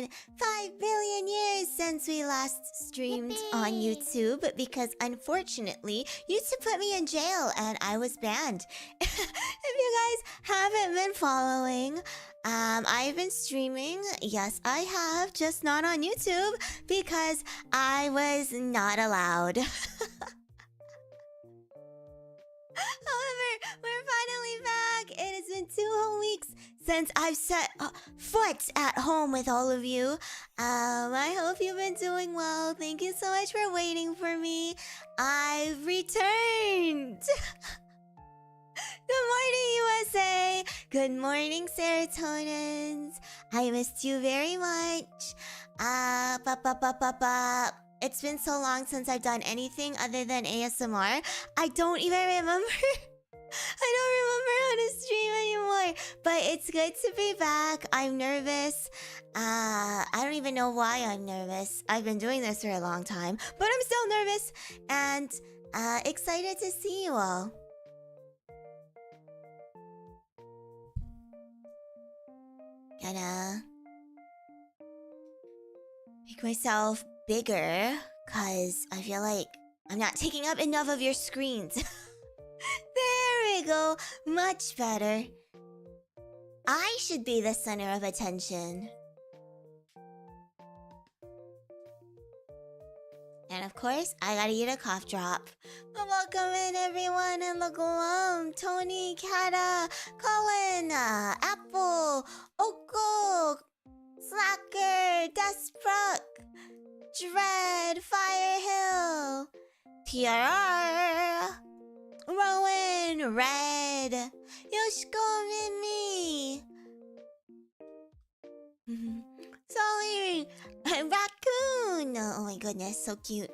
been 5 billion years since we last streamed on YouTube because unfortunately, YouTube put me in jail and I was banned. If you guys haven't been following, I've been streaming. Yes, I have, just not on YouTube because I was not allowed. However, we're finally back. It has been 2 whole weeks since I've set foot at home with all of you. I hope you've been doing well. Thank you so much for waiting for me. I've returned. Good morning, USA. Good morning, Ceratonians. I missed you very much. It's been so long since I've done anything other than ASMR. I don't even remember. I don't remember how to stream anymore. But it's good to be back. I'm nervous. I don't even know why I'm nervous. I've been doing this for a long time. But I'm still nervous. And excited to see you all. Gonna make myself bigger, cause I feel like I'm not taking up enough of your screens. There we go, much better. I should be the center of attention. And of course, I gotta eat a cough drop. Welcome in everyone in the gloom. Tony, Kata, Colin, Apple, Oko, Slacker, Despruk, Dread, Firehill, TRR, Rowan, Red, Yoshiko, Mimy, Sully, Raccoon. Oh my goodness, so cute.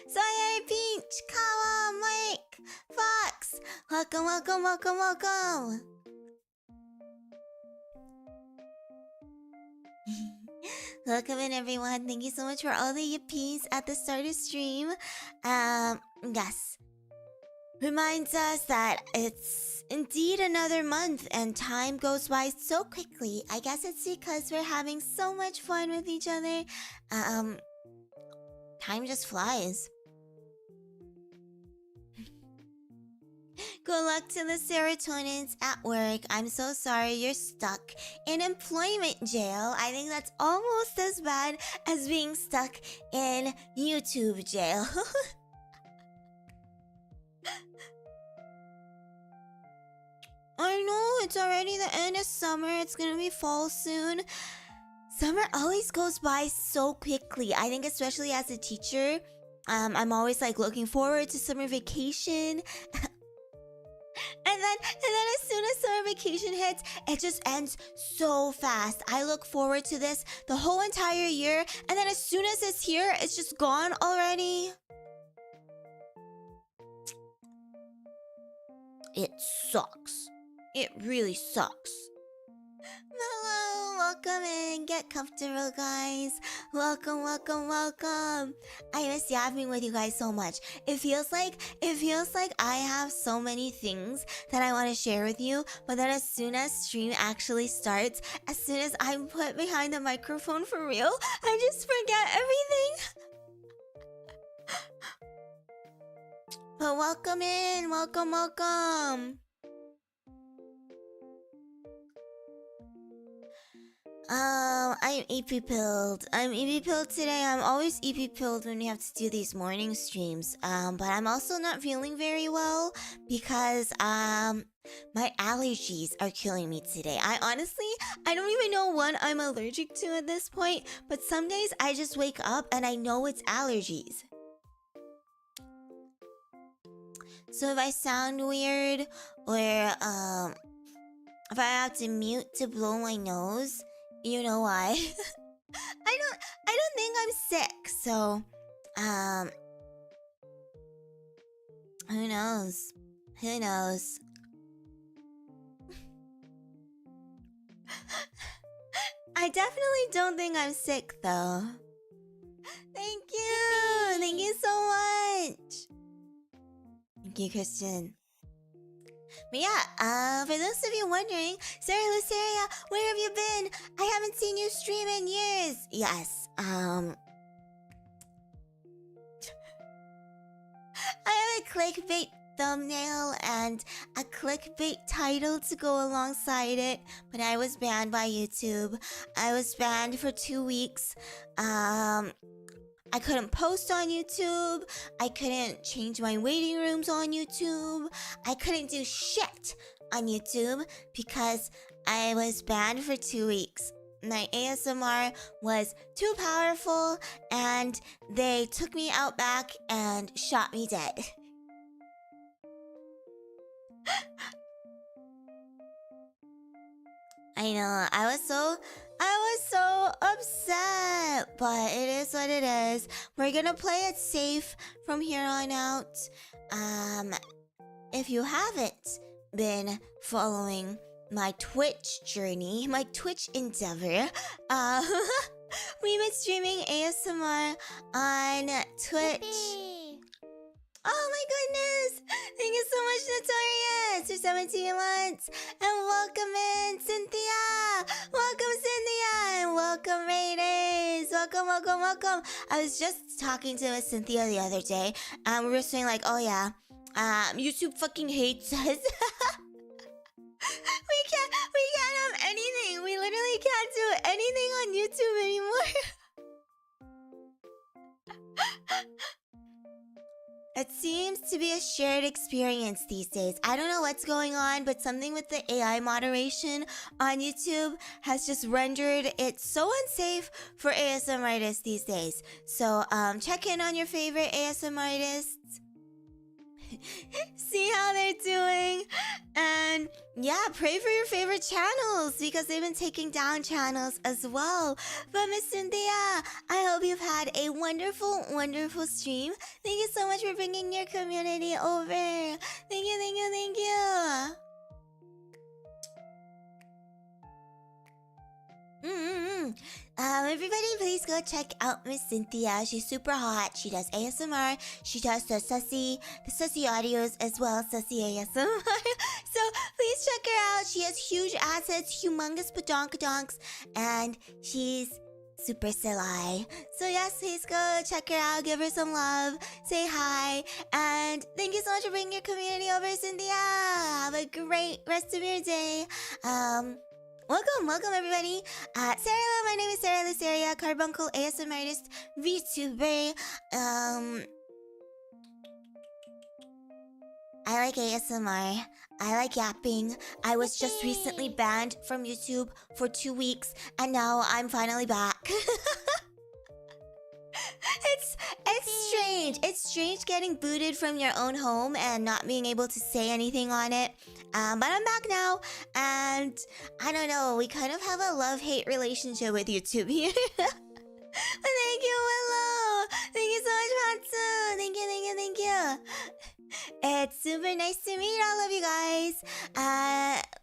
Sawyer, Peach, Kawa, Mike, Fox. Welcome, welcome, welcome, welcome. Welcome in everyone. Thank you so much for all the yippies at the start of stream. Yes. Reminds us that it's indeed another month and time goes by so quickly. I guess it's because we're having so much fun with each other. Time just flies. Good luck to the Ceratonians at work. I'm so sorry you're stuck in employment jail. I think that's almost as bad as being stuck in YouTube jail. I know, it's already the end of summer. It's gonna be fall soon. Summer always goes by so quickly. I think especially as a teacher, I'm always like looking forward to summer vacation. And then as soon as summer vacation hits, it just ends so fast. I look forward to this the whole entire year, and then as soon as it's here, it's just gone already. It sucks. It really sucks. Hello, welcome in. Get comfortable, guys. Welcome, welcome, welcome. I miss yapping with you guys so much. It feels like I have so many things that I want to share with you, but then as soon as stream actually starts, as soon as I'm put behind the microphone for real, I just forget everything. But welcome in, welcome, welcome. I'm EP pilled. I'm EP pilled today. I'm always EP pilled when we have to do these morning streams. But I'm also not feeling very well because my allergies are killing me today. I don't even know what I'm allergic to at this point, but some days I just wake up and I know it's allergies. So if I sound weird or if I have to mute to blow my nose, you know why. I don't think I'm sick, so who knows? Who knows? I definitely don't think I'm sick though. Thank you. Thank you so much. Thank you, Christian. But yeah, for those of you wondering, Cera Luceria, where have you been? I haven't seen you stream in years. Yes, I have a clickbait thumbnail and a clickbait title to go alongside it, but I was banned by YouTube. I was banned for 2 weeks. I couldn't post on YouTube. I couldn't change my waiting rooms on YouTube. I couldn't do shit on YouTube because I was banned for 2 weeks. My ASMR was too powerful and they took me out back and shot me dead. I know, I was so upset, but it is what it is. We're gonna play it safe from here on out. If you haven't been following my Twitch journey, my Twitch endeavor, we've been streaming ASMR on Twitch. Yippee. Oh my goodness! Thank you so much, Notorious, for 17 months. And welcome in, Cynthia! Welcome, Cynthia! And welcome, Raiders! Welcome, welcome, welcome! I was just talking to Cynthia the other day, and we were saying like, oh yeah, YouTube fucking hates us. we can't have anything. We literally can't do anything on YouTube anymore. It seems to be a shared experience these days. I don't know what's going on, but something with the AI moderation on YouTube has just rendered it so unsafe for ASMR artists these days. So check in on your favorite ASMR artists. See how they're doing. And yeah, pray for your favorite channels because they've been taking down channels as well. But Miss Cynthia, I hope you've had a wonderful, wonderful stream. Thank you so much for bringing your community over. Thank you, thank you, thank you. Everybody please go check out Miss Cynthia. She's super hot. She does ASMR. She does the sussy audios as well as sussy ASMR. So please check her out. She has huge assets, humongous badonkadonks, and she's super silly. So yes, please go check her out. Give her some love. Say hi. And thank you so much for bringing your community over, Cynthia. Have a great rest of your day. Welcome everybody. Sarah, my name is Cera Luceria, carbuncle ASMR artist, VTuber. I like ASMR. I like yapping. I was just recently banned from YouTube for 2 weeks, and now I'm finally back. It's strange. It's strange getting booted from your own home and not being able to say anything on it. But I'm back now, and I don't know. We kind of have a love-hate relationship with YouTube here. But thank you, Willow. Thank you so much, Matsu. Thank you, thank you, thank you. It's super nice to meet all of you guys.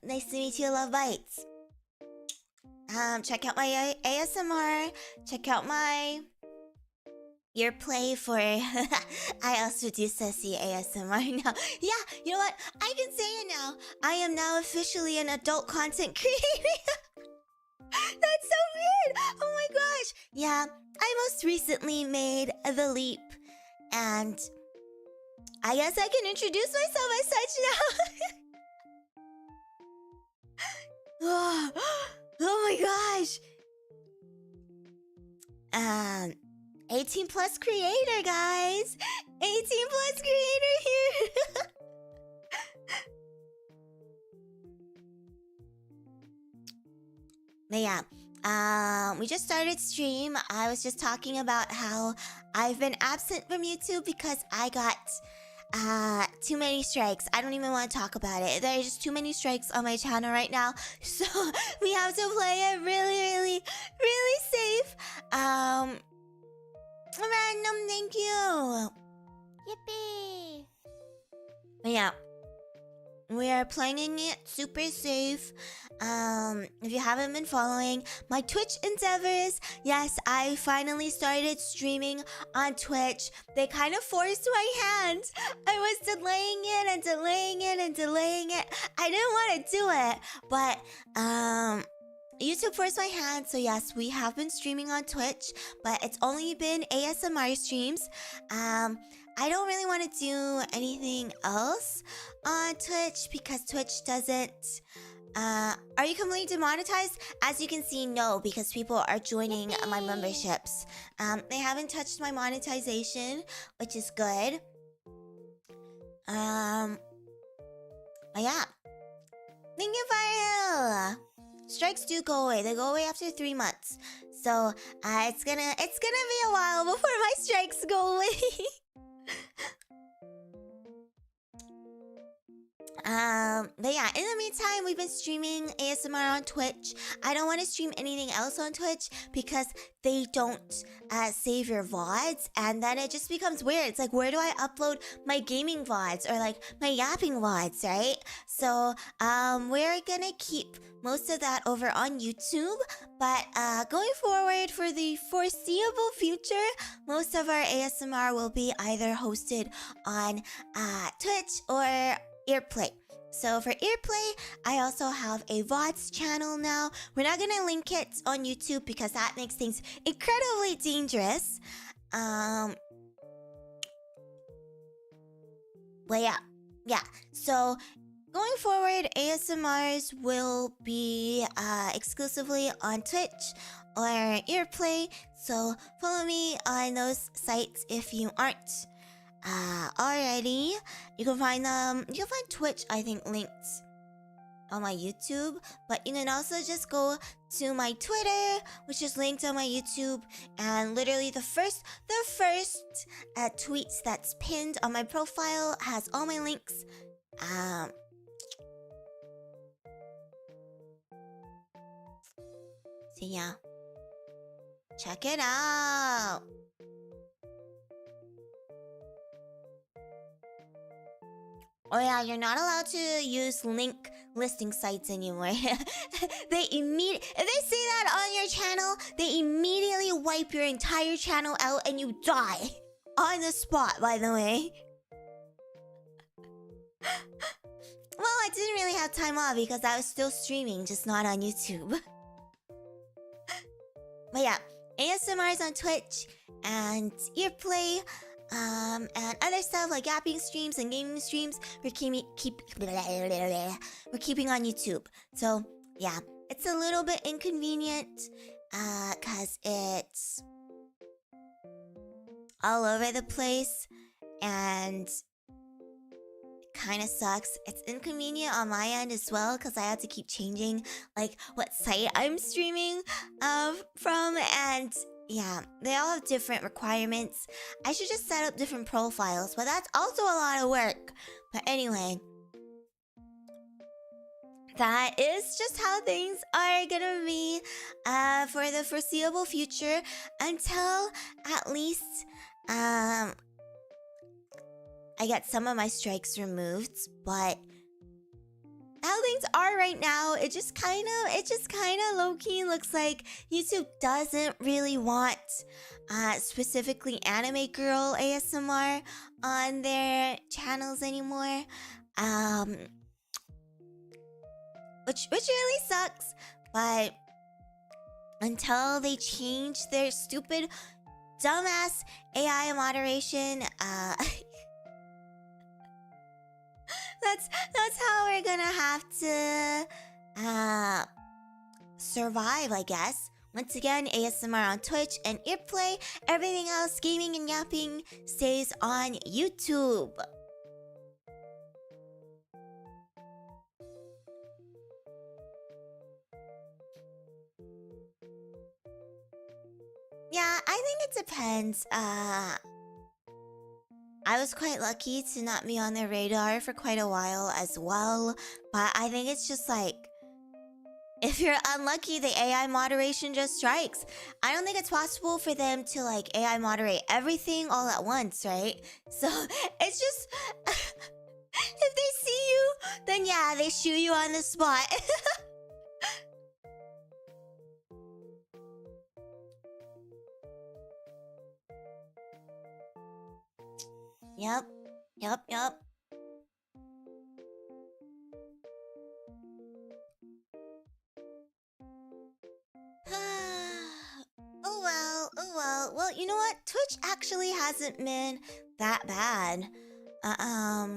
Nice to meet you, Love Bites. Check out my ASMR. Check out my your play for I also do sassy ASMR now. Yeah, you know what? I can say it now. I am now officially an adult content creator. That's so weird. Oh my gosh. Yeah, I most recently made the leap, and I guess I can introduce myself as such now. Oh my gosh. 18 plus creator, guys. 18 plus creator here. But yeah, we just started stream. I was just talking about how I've been absent from YouTube because I got too many strikes. I don't even want to talk about it. There are just too many strikes on my channel right now, so we have to play it really safe. Random, thank you. Yippee. But yeah, we're playing it super safe. If you haven't been following my Twitch endeavors, yes, I finally started streaming on Twitch. They kind of forced my hand. I was delaying it and delaying it and delaying it. I didn't want to do it, but YouTube forced my hand, so yes, we have been streaming on Twitch, but it's only been ASMR streams. I don't really want to do anything else on Twitch because Twitch doesn't... are you completely demonetized? As you can see, no, because people are joining my memberships. They haven't touched my monetization, which is good. But yeah. Thank you, Firehill! Strikes do go away. They go away after 3 months. So, it's gonna be a while before my strikes go away. But yeah, in the meantime, we've been streaming ASMR on Twitch. I don't want to stream anything else on Twitch because they don't save your VODs, and then it just becomes weird. It's like, where do I upload my gaming VODs or like my yapping VODs, right? So, we're gonna keep most of that over on YouTube, but going forward for the foreseeable future, most of our ASMR will be either hosted on Twitch or Earplay. So for Earplay, I also have a VODs channel now. We're not gonna link it on YouTube because that makes things incredibly dangerous. But yeah. So going forward, ASMRs will be exclusively on Twitch or Earplay. So follow me on those sites if you aren't already. You can find Twitch, I think, linked on my YouTube, but you can also just go to my Twitter, which is linked on my YouTube, and literally the first tweets that's pinned on my profile has all my links. So yeah, check it out. Oh yeah, you're not allowed to use link listing sites anymore. If they say that on your channel, they immediately wipe your entire channel out and you die. On the spot, by the way. Well, I didn't really have time off because I was still streaming, just not on YouTube. But yeah, ASMRs on Twitch and Earplay. And other stuff like yapping streams and gaming streams, we're keeping on YouTube. So yeah, it's a little bit inconvenient, cause it's all over the place, and it kind of sucks. It's inconvenient on my end as well, cause I have to keep changing like what site I'm streaming from, and yeah, they all have different requirements. I should just set up different profiles, but that's also a lot of work. But anyway, that is just how things are gonna be for the foreseeable future until at least I get some of my strikes removed. But how things are right now, it just kind of low-key looks like YouTube doesn't really want specifically anime girl ASMR on their channels anymore, which really sucks. But until they change their stupid dumbass AI moderation, that's how we're gonna have to survive, I guess. Once again, ASMR on Twitch and Earplay. Everything else, gaming and yapping, stays on YouTube. Yeah, I think it depends. I was quite lucky to not be on their radar for quite a while as well, but I think it's just like, if you're unlucky, the AI moderation just strikes. I don't think it's possible for them to like AI moderate everything all at once, right? So it's just If they see you, then yeah, they shoot you on the spot. Yep. Oh well. Well, you know what? Twitch actually hasn't been that bad. I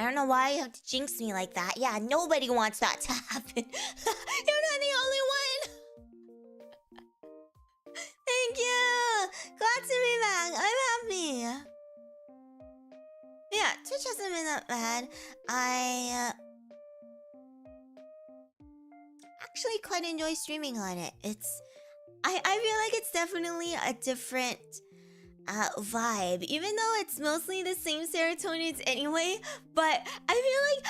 don't know why you have to jinx me like that. Yeah, nobody wants that to happen. You're not the only one. Thank you. Glad to be back. I'm happy. Yeah, Twitch hasn't been that bad. I actually quite enjoy streaming on it. I feel like it's definitely a different vibe, even though it's mostly the same serotonins anyway. But I feel like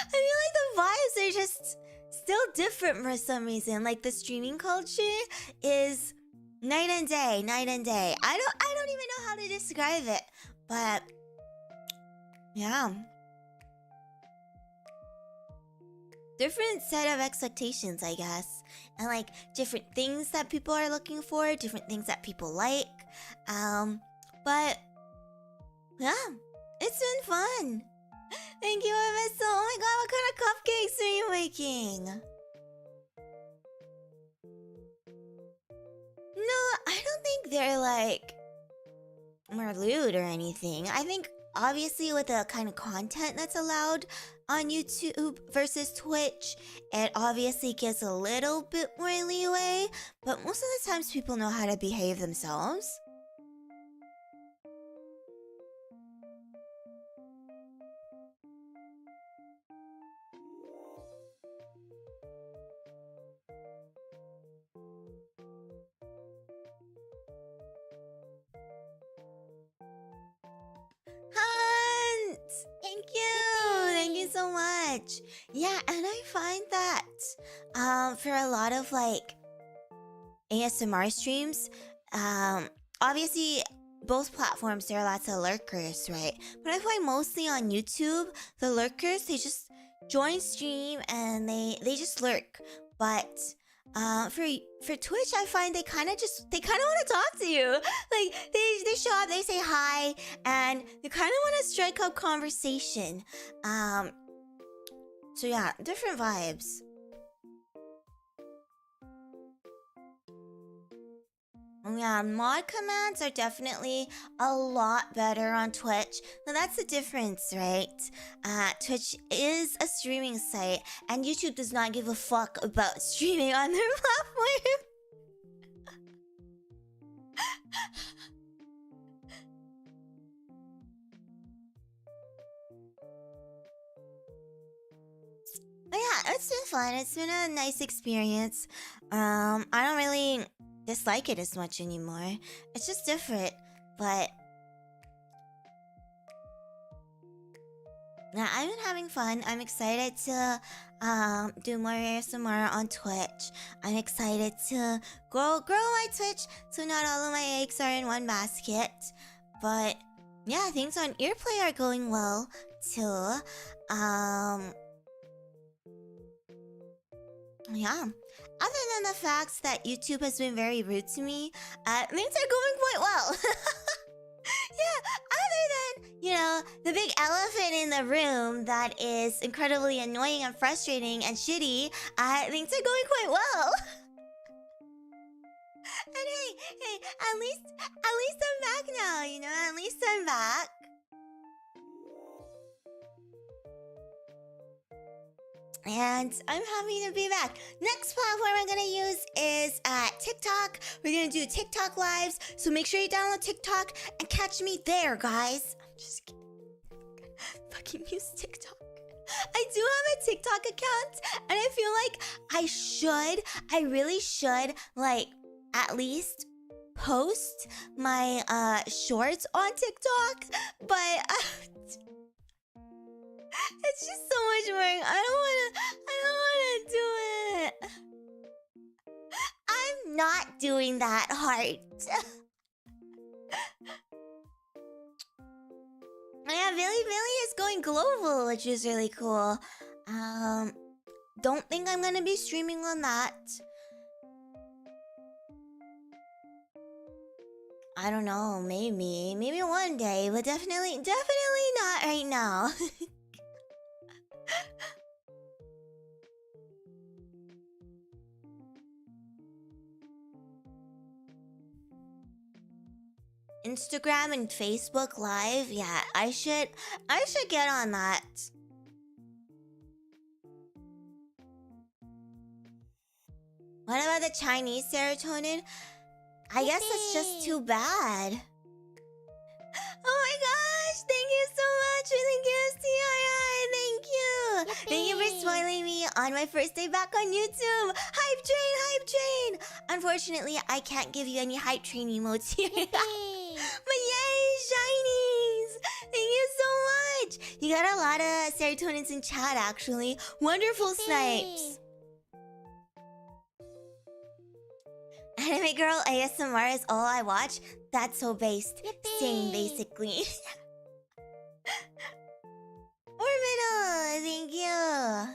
the vibes are just still different for some reason. Like the streaming culture is night and day. I don't even know how to describe it, but yeah, different set of expectations, I guess, and like different things that people are looking for, different things that people like. But yeah, it's been fun. Thank you, Abyssal. Oh my god, what kind of cupcakes are you making? No, I don't think they're like more lewd or anything. I think obviously with the kind of content that's allowed on YouTube versus Twitch, it obviously gives a little bit more leeway, but most of the times people know how to behave themselves. Hunt! Thank you so much. Yeah, and I find that for a lot of like ASMR streams, obviously both platforms there are lots of lurkers, right? But I find mostly on YouTube, the lurkers, they just join stream and they just lurk. But for Twitch, I find they kind of want to talk to you. Like they show up, they say hi, and they kind of want to strike up conversation. So yeah, different vibes. Yeah, mod commands are definitely a lot better on Twitch. Now that's the difference, right? Twitch is a streaming site, and YouTube does not give a fuck about streaming on their platform. But yeah, it's been fun. It's been a nice experience. I don't really dislike it as much anymore. It's just different, but yeah, I've been having fun. I'm excited to do more ASMR on Twitch. I'm excited to grow my Twitch so not all of my eggs are in one basket. But yeah, things on Earplay are going well too. Yeah. Other than the fact that YouTube has been very rude to me, things are going quite well. Yeah, other than, the big elephant in the room that is incredibly annoying and frustrating and shitty, things are going quite well. And hey, at least I'm back now, at least I'm back. And I'm happy to be back. Next platform I'm gonna use is TikTok. We're gonna do TikTok lives, so make sure you download TikTok and catch me there, guys. I'm just kidding. Fucking use TikTok. I do have a TikTok account, and I feel like I really should, like, at least post my shorts on TikTok, but it's just so much work. I don't wanna do it. I'm not doing that hard. Yeah, Billy is going global, which is really cool. Don't think I'm gonna be streaming on that. I don't know, maybe one day, but definitely not right now. Instagram and Facebook Live, yeah, I should get on that. What about the Chinese serotonin? I guess it's just too bad. Oh my gosh, thank you so much for the gifts, thank you. Thank you for spoiling me on my first day back on YouTube. Hype train. Unfortunately, I can't give you any hype train emotes here. But yay, shinies! Thank you so much. You got a lot of serotonins in chat, actually. Wonderful snipes. Anime girl ASMR is all I watch. That's so based. Same, basically. Orbital, thank you.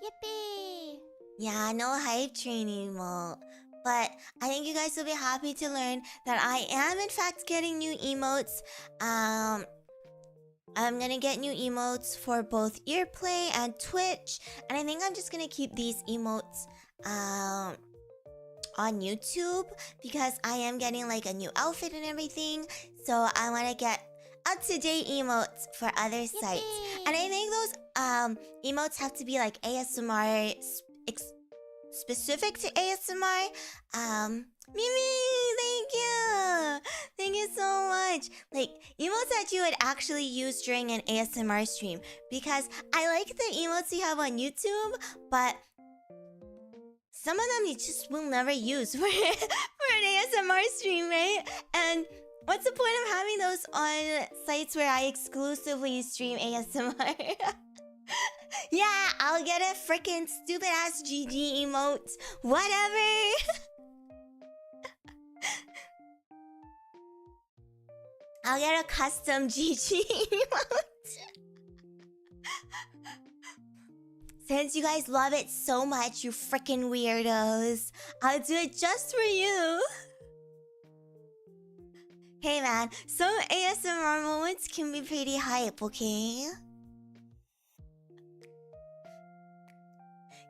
Yippee. Yeah, no hype train emote. But I think you guys will be happy to learn that I am in fact getting new emotes. I'm gonna get new emotes for both Earplay and Twitch. And I think I'm just gonna keep these emotes on YouTube because I am getting like a new outfit and everything. So I want to get up-to-date emotes for other sites. And I think those emotes have to be like ASMR specific to ASMR. Mimy, thank you. Thank you so much. Like emotes that you would actually use during an ASMR stream, because I like the emotes you have on YouTube, but some of them you just will never use for an ASMR stream, right? And what's the point of having those on sites where I exclusively stream ASMR? Yeah, I'll get a freaking stupid ass GG emote. Whatever. I'll get a custom GG emote. Since you guys love it so much, you freaking weirdos, I'll do it just for you. Hey man, some ASMR moments can be pretty hype, okay?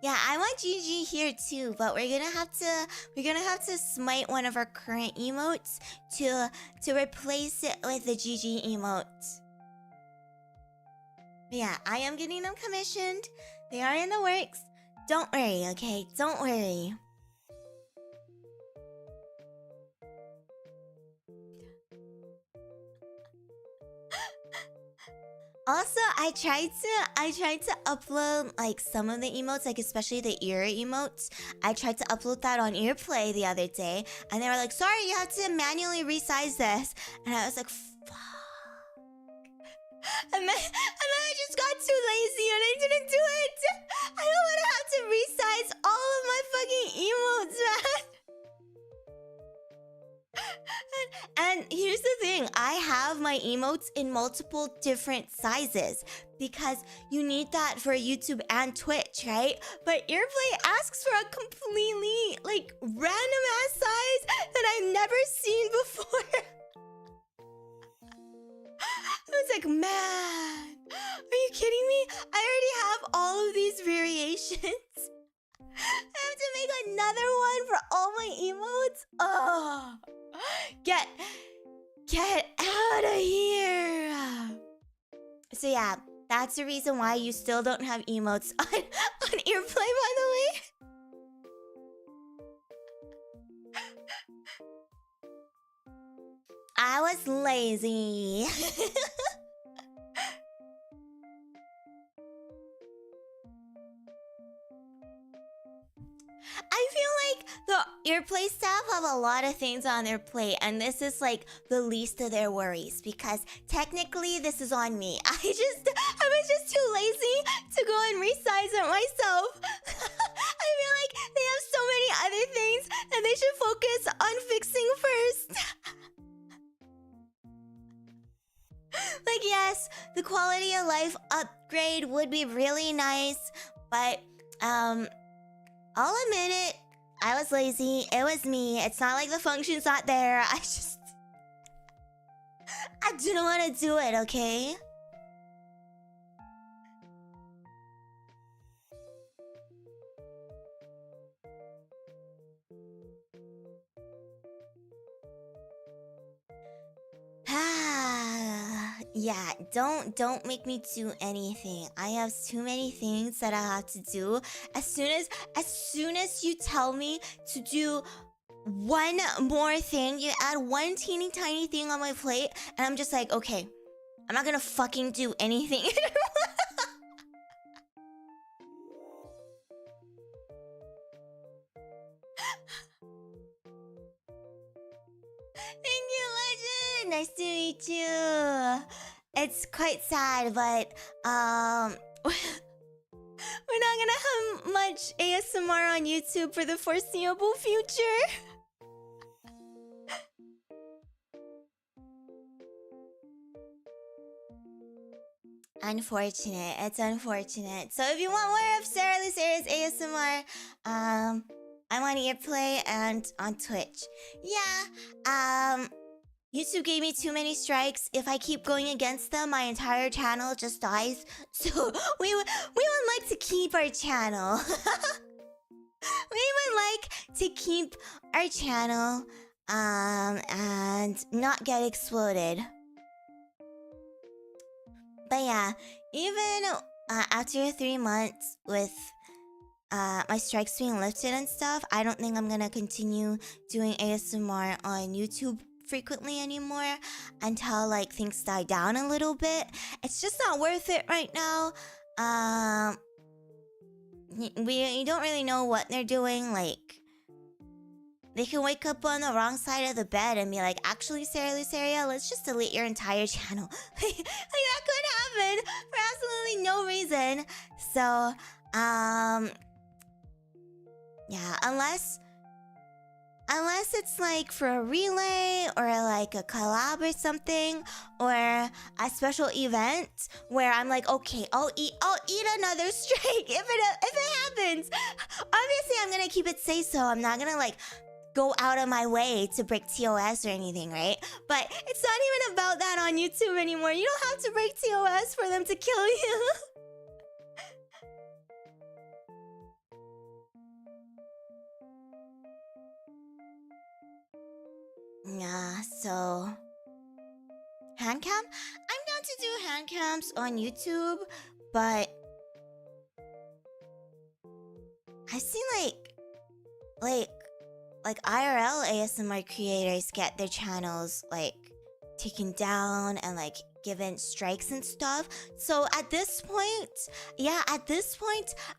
Yeah, I want GG here too, but we're gonna have to smite one of our current emotes to replace it with the GG emote. But yeah, I am getting them commissioned. They are in the works. Don't worry, okay? Don't worry. Also, I tried to upload like some of the emotes, like especially the ear emotes. I tried to upload that on Earplay the other day, and they were like, "Sorry, you have to manually resize this." And I was like, "Fuck." And then I just got too lazy and I didn't do it. I don't want to have to resize all of my fucking emotes, man. And here's the thing, I have my emotes in multiple different sizes because you need that for YouTube and Twitch, right? But Earplay asks for a completely like random ass size that I've never seen before. I was like, man, are you kidding me? I already have all of these variations. I have to make another one for all my emotes? Oh, get out of here. So yeah, that's the reason why you still don't have emotes on Earplay, by the way. I was lazy. I feel like the Earplay staff have a lot of things on their plate, and this is like the least of their worries because technically this is on me. I was just too lazy to go and resize it myself. I feel like they have so many other things that they should focus on fixing first. like, yes, the quality of life upgrade would be really nice, but I'll admit it. I was lazy. It was me. It's not like the function's not there. I didn't want to do it, okay? Yeah, don't make me do anything. I have too many things that I have to do. As soon as you tell me to do one more thing, you add one teeny tiny thing on my plate, and I'm just like, okay, I'm not gonna fucking do anything. Thank you, Legend. Nice to meet you. It's quite sad, but we're not gonna have much ASMR on YouTube for the foreseeable future. Unfortunate. It's unfortunate. So if you want more of Cera Luceria's ASMR, I'm on Earplay and on Twitch. Yeah, YouTube gave me too many strikes. If I keep going against them, my entire channel just dies. So we would like to keep our channel. We would like to keep our channel, and not get exploded. But yeah, even after 3 months with my strikes being lifted and stuff, I don't think I'm gonna continue doing ASMR on YouTube frequently anymore until like things die down a little bit. It's just not worth it right now. You don't really know what they're doing. Like, they can wake up on the wrong side of the bed and be like, actually, Cera Luceria, let's just delete your entire channel. Like that could happen for absolutely no reason. So, yeah, unless it's like for a relay or like a collab or something, or a special event where I'm like, okay, I'll eat another strike if it happens. Obviously, I'm gonna keep it say so. I'm not gonna like go out of my way to break TOS or anything, right? But it's not even about that on YouTube anymore. You don't have to break TOS for them to kill you. Yeah, so hand cam? I'm down to do hand cams on YouTube, but I've seen like IRL ASMR creators get their channels like taken down and like given strikes and stuff. So at this point,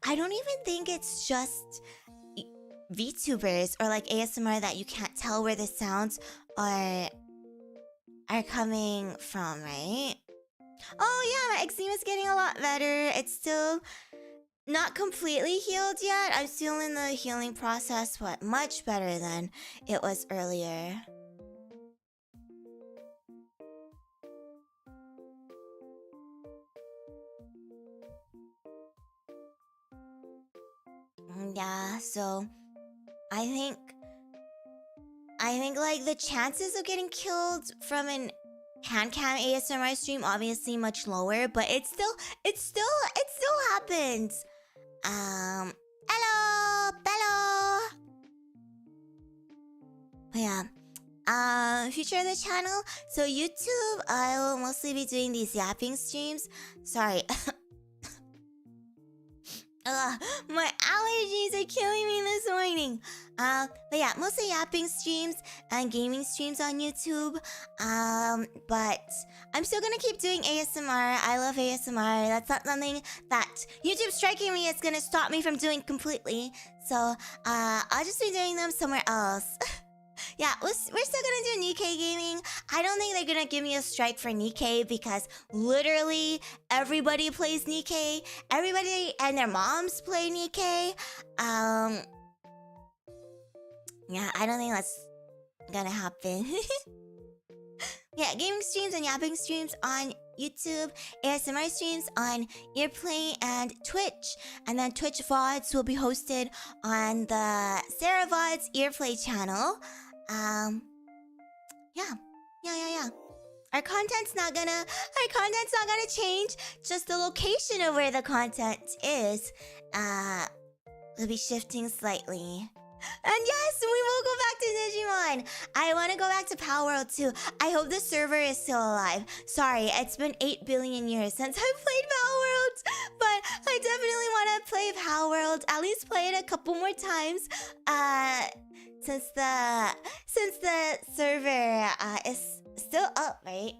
I don't even think it's just VTubers or like ASMR that you can't tell where the sounds are coming from, right? Oh yeah, my eczema's getting a lot better. It's still not completely healed yet. I'm still in the healing process, but much better than it was earlier. Yeah, so I think like the chances of getting killed from an handcam ASMR stream obviously much lower, but it still happens. Hello. Yeah. Future of the channel. So YouTube, I will mostly be doing these yapping streams. Sorry. My allergies are killing me this morning. But yeah, mostly yapping streams and gaming streams on YouTube. But I'm still gonna keep doing ASMR. I love ASMR. That's not something that YouTube striking me is gonna stop me from doing completely. So, I'll just be doing them somewhere else. Yeah, we're still gonna do Nikkei gaming. I don't think they're gonna give me a strike for Nikkei because literally everybody plays Nikkei. Everybody and their moms play Nikkei. Yeah, I don't think that's gonna happen. Yeah, gaming streams and yapping streams on YouTube, ASMR streams on Earplay and Twitch. And then Twitch VODs will be hosted on the Ceravants Earplay channel. Yeah. Our content's not gonna change. Just the location of where the content is, will be shifting slightly. And yes, we will go back to Digimon. I want to go back to Power World too. I hope the server is still alive. Sorry, it's been 8 billion years since I played Power World, but I definitely want to play Power World. At least play it a couple more times. Since the server is still up, right?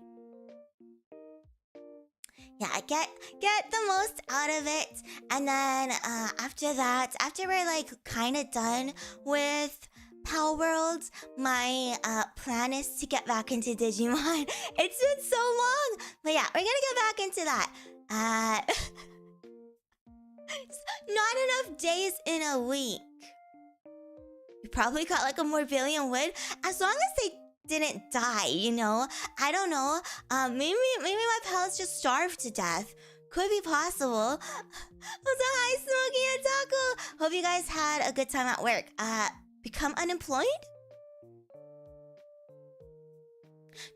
Yeah, get the most out of it. And then after that, after we're like kind of done with Power World, my plan is to get back into Digimon. It's been so long. But yeah, we're gonna get back into that. Not enough days in a week. You probably got like a more billion wood. As long as they didn't die, you know? I don't know. Maybe my pals just starved to death. Could be possible. Also, hi, Smoky and Taco. Hope you guys had a good time at work. Become unemployed?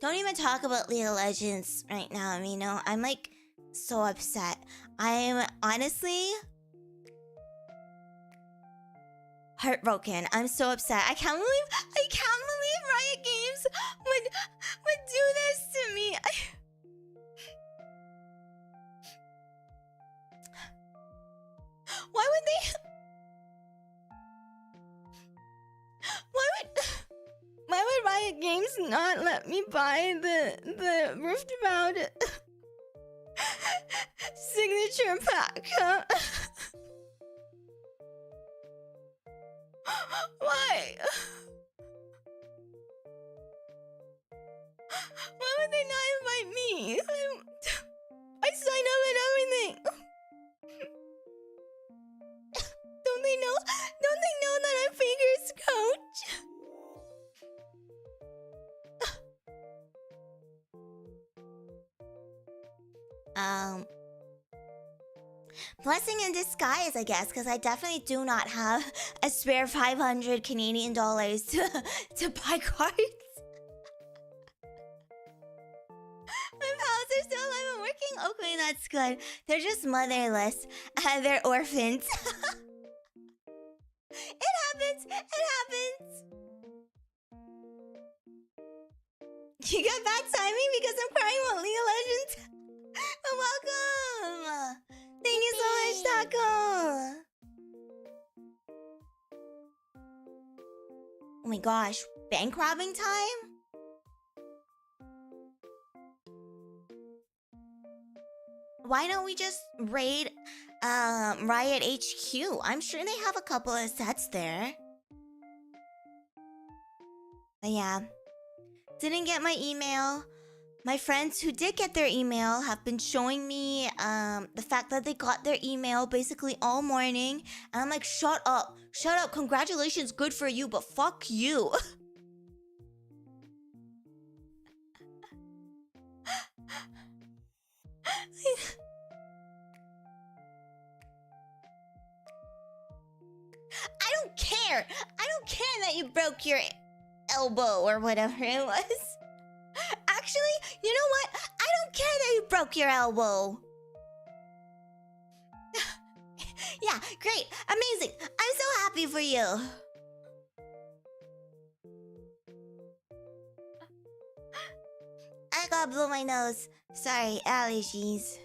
Don't even talk about League of Legends right now, Amino. I'm like so upset. I'm honestly heartbroken. I'm so upset. I can't believe Riot Games would do this to me. Why would Riot Games not let me buy the Riftbound signature pack? Huh? Why? Why would they not invite me? I signed up and everything. Don't they know that I'm Faker's coach? Blessing in disguise, I guess, because I definitely do not have a spare 500 Canadian dollars to buy cards. My pals are still alive and working? Okay, that's good. They're just motherless. They're orphans. It happens. You got bad timing because I'm crying about League of Legends. Welcome. Thank you so much, Taco. Oh my gosh, bank robbing time? Why don't we just raid Riot HQ? I'm sure they have a couple of sets there. But yeah, didn't get my email. My friends who did get their email have been showing me the fact that they got their email basically all morning. And I'm like, shut up. Congratulations, good for you, but fuck you. I don't care that you broke your elbow or whatever it was. Actually, you know what? I don't care that you broke your elbow. Yeah, great. Amazing. I'm so happy for you. I gotta blow my nose. Sorry, allergies.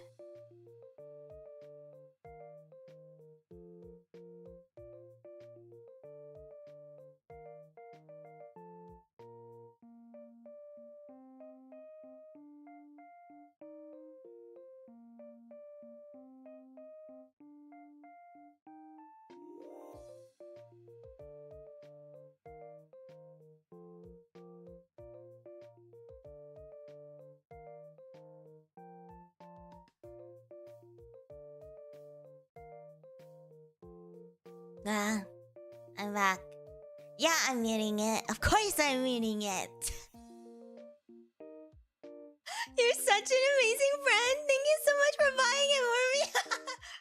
I'm back. Yeah, I'm muting it. Of course I'm muting it. You're such an amazing friend. Thank you so much for buying it for me.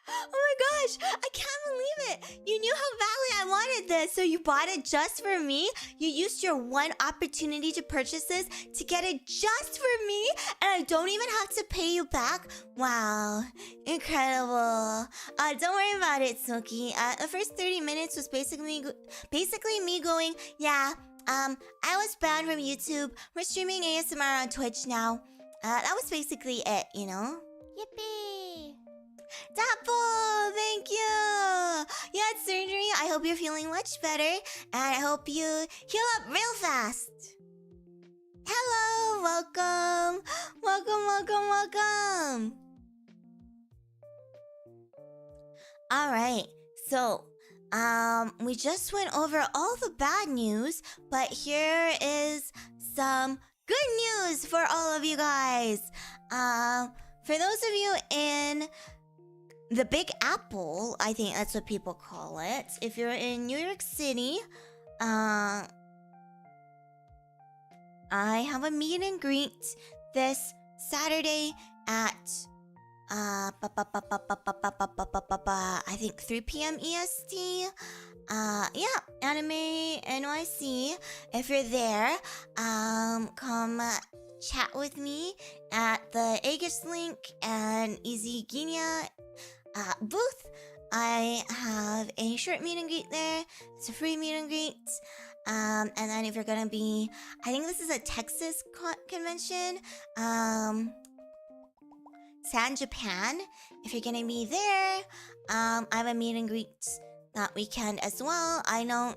Oh my gosh, I can't believe it. You knew how badly I wanted this, so you bought it just for me. You used your one opportunity to purchase this to get it just for me, and I don't even have to pay you back. Wow, incredible. Don't worry about it, Suki. The first 30 minutes was basically me going, yeah. I was banned from YouTube. We're streaming ASMR on Twitch now. That was basically it, you know? Yippee! Tapo! Thank you! You had surgery. I hope you're feeling much better. And I hope you heal up real fast. Hello! Welcome! Welcome! Alright, so... we just went over all the bad news, but here is some good news for all of you guys. For those of you in the Big Apple, I think that's what people call it. If you're in New York City, I have a meet and greet this Saturday at I think 3 p.m. EST. Yeah, Anime NYC. If you're there, come chat with me at the Aegis Link and Easy Guinea booth. I have a short meet and greet there. It's a free meet and greet. And then if you're gonna be, I think this is a Texas convention. San Japan. If you're gonna be there, I have a meet and greet that weekend as well. I don't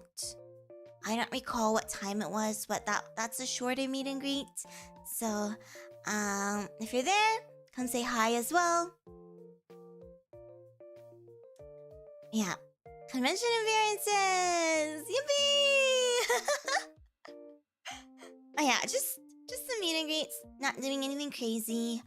recall what time it was, but that's a shorter meet and greet. So, if you're there, come say hi as well. Yeah, convention appearances. Yippee! Oh yeah, just the meet and greets. Not doing anything crazy.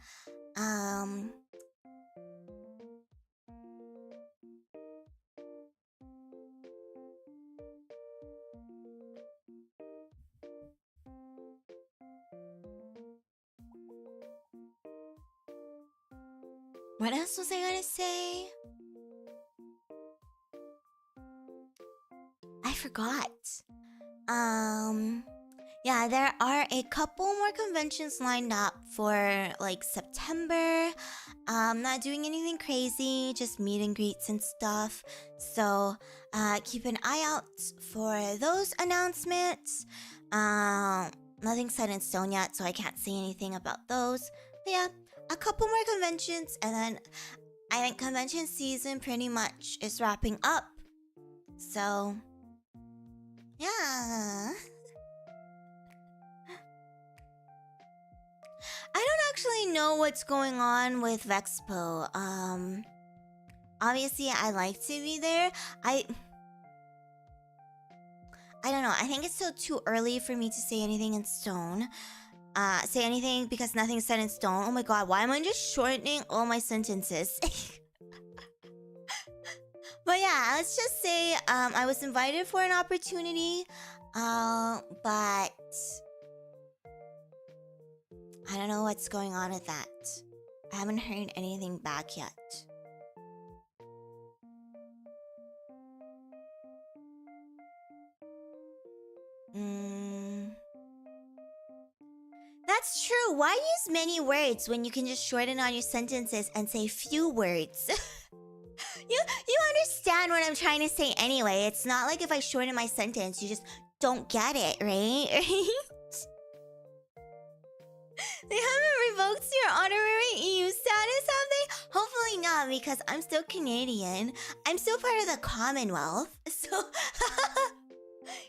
What else was I gonna say? I forgot. Yeah, there are a couple more conventions lined up for like September. Not doing anything crazy, just meet and greets and stuff. So keep an eye out for those announcements. Nothing set in stone yet, so I can't say anything about those. But yeah, a couple more conventions, and then I think convention season pretty much is wrapping up. So yeah. I don't actually know what's going on with Vexpo. Obviously I like to be there. I don't know. I think it's still too early for me to say anything in stone. Say anything because nothing's set in stone. Oh my god, why am I just shortening all my sentences? But yeah, let's just say I was invited for an opportunity, but I don't know what's going on with that. I haven't heard anything back yet. That's true. Why use many words when you can just shorten all your sentences and say few words? You understand what I'm trying to say anyway. It's not like if I shorten my sentence, you just don't get it, right? They haven't revoked your honorary EU status, have they? Hopefully not, because I'm still Canadian. I'm still part of the Commonwealth, so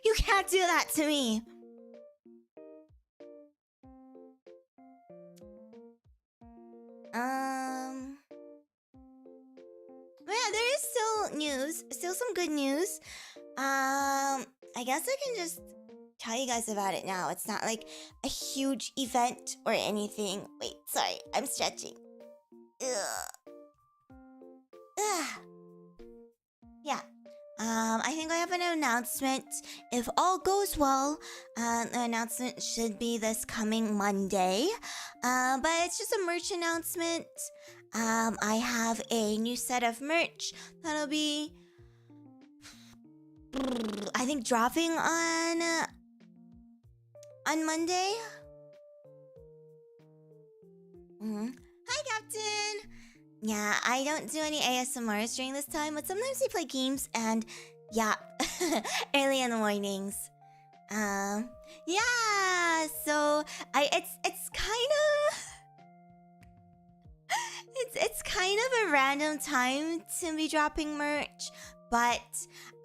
you can't do that to me. Yeah, there is still news, still some good news. I guess I can just tell you guys about it now. It's not like a huge event or anything. Wait, sorry, I'm stretching. Ugh. Yeah. I think I have an announcement. If all goes well, the announcement should be this coming Monday. But it's just a merch announcement. I have a new set of merch that'll be, I think, dropping on Monday. Hi, Captain! Yeah, I don't do any ASMRs during this time, but sometimes we play games and, yeah, early in the mornings. Yeah, so it's kind of a random time to be dropping merch, but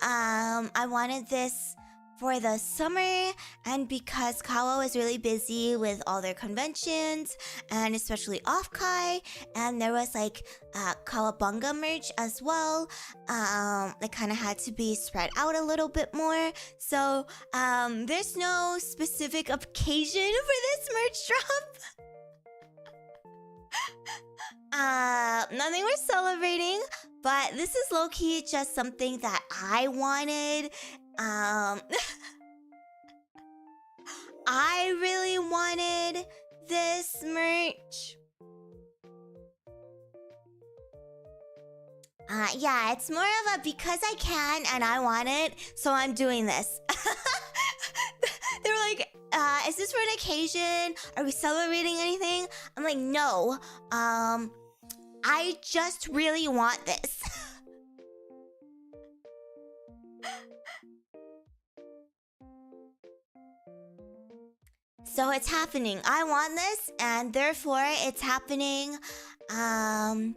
I wanted this for the summer, and because Kawa was really busy with all their conventions, and especially Off-Kai, and there was like Kawabunga merch as well, it kind of had to be spread out a little bit more. So there's no specific occasion for this merch drop. Nothing we're celebrating, but this is low-key just something that I wanted. I really wanted this merch. Yeah, it's more of a because I can and I want it, so I'm doing this. They were like, is this for an occasion? Are we celebrating anything? I'm like, no. I just really want this. So it's happening. I want this, and therefore it's happening. There's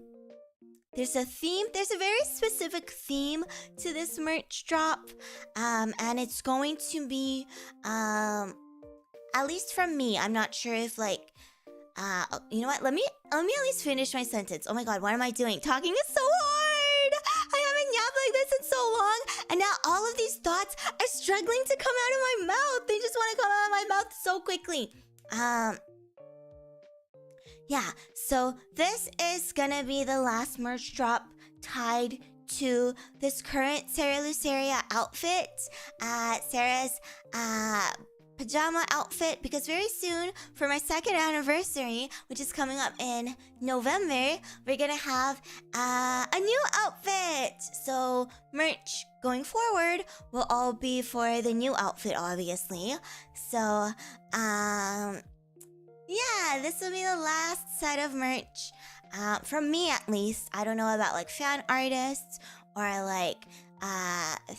a theme. There's a very specific theme to this merch drop. And it's going to be, at least from me. I'm not sure if like, you know what? Let me at least finish my sentence. Oh my god, what am I doing? Talking is so hard. I haven't yapped like this in so long, and now all of these thoughts are struggling to come out of my mouth. They just want to come out of my mouth so quickly. Yeah, so this is gonna be the last merch drop tied to this current Cera Luceria outfit. Cera's pajama outfit, because very soon, for my 2nd anniversary, which is coming up in November, we're gonna have a new outfit. So merch going forward will all be for the new outfit, obviously. So yeah, this will be the last set of merch, from me at least. I don't know about like fan artists or like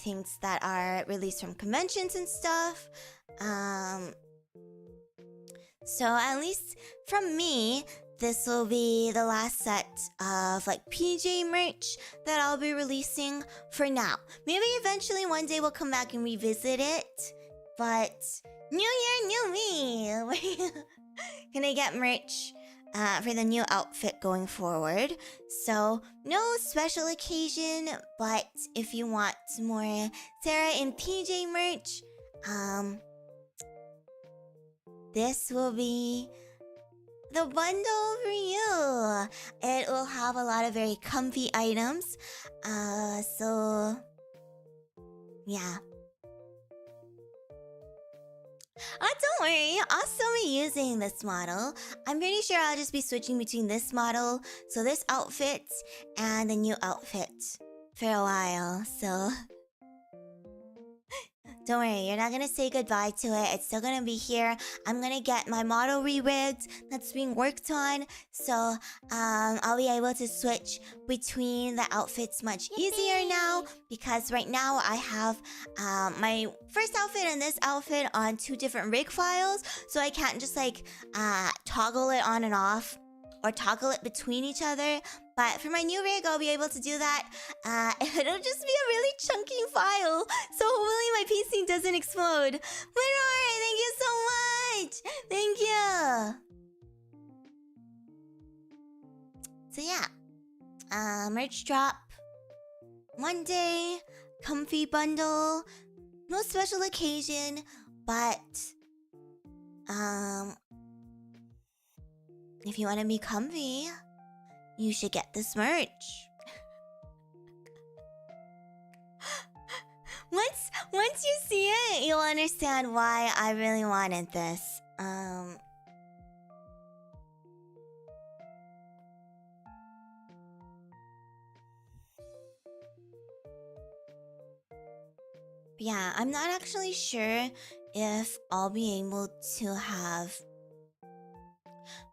things that are released from conventions and stuff. So at least from me, this will be the last set of like PJ merch that I'll be releasing for now. Maybe eventually one day we'll come back and revisit it, but new year, new me. Gonna get merch for the new outfit going forward. So no special occasion, but if you want more Cera and PJ merch, this will be the bundle for you. It will have a lot of very comfy items. So yeah. Don't worry, I'll still be using this model. I'm pretty sure I'll just be switching between this model, so this outfit, and the new outfit for a while, so don't worry, you're not gonna say goodbye to it. It's still gonna be here. I'm gonna get my model re-rigged that's being worked on, so I'll be able to switch between the outfits much easier now, because right now I have my first outfit and this outfit on 2 different rig files, so I can't just like toggle it on and off or toggle it between each other. But for my new rig, I'll be able to do that. It'll just be a really chunky file, so hopefully my PC doesn't explode. Leroy, thank you so much! Thank you! So yeah, merch drop Monday, comfy bundle, no special occasion, but if you want to be comfy, you should get this merch. Once you see it, you'll understand why I really wanted this. Yeah, I'm not actually sure if I'll be able to have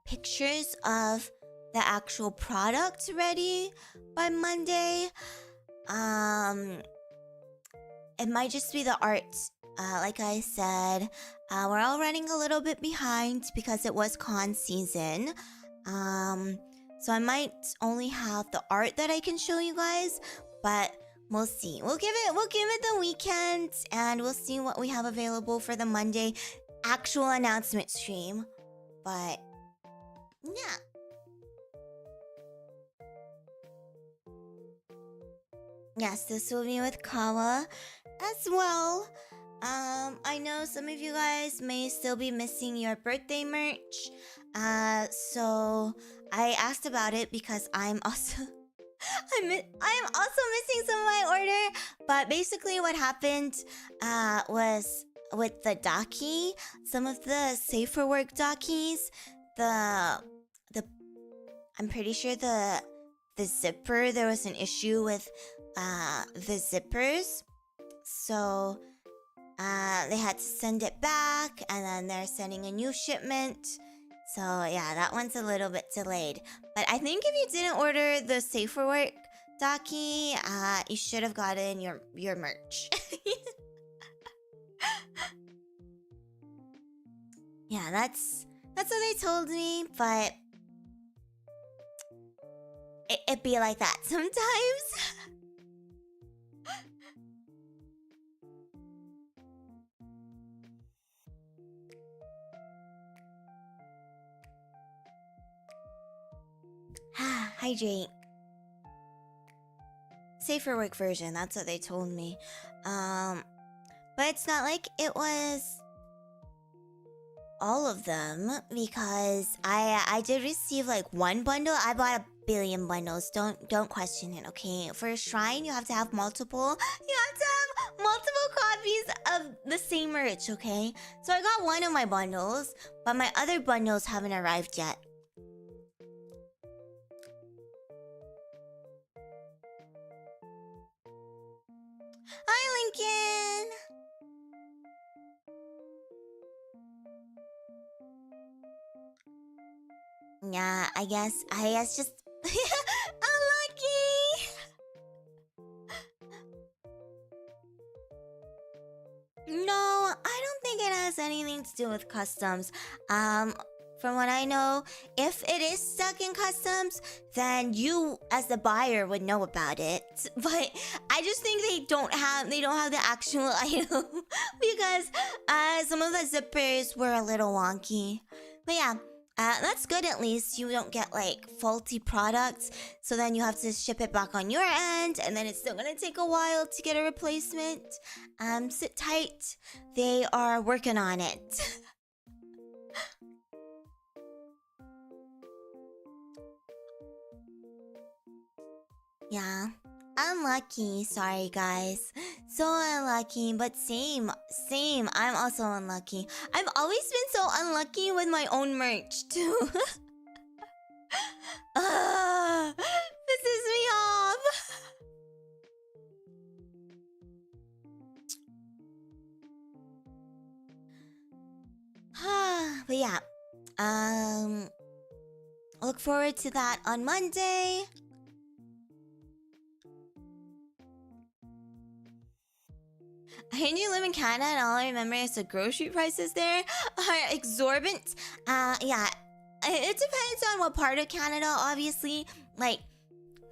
pictures of the actual product ready by Monday. It might just be the art. Like I said, we're all running a little bit behind because it was con season. So I might only have the art that I can show you guys, but we'll see. We'll give it the weekend, and we'll see what we have available for the Monday actual announcement stream. But yeah. Yes, this will be with Kawa as well. I know some of you guys may still be missing your birthday merch. So I asked about it because I'm also I'm also missing some of my order. But basically what happened was with the daki, some of the safer work dakis, the I'm pretty sure the zipper, there was an issue with the zippers. So they had to send it back, and then they're sending a new shipment. So yeah, that one's a little bit delayed. But I think if you didn't order the safer work daki, you should have gotten your merch. Yeah, that's what they told me, but it be like that sometimes. Hydrate. Safer work version, that's what they told me. But it's not like it was all of them, because I did receive like one bundle. I bought a billion bundles. Don't question it, okay? For a shrine, you have to have multiple. You have to have multiple copies of the same merch, okay? So I got one of my bundles, but my other bundles haven't arrived yet. Hi, Lincoln! Yeah, I guess just unlucky. No, I don't think it has anything to do with customs. From what I know, if it is stuck in customs, then you as the buyer would know about it. But I just think they don't have the actual item because some of the zippers were a little wonky. But yeah, that's good. At least you don't get like faulty products, so then you have to ship it back on your end, and then it's still gonna take a while to get a replacement. Sit tight. They are working on it. Yeah. Unlucky, sorry guys. So unlucky, but same. I'm also unlucky. I've always been so unlucky with my own merch too. Pisses me off. But yeah. Look forward to that on Monday. I heard you live in Canada, and all I remember is the grocery prices there are exorbitant. Yeah, it depends on what part of Canada, obviously. Like,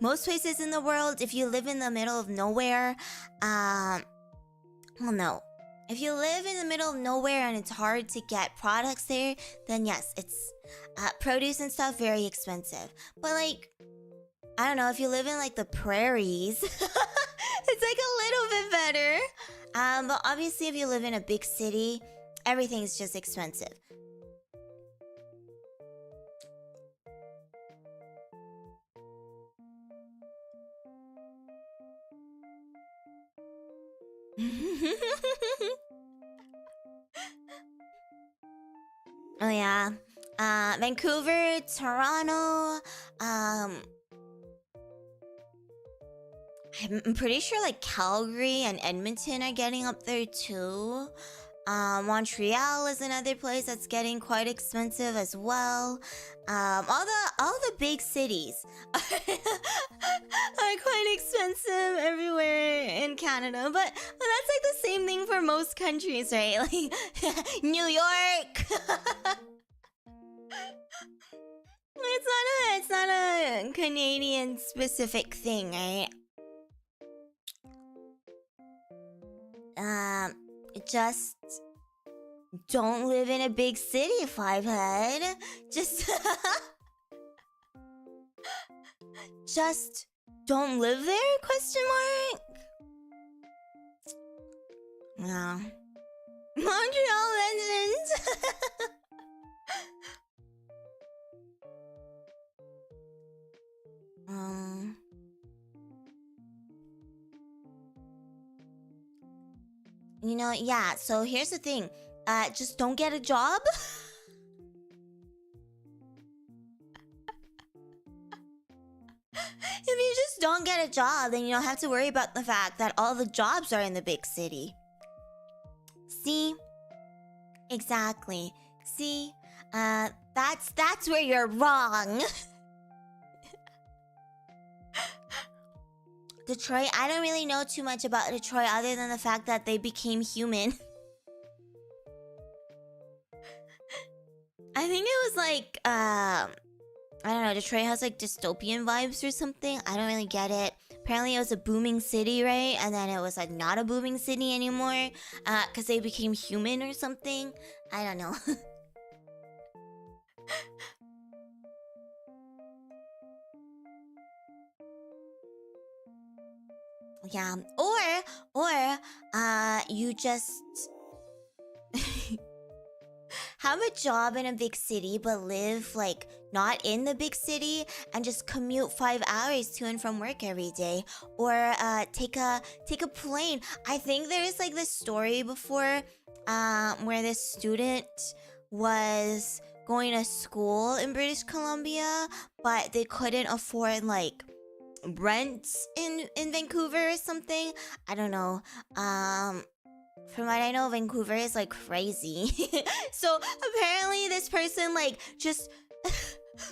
most places in the world, if you live in the middle of nowhere, well, no. If you live in the middle of nowhere and it's hard to get products there, then yes, it's produce and stuff very expensive. But like, I don't know, if you live in like the prairies, it's like a little bit better. But obviously if you live in a big city, everything's just expensive. Oh yeah. Vancouver, Toronto, I'm pretty sure like Calgary and Edmonton are getting up there too. Montreal is another place that's getting quite expensive as well. All the big cities are quite expensive everywhere in Canada. But that's like the same thing for most countries, right? Like New York. It's not a Canadian specific thing, right? Just don't live in a big city, Fivehead. Just just don't live there? Question mark. No. Montreal legends. You know, yeah, so here's the thing. Just don't get a job. If you just don't get a job, then you don't have to worry about the fact that all the jobs are in the big city. See? Exactly. See? That's where you're wrong. Detroit, I don't really know too much about Detroit other than the fact that they became human. I think it was like, I don't know, Detroit has like dystopian vibes or something. I don't really get it. Apparently it was a booming city, right? And then it was like not a booming city anymore, because they became human or something. I don't know. Yeah, or you just have a job in a big city but live like not in the big city and just commute 5 hours to and from work every day, or take a plane. I think there's like this story before where this student was going to school in British Columbia, but they couldn't afford like rent in Vancouver or something. I don't know. From what I know, Vancouver is like crazy. So apparently this person like just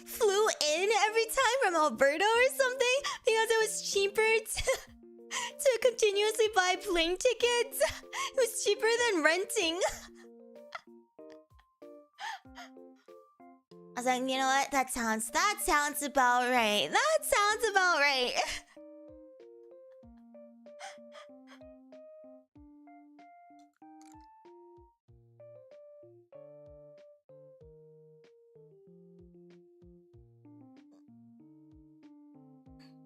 flew in every time from Alberta or something because it was cheaper to continuously buy plane tickets. It was cheaper than renting. I was like, you know what? That sounds about right. That sounds about right.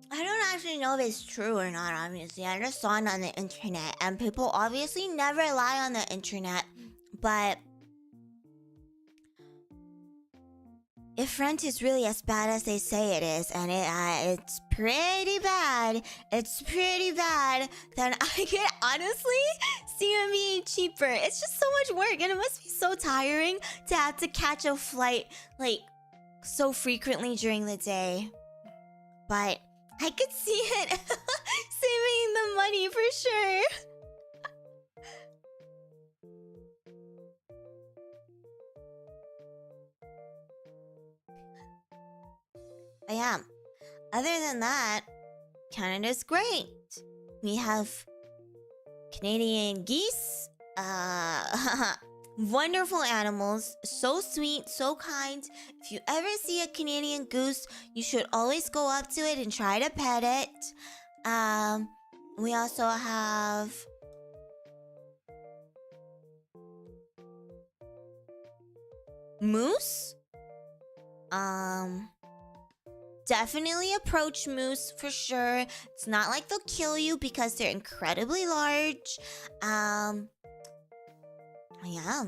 I don't actually know if it's true or not, obviously. I just saw it on the internet, and people obviously never lie on the internet, but if rent is really as bad as they say it is, and it's pretty bad, then I can honestly see it being cheaper. It's just so much work, and it must be so tiring to have to catch a flight, like, so frequently during the day. But I could see it saving the money for sure. But yeah, other than that, Canada's great. We have Canadian geese, wonderful animals, so sweet, so kind. If you ever see a Canadian goose, you should always go up to it and try to pet it. We also have moose. Definitely approach moose for sure. It's not like they'll kill you because they're incredibly large. Yeah.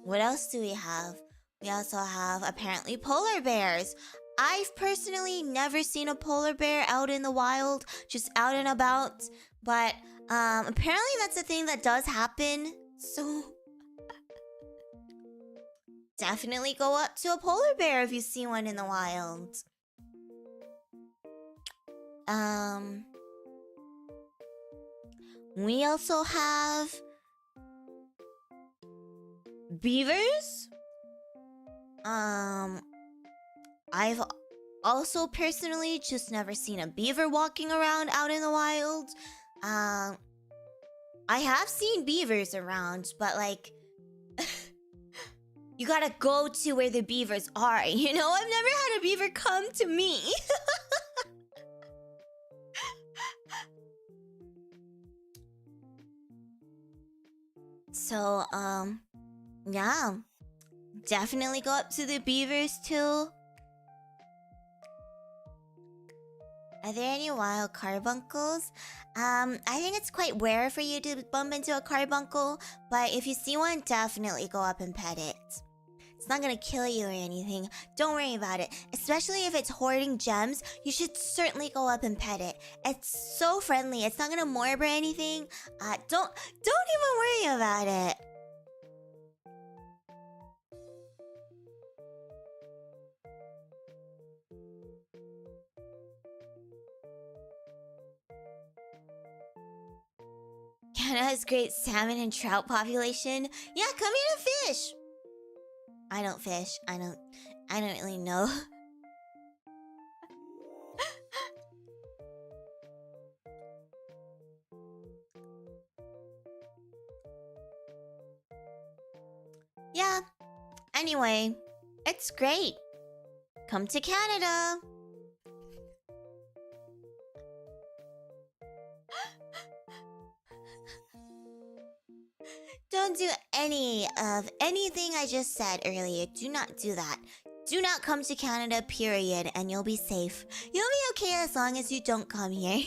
What else do we have? We also have apparently polar bears. I've personally never seen a polar bear out in the wild, just out and about. But Apparently that's a thing that does happen. So definitely go up to a polar bear if you see one in the wild. We also have beavers. I've also personally just never seen a beaver walking around out in the wild. I have seen beavers around, but like you gotta go to where the beavers are, you know? I've never had a beaver come to me. So, yeah. Definitely go up to the beavers too. Are there any wild carbuncles? I think it's quite rare for you to bump into a carbuncle, but if you see one, definitely go up and pet it. It's not gonna kill you or anything. Don't worry about it. Especially if it's hoarding gems, you should certainly go up and pet it. It's so friendly. It's not gonna morb or anything. Don't even worry about it. Canada has great salmon and trout population. Yeah, come here to fish. I don't fish. I don't really know. Yeah. Anyway, it's great. Come to Canada. Don't do any of anything I just said earlier. Do not do that. Do not come to Canada, period, and you'll be safe. You'll be okay as long as you don't come here.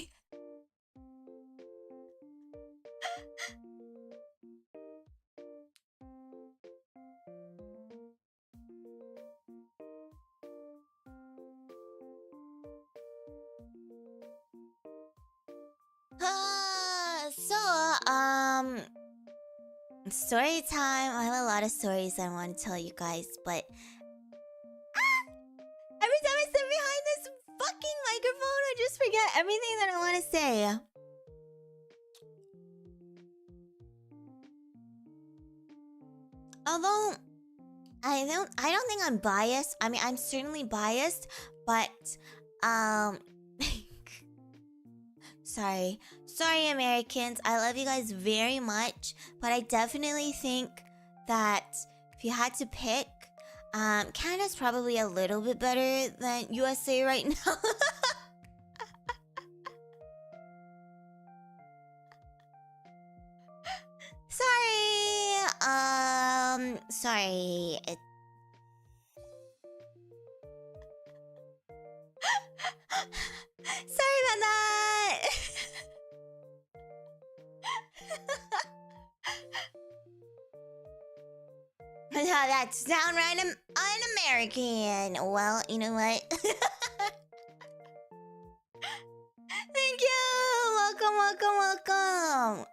Story time. I have a lot of stories I want to tell you guys, but every time I sit behind this fucking microphone, I just forget everything that I want to say. Although I don't think I'm biased. I mean, I'm certainly biased, but Sorry, Americans. I love you guys very much, but I definitely think that if you had to pick, Canada's probably a little bit better than USA right now. Sorry. Sorry about that. How that sound right un-American. Well, you know what? Thank you. Welcome.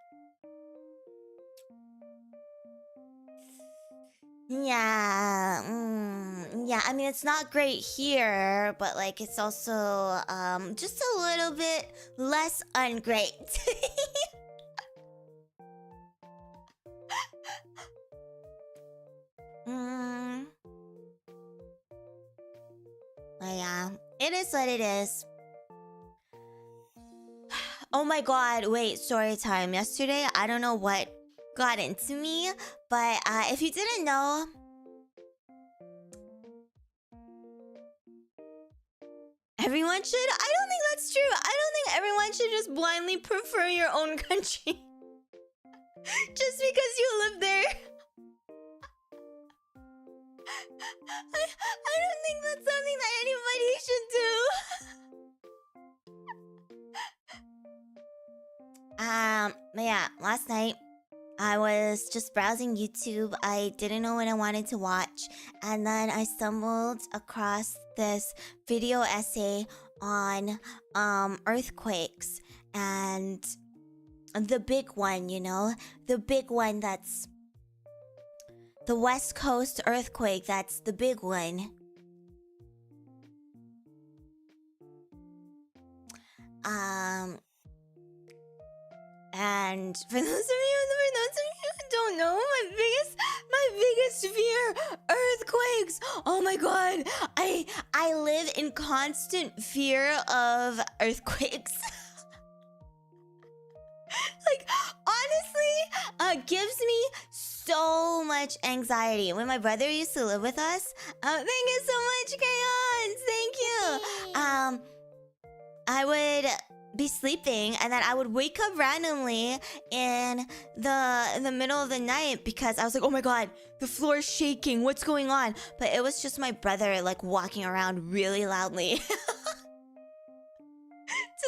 Yeah, I mean, it's not great here, but like it's also just a little bit less ungreat. Yeah, it is what it is. Oh my god, wait, story time. Yesterday, I don't know what got into me, but if you didn't know, everyone should. I don't think that's true. I don't think everyone should just blindly prefer your own country just because you live there. I don't think that's something that anybody should do. Yeah, last night I was just browsing YouTube. I didn't know what I wanted to watch, and then I stumbled across this video essay on earthquakes, and the big one, you know? The big one that's the West Coast earthquake, that's the big one. And for those of you who don't know, my biggest fear, earthquakes. Oh my god, I live in constant fear of earthquakes. Like, honestly, gives me so much anxiety. When my brother used to live with us, thank you so much, Crayons. Thank you. I would be sleeping and then I would wake up randomly in the middle of the night because I was like, oh my god, the floor is shaking, what's going on? But it was just my brother like walking around really loudly. To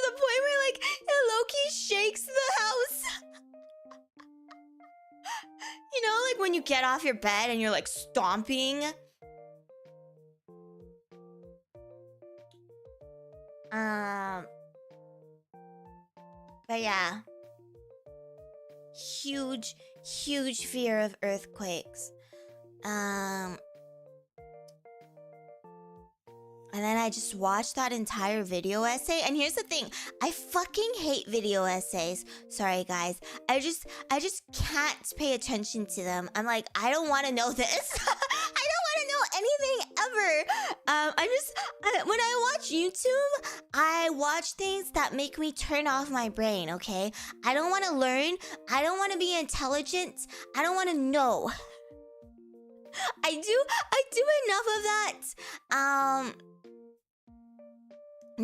the point where like it low-key shakes the house. You know, like when you get off your bed and you're like stomping. But yeah, huge fear of earthquakes. And then I just watched that entire video essay. And here's the thing, I fucking hate video essays. Sorry guys, I just can't pay attention to them. I'm like, I don't want to know this. I don't want to know anything ever. When I watch YouTube, I watch things that make me turn off my brain, okay? I don't want to learn. I don't want to be intelligent. I don't want to know. I do enough of that.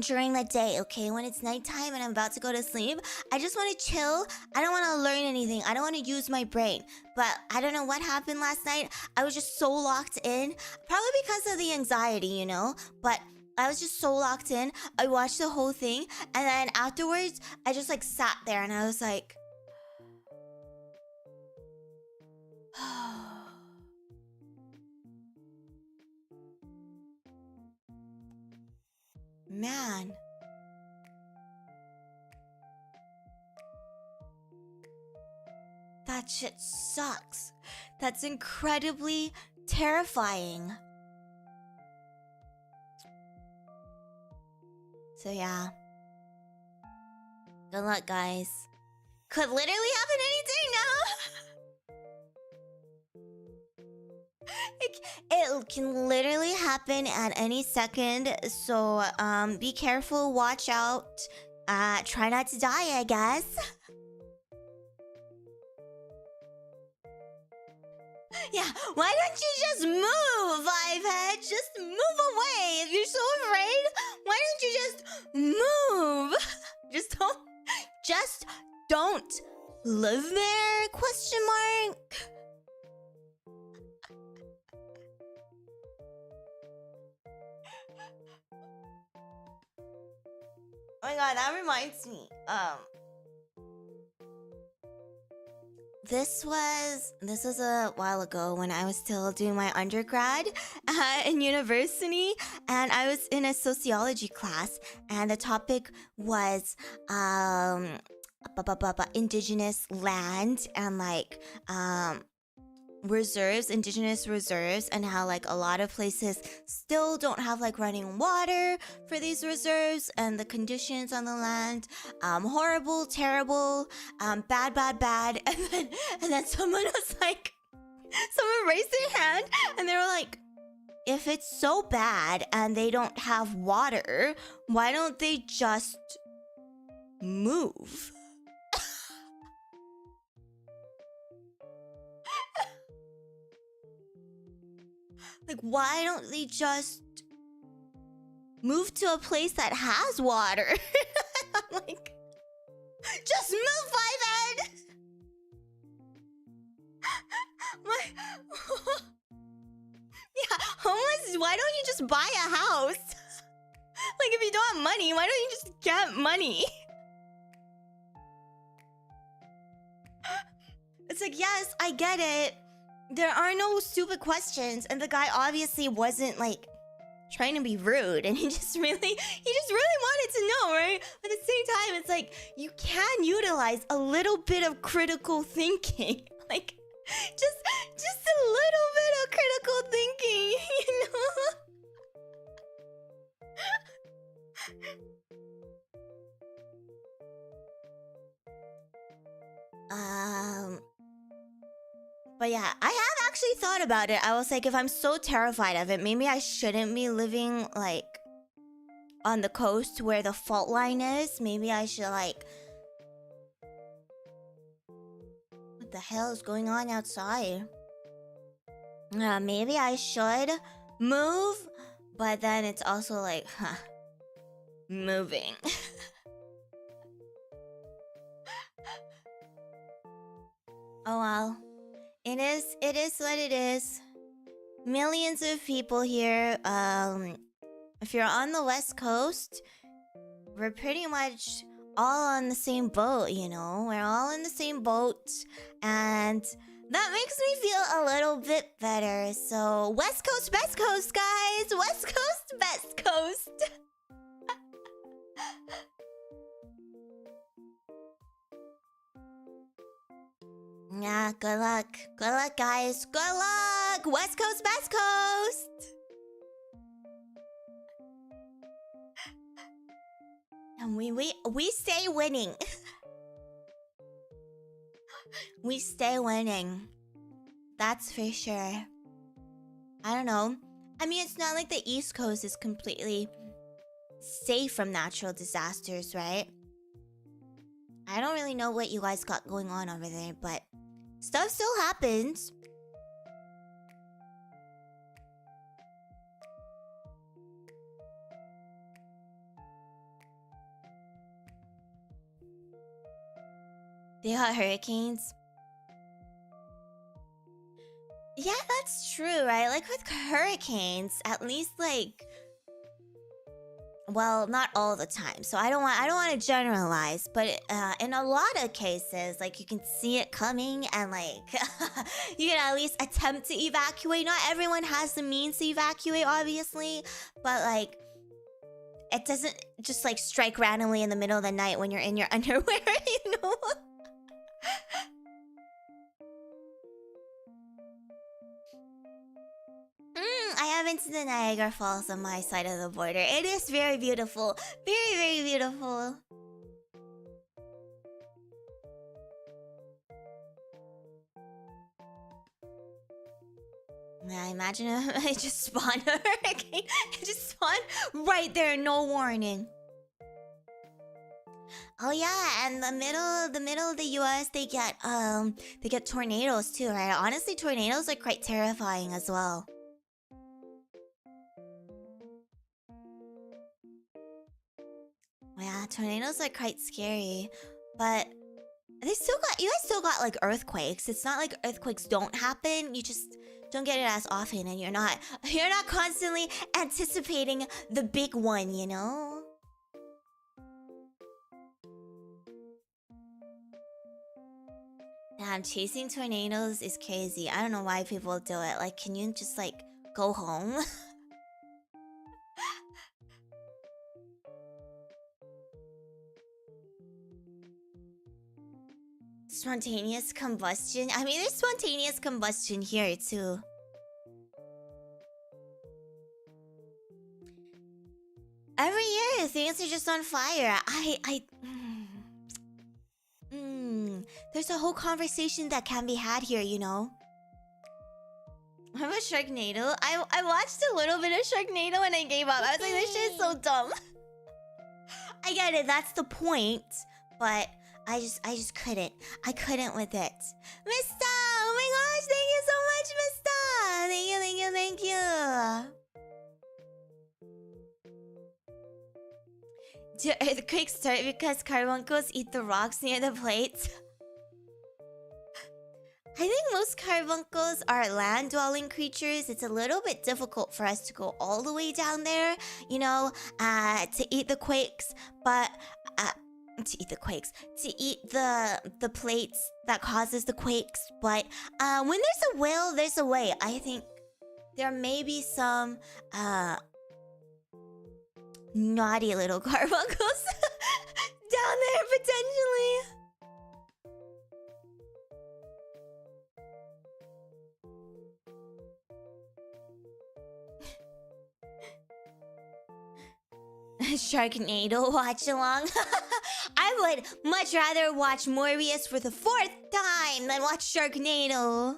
During the day, okay? When it's nighttime and I'm about to go to sleep, I just want to chill. I don't want to learn anything. I don't want to use my brain. But I don't know what happened last night. I was just so locked in. Probably because of the anxiety, you know? But I was just so locked in. I watched the whole thing. And then afterwards, I just like sat there and I was like... Man. That shit sucks. That's incredibly terrifying. So yeah. Good luck, guys. Could literally happen any day now. It can literally happen at any second, so be careful, watch out, try not to die, I guess. Yeah, why don't you just move, Fivehead? Just move away. If you're so afraid, why don't you just move? Just don't live there, question mark? Oh my god, that reminds me. This was a while ago when I was still doing my undergrad in university, and I was in a sociology class, and the topic was indigenous land and like reserves, indigenous reserves, and how like a lot of places still don't have like running water for these reserves, and the conditions on the land, horrible, terrible, bad, and then someone was like, someone raised their hand and they were like, if it's so bad and they don't have water, why don't they just move? Like, why don't they just move to a place that has water? I'm like, just move, Fivehead! Yeah, homeless, why don't you just buy a house? Like, if you don't have money, why don't you just get money? It's like, yes, I get it. There are no stupid questions, and the guy obviously wasn't like trying to be rude, and he just really wanted to know, right? But at the same time, it's like you can utilize a little bit of critical thinking, like just a little bit of critical thinking, you know. But yeah, I have actually thought about it. I was like, if I'm so terrified of it, maybe I shouldn't be living, like, on the coast where the fault line is. Maybe I should, like... What the hell is going on outside? Maybe I should move, but then it's also like, moving. Oh well. It is what it is. Millions of people here. If you're on the West Coast, we're pretty much all on the same boat, you know? We're all in the same boat, and that makes me feel a little bit better. So, West Coast, best coast, guys! West Coast, best coast! Yeah, good luck. Good luck, guys. Good luck! West Coast, best coast! And we stay winning. We stay winning. That's for sure. I don't know. I mean, it's not like the East Coast is completely safe from natural disasters, right? I don't really know what you guys got going on over there, but stuff still happens. They got hurricanes. Yeah, that's true, right? Like with hurricanes, at least like, well, not all the time. So I don't want to generalize, but in a lot of cases, like you can see it coming, and like you can at least attempt to evacuate. Not everyone has the means to evacuate, obviously, but like it doesn't just like strike randomly in the middle of the night when you're in your underwear, you know? I haven't seen the Niagara Falls on my side of the border. It is very beautiful. Very, very beautiful. Yeah, imagine if I just spawned a hurricane. It just spawned right there, no warning. Oh yeah, and the middle of the US, they get tornadoes too, right? Honestly, tornadoes are quite terrifying as well. Yeah, tornadoes are quite scary, but you guys still got like earthquakes. It's not like earthquakes don't happen. You just don't get it as often, and you're not constantly anticipating the big one, you know? Damn, chasing tornadoes is crazy. I don't know why people do it. Like, can you just like go home? Spontaneous combustion? I mean, there's spontaneous combustion here, too. Every year, things are just on fire. There's a whole conversation that can be had here, you know? I'm a Sharknado. I watched a little bit of Sharknado and I gave up. I was like, this shit is so dumb. I get it, that's the point. But I just couldn't. I couldn't with it. Mista! Oh my gosh, thank you so much, Mista! Thank you, thank you, thank you. Do earthquakes start because carbuncles eat the rocks near the plates? I think most carbuncles are land-dwelling creatures. It's a little bit difficult for us to go all the way down there, you know, to eat the quakes, but to eat the plates that causes the quakes. But when there's a will, there's a way. I think there may be some naughty little carbuncles down there potentially. Sharknado watch along. I would much rather watch Morbius for the 4th time than watch Sharknado.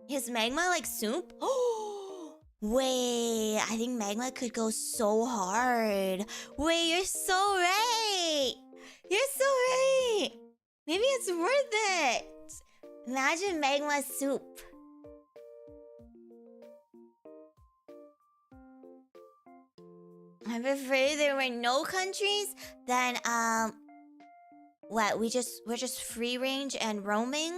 Is magma like soup? Oh, wait, I think magma could go so hard. Wait, you're so right. You're so right. Maybe it's worth it. Imagine magma soup. I'm afraid there were no countries. Then what? We're just free range and roaming.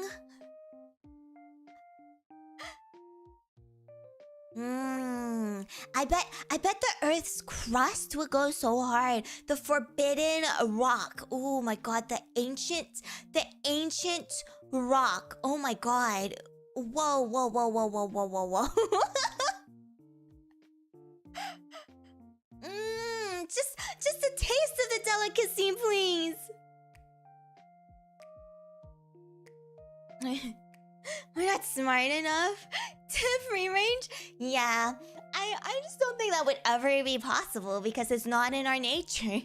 I bet the Earth's crust would go so hard. The forbidden rock. Oh my god, the ancient rock. Oh my god. Whoa, whoa, whoa, whoa, whoa, whoa, whoa, whoa. Just a taste of the delicacy, please. We're not smart enough to free range? Yeah, I just don't think that would ever be possible because it's not in our nature.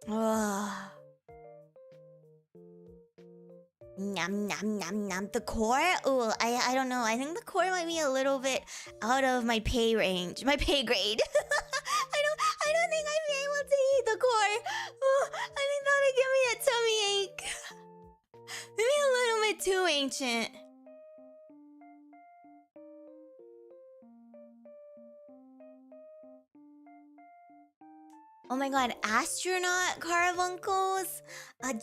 Oh. Nom nom nom nom. The core? Oh, I don't know. I think the core might be a little bit out of my pay range, my pay grade. I don't think I'd be able to eat the core. Oh, I think that would give me a tummy ache. Maybe a little bit too ancient. Oh my god, astronaut carbuncles?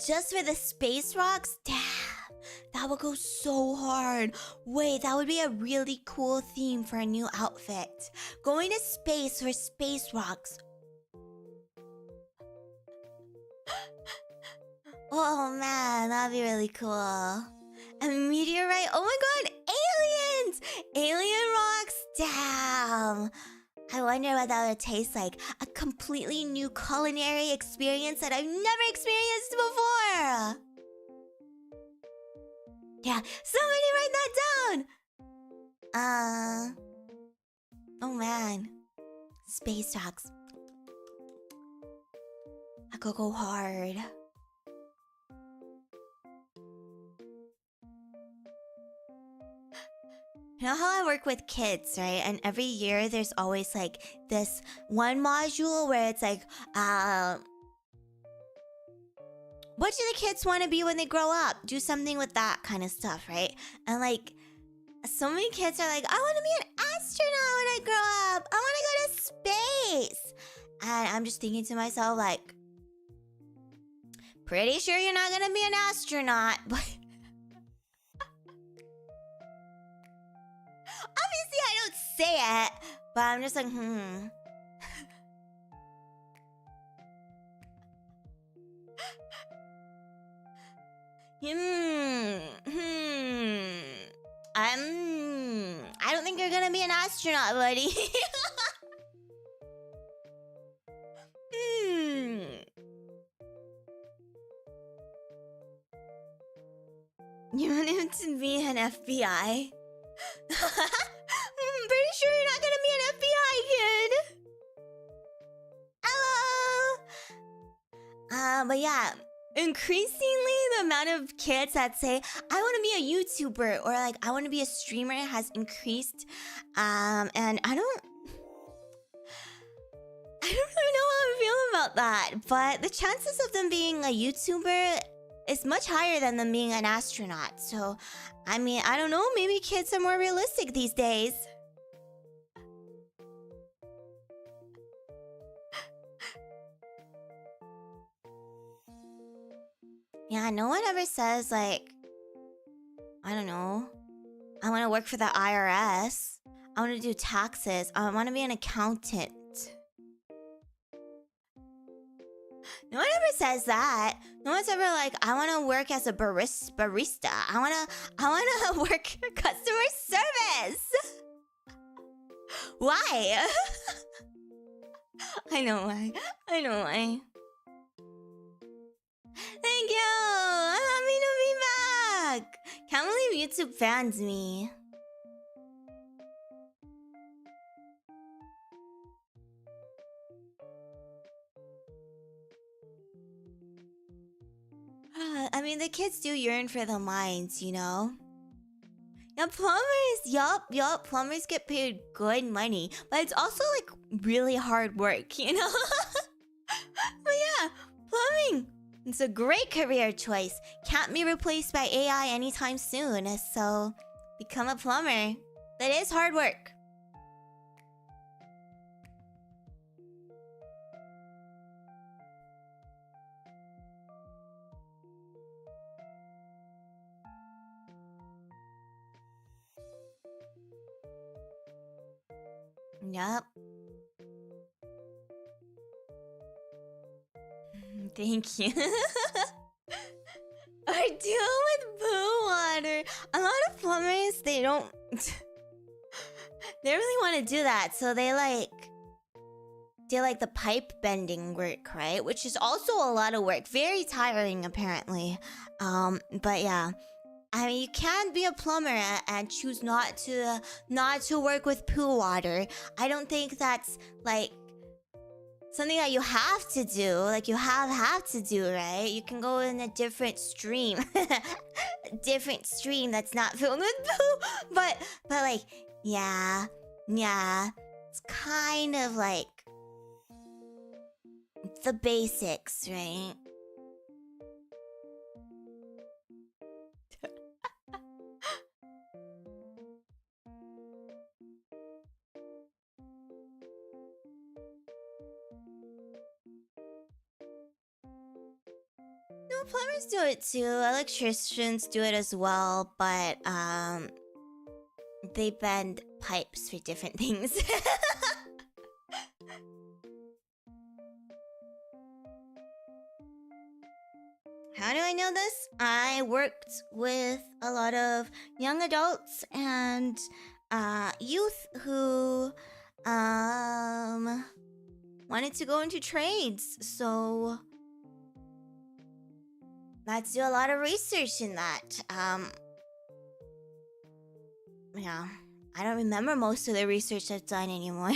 Just for the space rocks? Damn, that would go so hard. Wait, that would be a really cool theme for a new outfit. Going to space for space rocks. Oh man, that'd be really cool. A meteorite? Oh my god, aliens! Alien rocks? Damn. I wonder what that would taste like. A completely new culinary experience that I've never experienced before. Yeah, somebody write that down. Oh man. Space rocks. I could go hard. You know how I work with kids, right? And every year there's always like this one module where it's like, what do the kids want to be when they grow up? Do something with that kind of stuff, right? And like, so many kids are like, I want to be an astronaut when I grow up. I want to go to space. And I'm just thinking to myself like, pretty sure you're not going to be an astronaut, but... Obviously, I don't say it, but I'm just like, I don't think you're gonna be an astronaut, buddy. You want him to be an FBI? I'm pretty sure you're not gonna be an FBI kid. Hello. But yeah, increasingly the amount of kids that say I want to be a YouTuber or like I want to be a streamer has increased. And I don't really know how I feel about that. But the chances of them being a YouTuber is much higher than them being an astronaut. So, I mean, I don't know. Maybe kids are more realistic these days. Yeah, no one ever says, like, I don't know, I want to work for the IRS. I want to do taxes. I want to be an accountant. No one ever says that. No one's ever like, I want to work as a barista. I want to work customer service. Why? I know why. I know why. Thank you. I'm happy to be back. Can't believe YouTube fans me. I mean, the kids do yearn for the mines, you know? Yeah, plumbers, yup. Plumbers get paid good money. But it's also, like, really hard work, you know? But yeah, plumbing. It's a great career choice. Can't be replaced by AI anytime soon. So, become a plumber. That is hard work. Yup. Thank you. Or deal with poo water. A lot of plumbers, they don't... they really want to do that. So they like the pipe bending work, right? Which is also a lot of work. Very tiring, apparently. But yeah. I mean, you can be a plumber and choose not to work with poo water. I don't think that's like something that you have to do. Like you have to do, right? You can go in a different stream, different stream that's not filled with poo. But like, yeah, it's kind of like the basics, right? No, plumbers do it too. Electricians do it as well, but they bend pipes for different things. How do I know this? I worked with a lot of young adults and youth who wanted to go into trades, so let's do a lot of research in that. Yeah, I don't remember most of the research I've done anymore.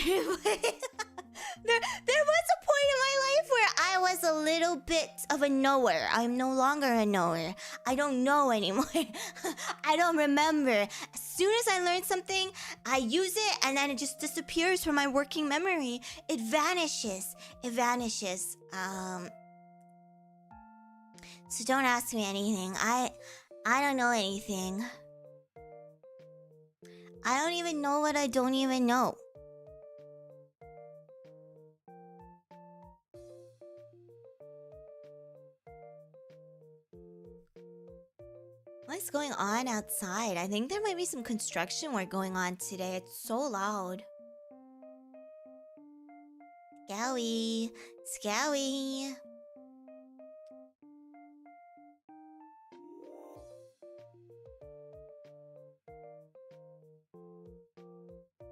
There was a point in my life where I was a little bit of a knower. I'm no longer a knower. I don't know anymore. I don't remember. As soon as I learn something, I use it and then it just disappears from my working memory. It vanishes. It vanishes. So don't ask me anything. I don't know anything. I don't even know what I don't even know. What's going on outside? I think there might be some construction work going on today. It's so loud. Scowy. Scowy.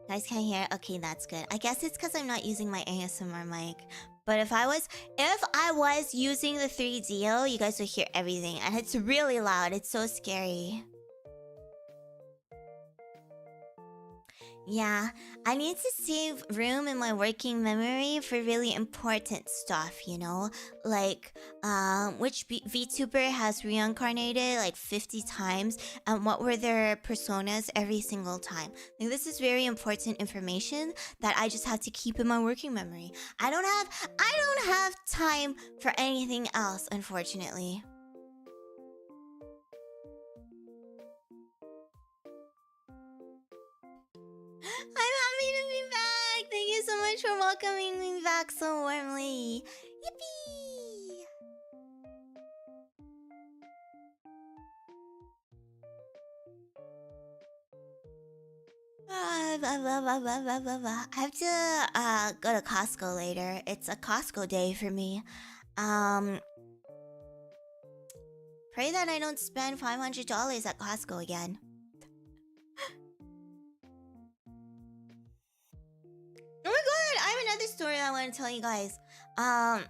Guys can't hear? Okay, that's good. I guess it's because I'm not using my ASMR mic. But if I was using the 3DO, you guys would hear everything. And it's really loud. It's so scary. Yeah, I need to save room in my working memory for really important stuff, you know? Like, which VTuber has reincarnated like 50 times and what were their personas every single time. Like, this is very important information that I just have to keep in my working memory. I don't have time for anything else, unfortunately. I'm happy to be back! Thank you so much for welcoming me back so warmly. Yippee! I have to go to Costco later. It's a Costco day for me. Pray that I don't spend $500 at Costco again. Oh my god, I have another story I want to tell you guys. I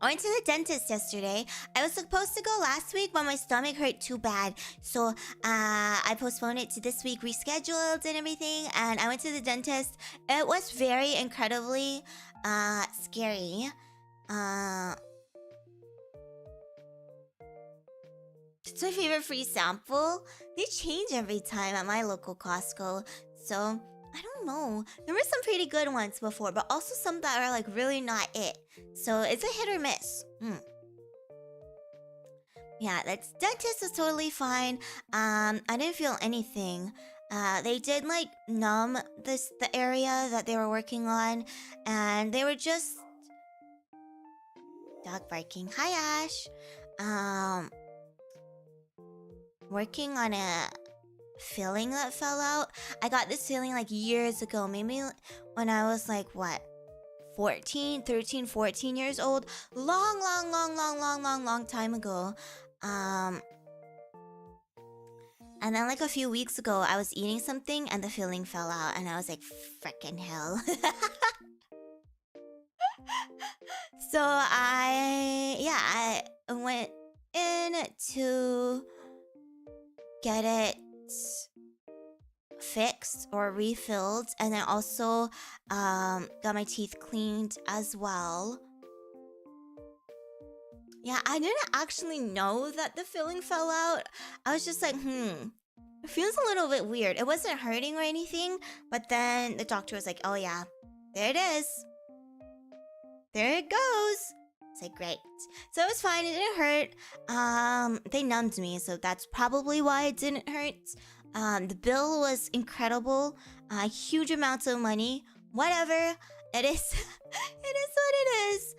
went to the dentist yesterday. I was supposed to go last week, but my stomach hurt too bad. So, I postponed it to this week, rescheduled and everything. And I went to the dentist. It was very incredibly, scary. It's my favorite free sample. They change every time at my local Costco. So, I don't know. There were some pretty good ones before, but also some that are like really not it. So, it's a hit or miss. Yeah, that dentist was totally fine. I didn't feel anything. They did like numb the area that they were working on, and they were just dog barking. Hi, Ash. Working on a filling that fell out. I got this filling like years ago, maybe when I was like what, 13, 14 years old. Long time ago. And then like a few weeks ago, I was eating something and the filling fell out, and I was like, frickin' hell. So I went in to get it fixed or refilled, and then also got my teeth cleaned as well. Yeah, I didn't actually know that the filling fell out. I was just like, it feels a little bit weird. It wasn't hurting or anything, but then the doctor was like, oh yeah, there it is. There it goes. It's like, great. So it was fine, it didn't hurt. They numbed me, so that's probably why it didn't hurt. The bill was incredible. Huge amounts of money. Whatever. It is it is what it is.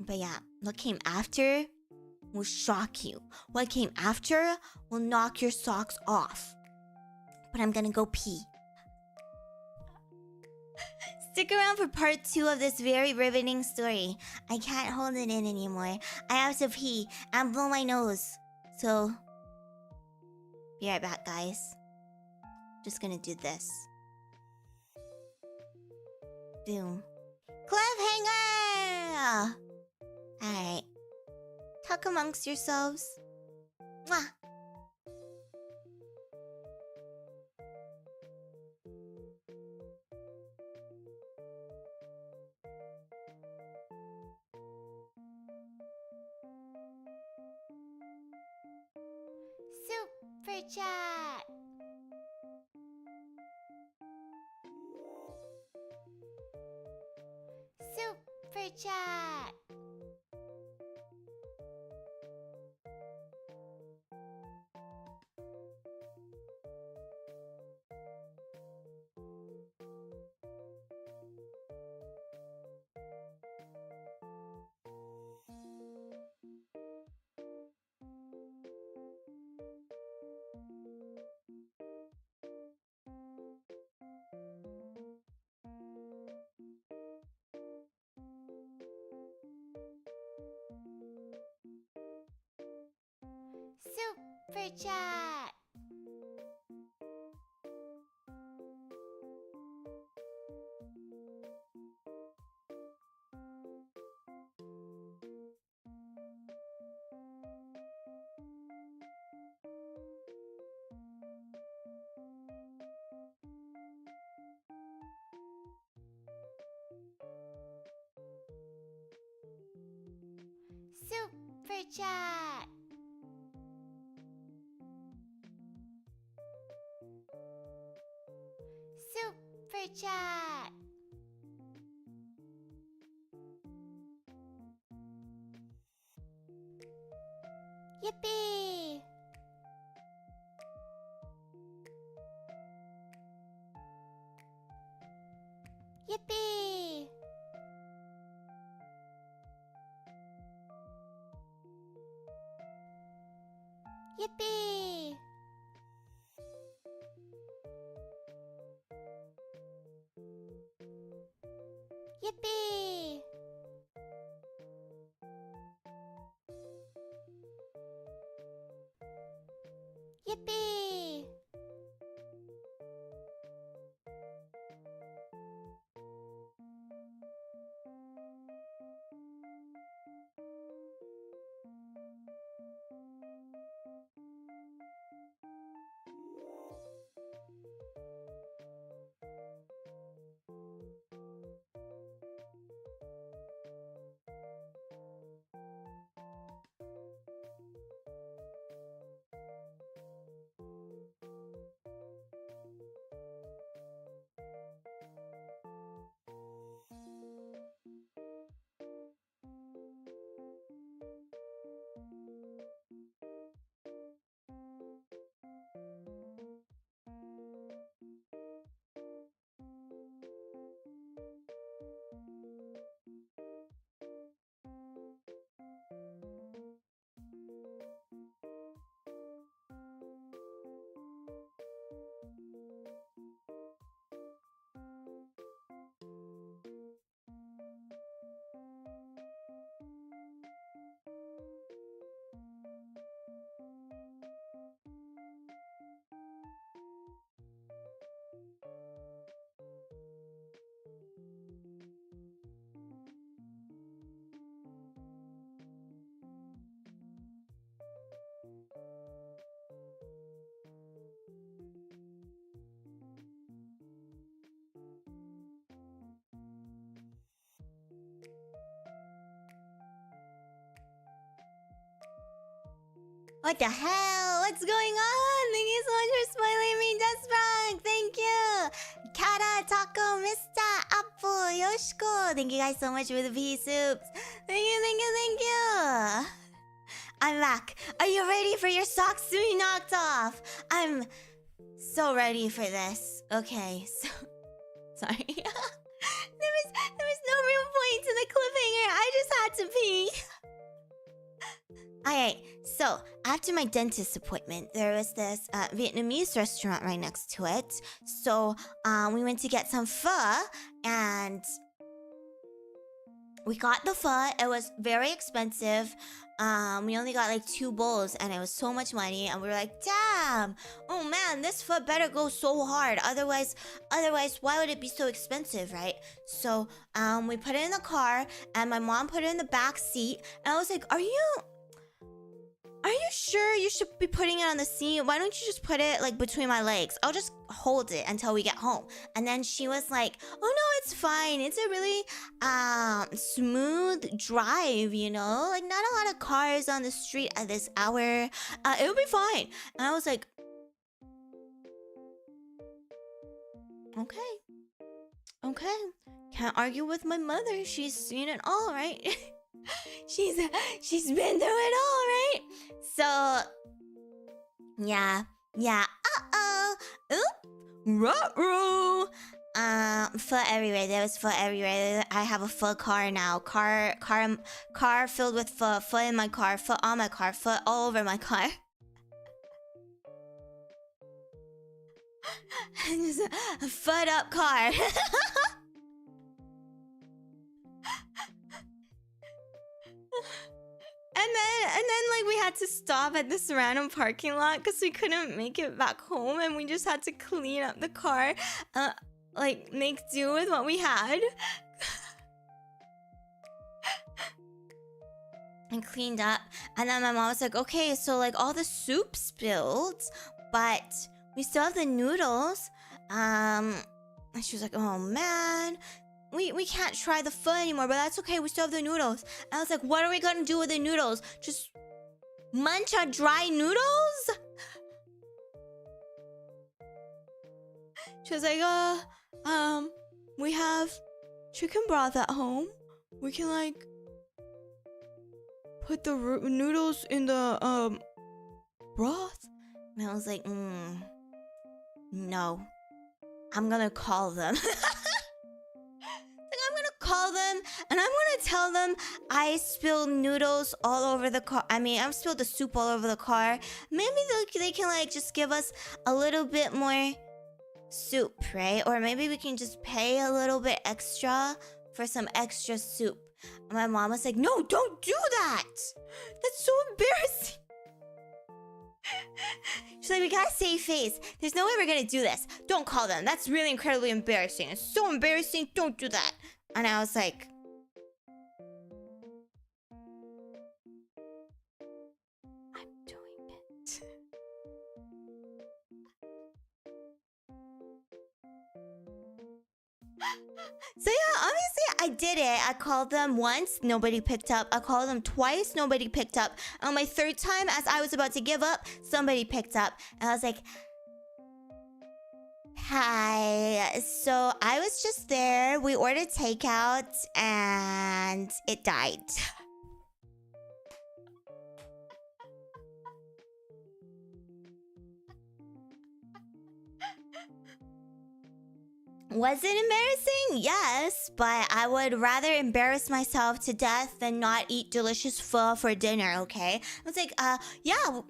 But yeah, what came after will shock you. What came after will knock your socks off. But I'm gonna go pee. Stick around for part 2 of this very riveting story. I can't hold it in anymore. I have to pee and blow my nose. So, be right back, guys. Just gonna do this. Boom. Cliffhanger! Alright. Talk amongst yourselves. Mwah! Super chat. Super chat. Super chat. Super chat. Super chat. Yippee! Yippee! Yippee! Yippee! Yippee! What the hell? What's going on? Thank you so much for spoiling me, Despruk. Thank you. Cera Taco, Mr. Apple, Yoshiko. Thank you guys so much for the pea soups. Thank you, thank you, thank you. I'm back. Are you ready for your socks to be knocked off? I'm so ready for this. Okay, so sorry. there was no real point to the cliffhanger. I just had to pee. Alright, so after my dentist appointment, there was this Vietnamese restaurant right next to it. So we went to get some pho, and we got the pho. It was very expensive. We only got like 2 bowls, and it was so much money. And we were like, damn, oh man, this pho better go so hard. Otherwise, why would it be so expensive, right? So we put it in the car, and my mom put it in the back seat. And I was like, Are you sure you should be putting it on the seat? Why don't you just put it like between my legs? I'll just hold it until we get home. And then she was like, oh no, it's fine. It's a really smooth drive, you know? Like not a lot of cars on the street at this hour. It'll be fine. And I was like, okay. Can't argue with my mother. She's seen it all, right? She's been through it all, right? So yeah. Oop, ruh-roh. Pho everywhere. There was pho everywhere. I have a pho car now. Car filled with pho. Pho in my car. Pho on my car. Pho all over my car. Just a pho'd up car. And then like we had to stop at this random parking lot because we couldn't make it back home, and we just had to clean up the car, like make do with what we had. And cleaned up, and then my mom was like, okay, so like all the soup spilled, but we still have the noodles. And she was like, oh man, we can't try the pho anymore, but that's okay, we still have the noodles. And I was like, what are we gonna do with the noodles? Just munch on dry noodles? She was like, we have chicken broth at home. We can like put the noodles in the broth. And I was like, no, I'm gonna call them. Call them, and I'm gonna tell them I spilled noodles all over the car. I mean, I've spilled the soup all over the car. Maybe they can like just give us a little bit more soup, right? Or maybe we can just pay a little bit extra for some extra soup. And my mom was like, no, don't do that. That's so embarrassing. She's She's like, we gotta save face. There's no way we're gonna do this. Don't call them. That's really incredibly embarrassing. It's so embarrassing. Don't do that. And I was like, I'm doing it. So yeah, obviously I did it. I called them once, nobody picked up. I called them twice, nobody picked up. On my third time, as I was about to give up, somebody picked up. And I was like, hi. So I was just there. We ordered takeout and it died. Was it embarrassing? Yes, but I would rather embarrass myself to death than not eat delicious pho for dinner, okay? I was like, yeah.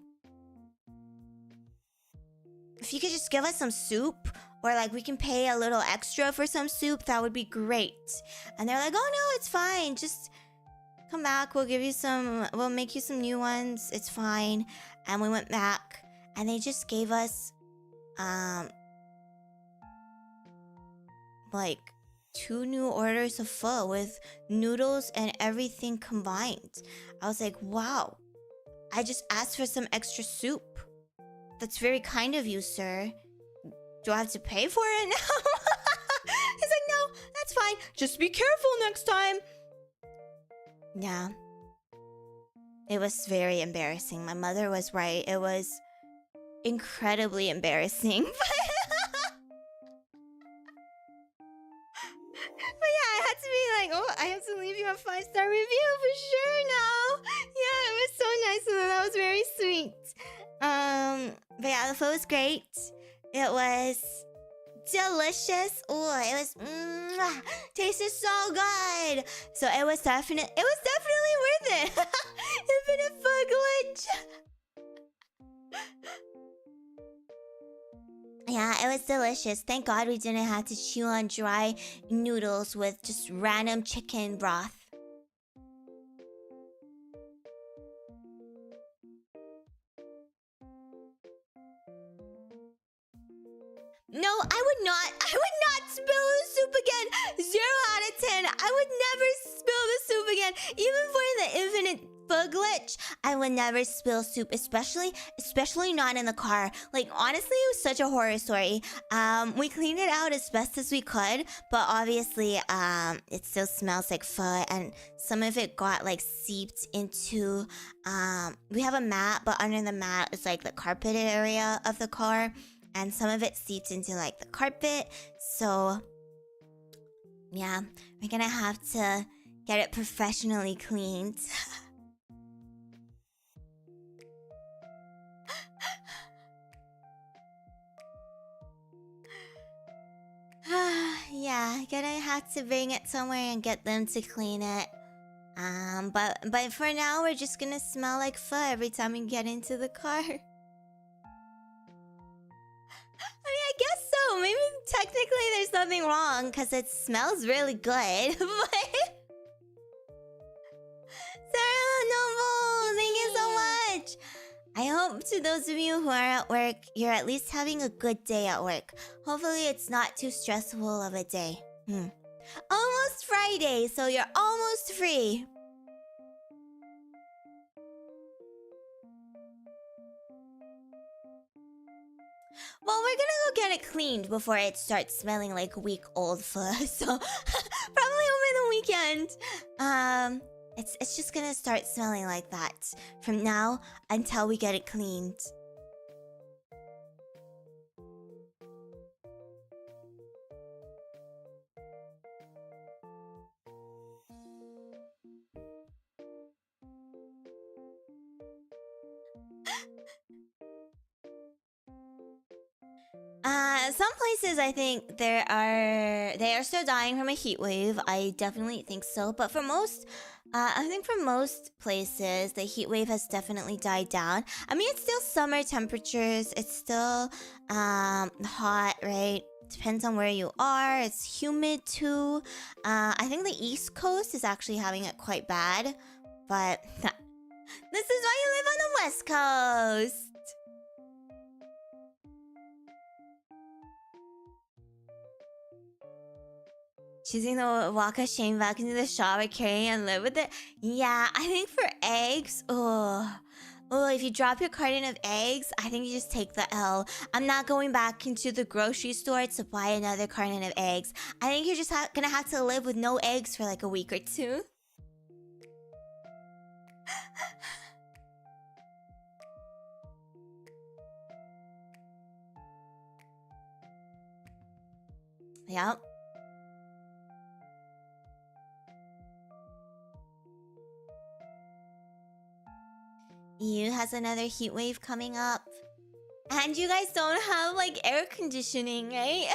If you could just give us some soup, or like we can pay a little extra for some soup, that would be great. And they're like, oh no, it's fine. Just come back. We'll give you some, we'll make you some new ones. It's fine. And we went back and they just gave us, like 2 new orders of pho with noodles and everything combined. I was like, wow, I just asked for some extra soup. That's very kind of you, sir. Do I have to pay for it now? He's like, no, that's fine. Just be careful next time. Yeah. It was very embarrassing. My mother was right. It was incredibly embarrassing. But yeah, I had to be like, oh, I have to leave you a 5-star review for sure now. Yeah, it was so nice of them. That was very sweet. But yeah, the pho was great. It was delicious. Oh, it was tasted so good. So it was definitely worth it. Infinite pho glitch. Yeah, it was delicious. Thank God we didn't have to chew on dry noodles with just random chicken broth. No, I would not spill the soup again. 0 out of 10. I would never spill the soup again. Even for the infinite pho glitch, I would never spill soup, especially not in the car. Like, honestly, it was such a horror story. We cleaned it out as best as we could, but obviously, it still smells like pho, and some of it got like seeped into, we have a mat, but under the mat is like the carpeted area of the car. And some of it seeped into like the carpet. So yeah, we're gonna have to get it professionally cleaned. Yeah, gonna have to bring it somewhere and get them to clean it. But for now, we're just gonna smell like pho every time we get into the car. I mean, I guess so. Maybe technically there's nothing wrong because it smells really good. But Sarah Noble, thank you so much. I hope to those of you who are at work, you're at least having a good day at work. Hopefully it's not too stressful of a day. Almost Friday, so you're almost free. Well, we're gonna go get it cleaned before it starts smelling like week-old pho. So probably over the weekend. It's just gonna start smelling like that from now until we get it cleaned. Some places I think they are still dying from a heat wave. I definitely think so. But for most, I think for most places, the heat wave has definitely died down. I mean, it's still summer temperatures. It's still hot, right? Depends on where you are. It's humid too. I think the East Coast is actually having it quite bad. But this is why you live on the West Coast. Choosing to walk a Shane back into the shower, carry and live with it. Yeah, I think for eggs, if you drop your carton of eggs, I think you just take the L. I'm not going back into the grocery store to buy another carton of eggs. I think you're just gonna have to live with no eggs for like a week or two. Yep. EU has another heat wave coming up. And you guys don't have like air conditioning, right?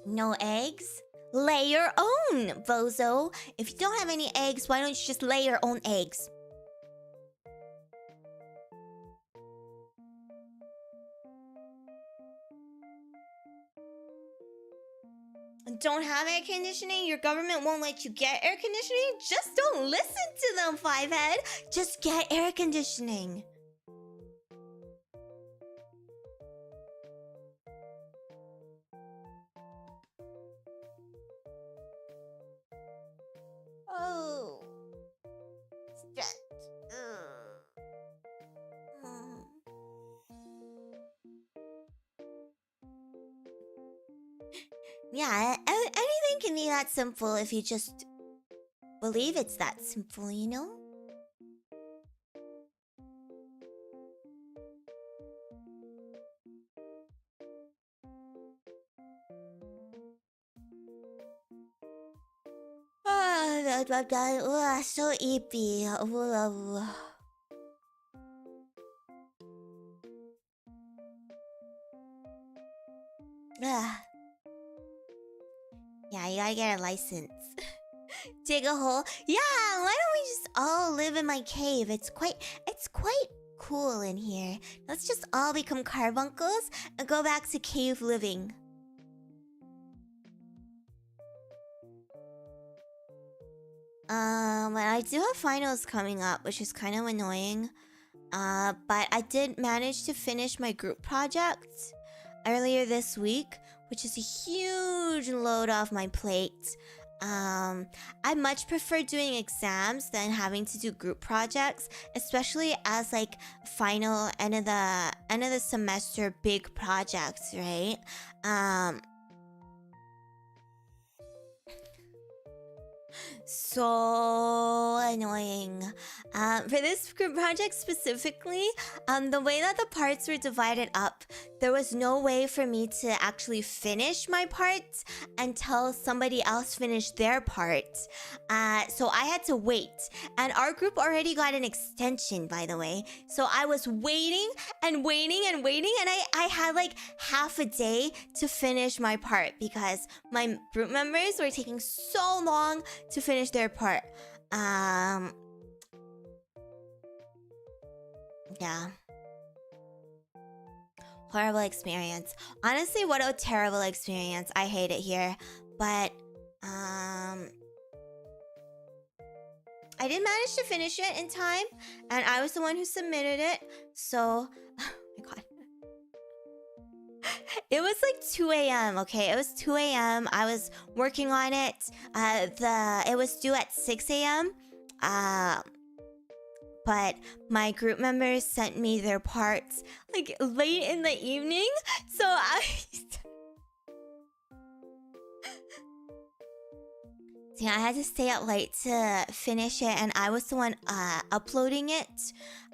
No eggs? Lay your own, bozo. If you don't have any eggs, why don't you just lay your own eggs? Don't have air conditioning? Your government won't let you get air conditioning? Just don't listen to them, Fivehead. Just get air conditioning. Oh. Stress. Yeah, anything can be that simple if you just believe it's that simple, you know? So eepy. Yeah, you gotta get a license. Dig a hole. Yeah, why don't we just all live in my cave? It's quite cool in here. Let's just all become carbuncles and go back to cave living. I do have finals coming up, which is kind of annoying. But I did manage to finish my group project earlier this week, which is a huge load off my plate. I much prefer doing exams than having to do group projects, especially as like final end of the semester big projects, right? So annoying. For this group project specifically, the way that the parts were divided up, there was no way for me to actually finish my part until somebody else finished their part. So I had to wait. And our group already got an extension, by the way. So I was waiting and waiting and waiting, and I had like half a day to finish my part because my group members were taking so long to finish their part. Yeah. Horrible experience. Honestly, what a terrible experience. I hate it here. But, I did manage to finish it in time, and I was the one who submitted it. So, oh my god. It was like 2 a.m., okay? It was 2 a.m. I was working on it. It was due at 6 a.m. But my group members sent me their parts like late in the evening. So yeah, I had to stay up late to finish it, and I was the one uploading it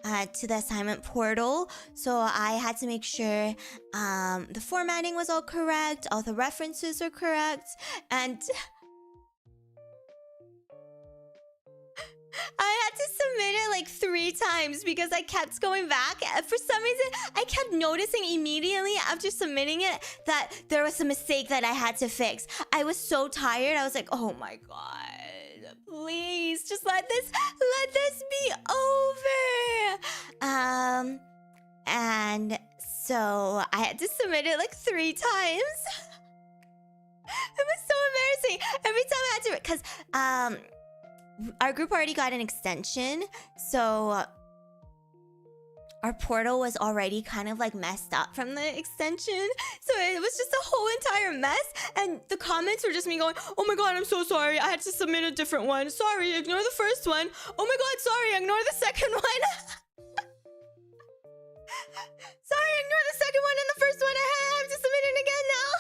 to the assignment portal. So I had to make sure the formatting was all correct, all the references are correct, and I had to submit it like 3 times because I kept going back. For some reason, I kept noticing immediately after submitting it that there was a mistake that I had to fix. I was so tired. I was like, oh my god, please just let this be over. And so I had to submit it like 3 times. It was so embarrassing. Every time I had to, because our group already got an extension, so our portal was already kind of like messed up from the extension. So it was just a whole entire mess. And the comments were just me going, oh my god, I'm so sorry. I had to submit a different one. Sorry, ignore the first one. Oh my god, sorry, ignore the second one. Sorry, ignore the second one and the first one. I have to submit it again now.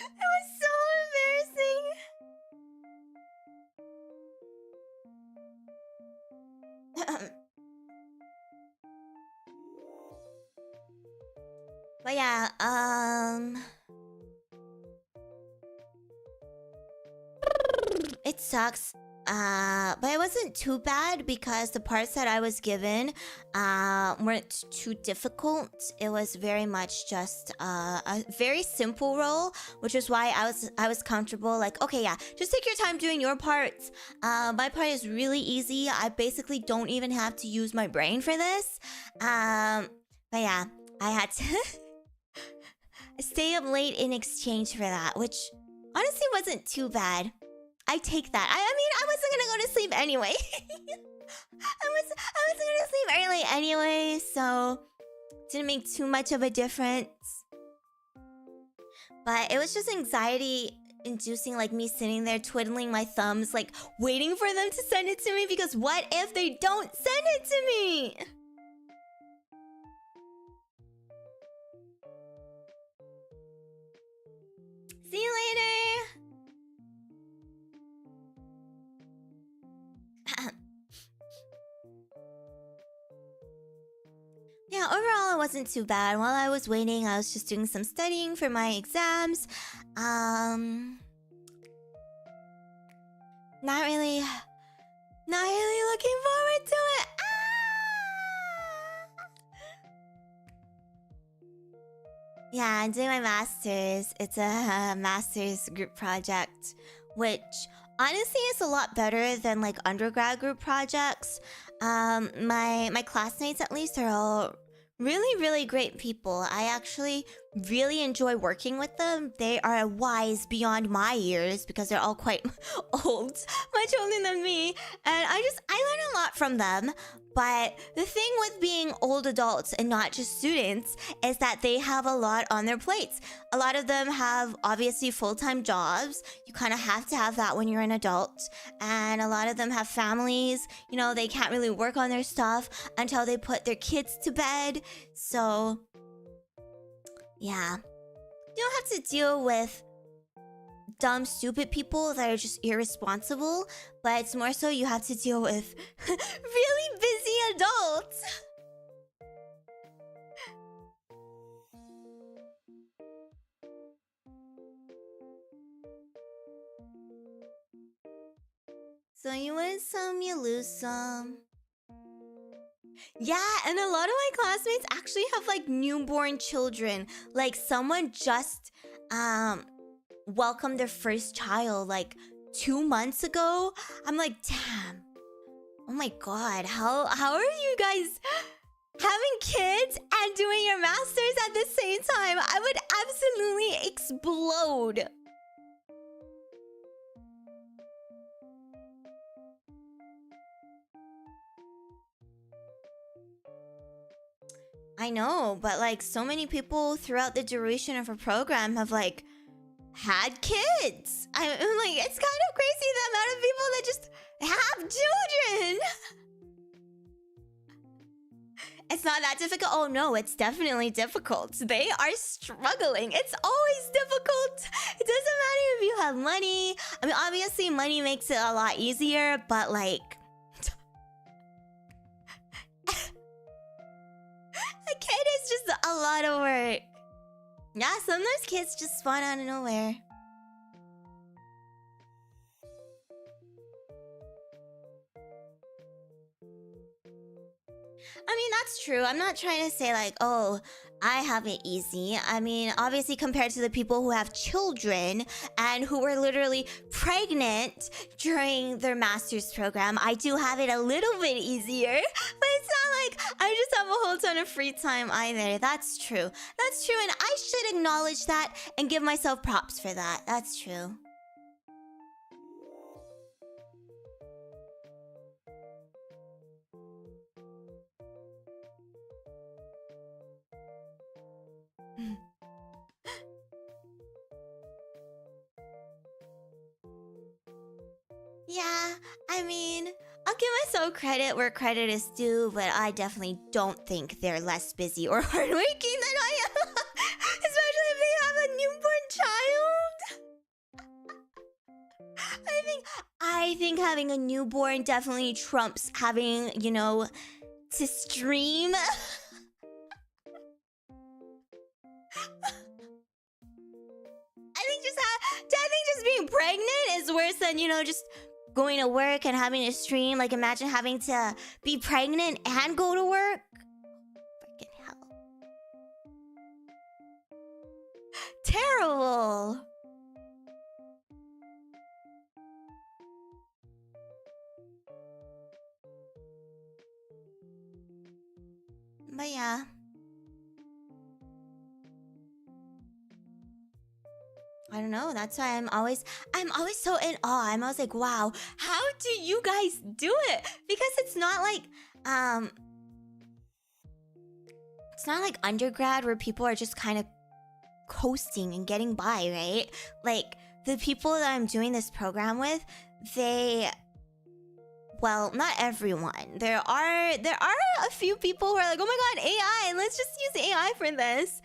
It was so embarrassing. But yeah, it sucks. But it wasn't too bad because the parts that I was given weren't too difficult. It was very much just a very simple role, which is why I was comfortable. Like, okay, yeah, just take your time doing your parts. My part is really easy. I basically don't even have to use my brain for this. But yeah, I had to stay up late in exchange for that, which honestly wasn't too bad. I take that. I mean, I wasn't gonna go to sleep anyway. I wasn't gonna sleep early anyway, so didn't make too much of a difference. But it was just anxiety inducing, like me sitting there twiddling my thumbs, like waiting for them to send it to me, because what if they don't send it to me? See you later. Yeah, overall it wasn't too bad. While I was waiting, I was just doing some studying for my exams. Not really looking forward to it. Yeah, I'm doing my master's. It's a master's group project, which honestly is a lot better than like undergrad group projects. My classmates at least are all really great people. I actually really enjoy working with them. They are wise beyond my years because they're all quite old, much older than me, and I learn a lot from them. But the thing with being old adults and not just students is that they have a lot on their plates. A lot of them have obviously full-time jobs. You kind of have to have that when you're an adult. And a lot of them have families. You know, they can't really work on their stuff until they put their kids to bed. So, yeah. You don't have to deal with dumb, stupid people that are just irresponsible, but it's more so you have to deal with really busy adults. So you win some, you lose some. Yeah, and a lot of my classmates actually have like newborn children. Like someone just welcomed their first child like 2 months ago. I'm like, damn. Oh my god, how are you guys having kids and doing your masters at the same time? I would absolutely explode. I know, but like so many people throughout the duration of a program have like had kids. I'm like, it's kind of crazy the amount of people that just have children. It's not that difficult. Oh no, it's definitely difficult. They are struggling. It's always difficult. It doesn't matter if you have money. I mean, obviously money makes it a lot easier, but like a kid is just a lot of work. Yeah, sometimes kids just spawn out of nowhere. I mean, that's true. I'm not trying to say like, oh, I have it easy. I mean, obviously compared to the people who have children and who were literally pregnant during their master's program, I do have it a little bit easier. But it's not like I just have a whole ton of free time either. That's true. That's true, and I should acknowledge that and give myself props for that. That's true. I mean, I'll give myself credit where credit is due, but I definitely don't think they're less busy or hardworking than I am. Especially if they have a newborn child. I think having a newborn definitely trumps having, you know, to stream. I think just being pregnant is worse than, you know, just going to work and having to stream. Like, imagine having to be pregnant and go to work. Freaking hell. Terrible. But yeah. I don't know. That's why I'm always so in awe. I'm always like, wow, how do you guys do it? Because it's not like undergrad where people are just kind of coasting and getting by, right? Like the people that I'm doing this program with, well, not everyone. There are a few people who are like, oh my god, AI, let's just use AI for this.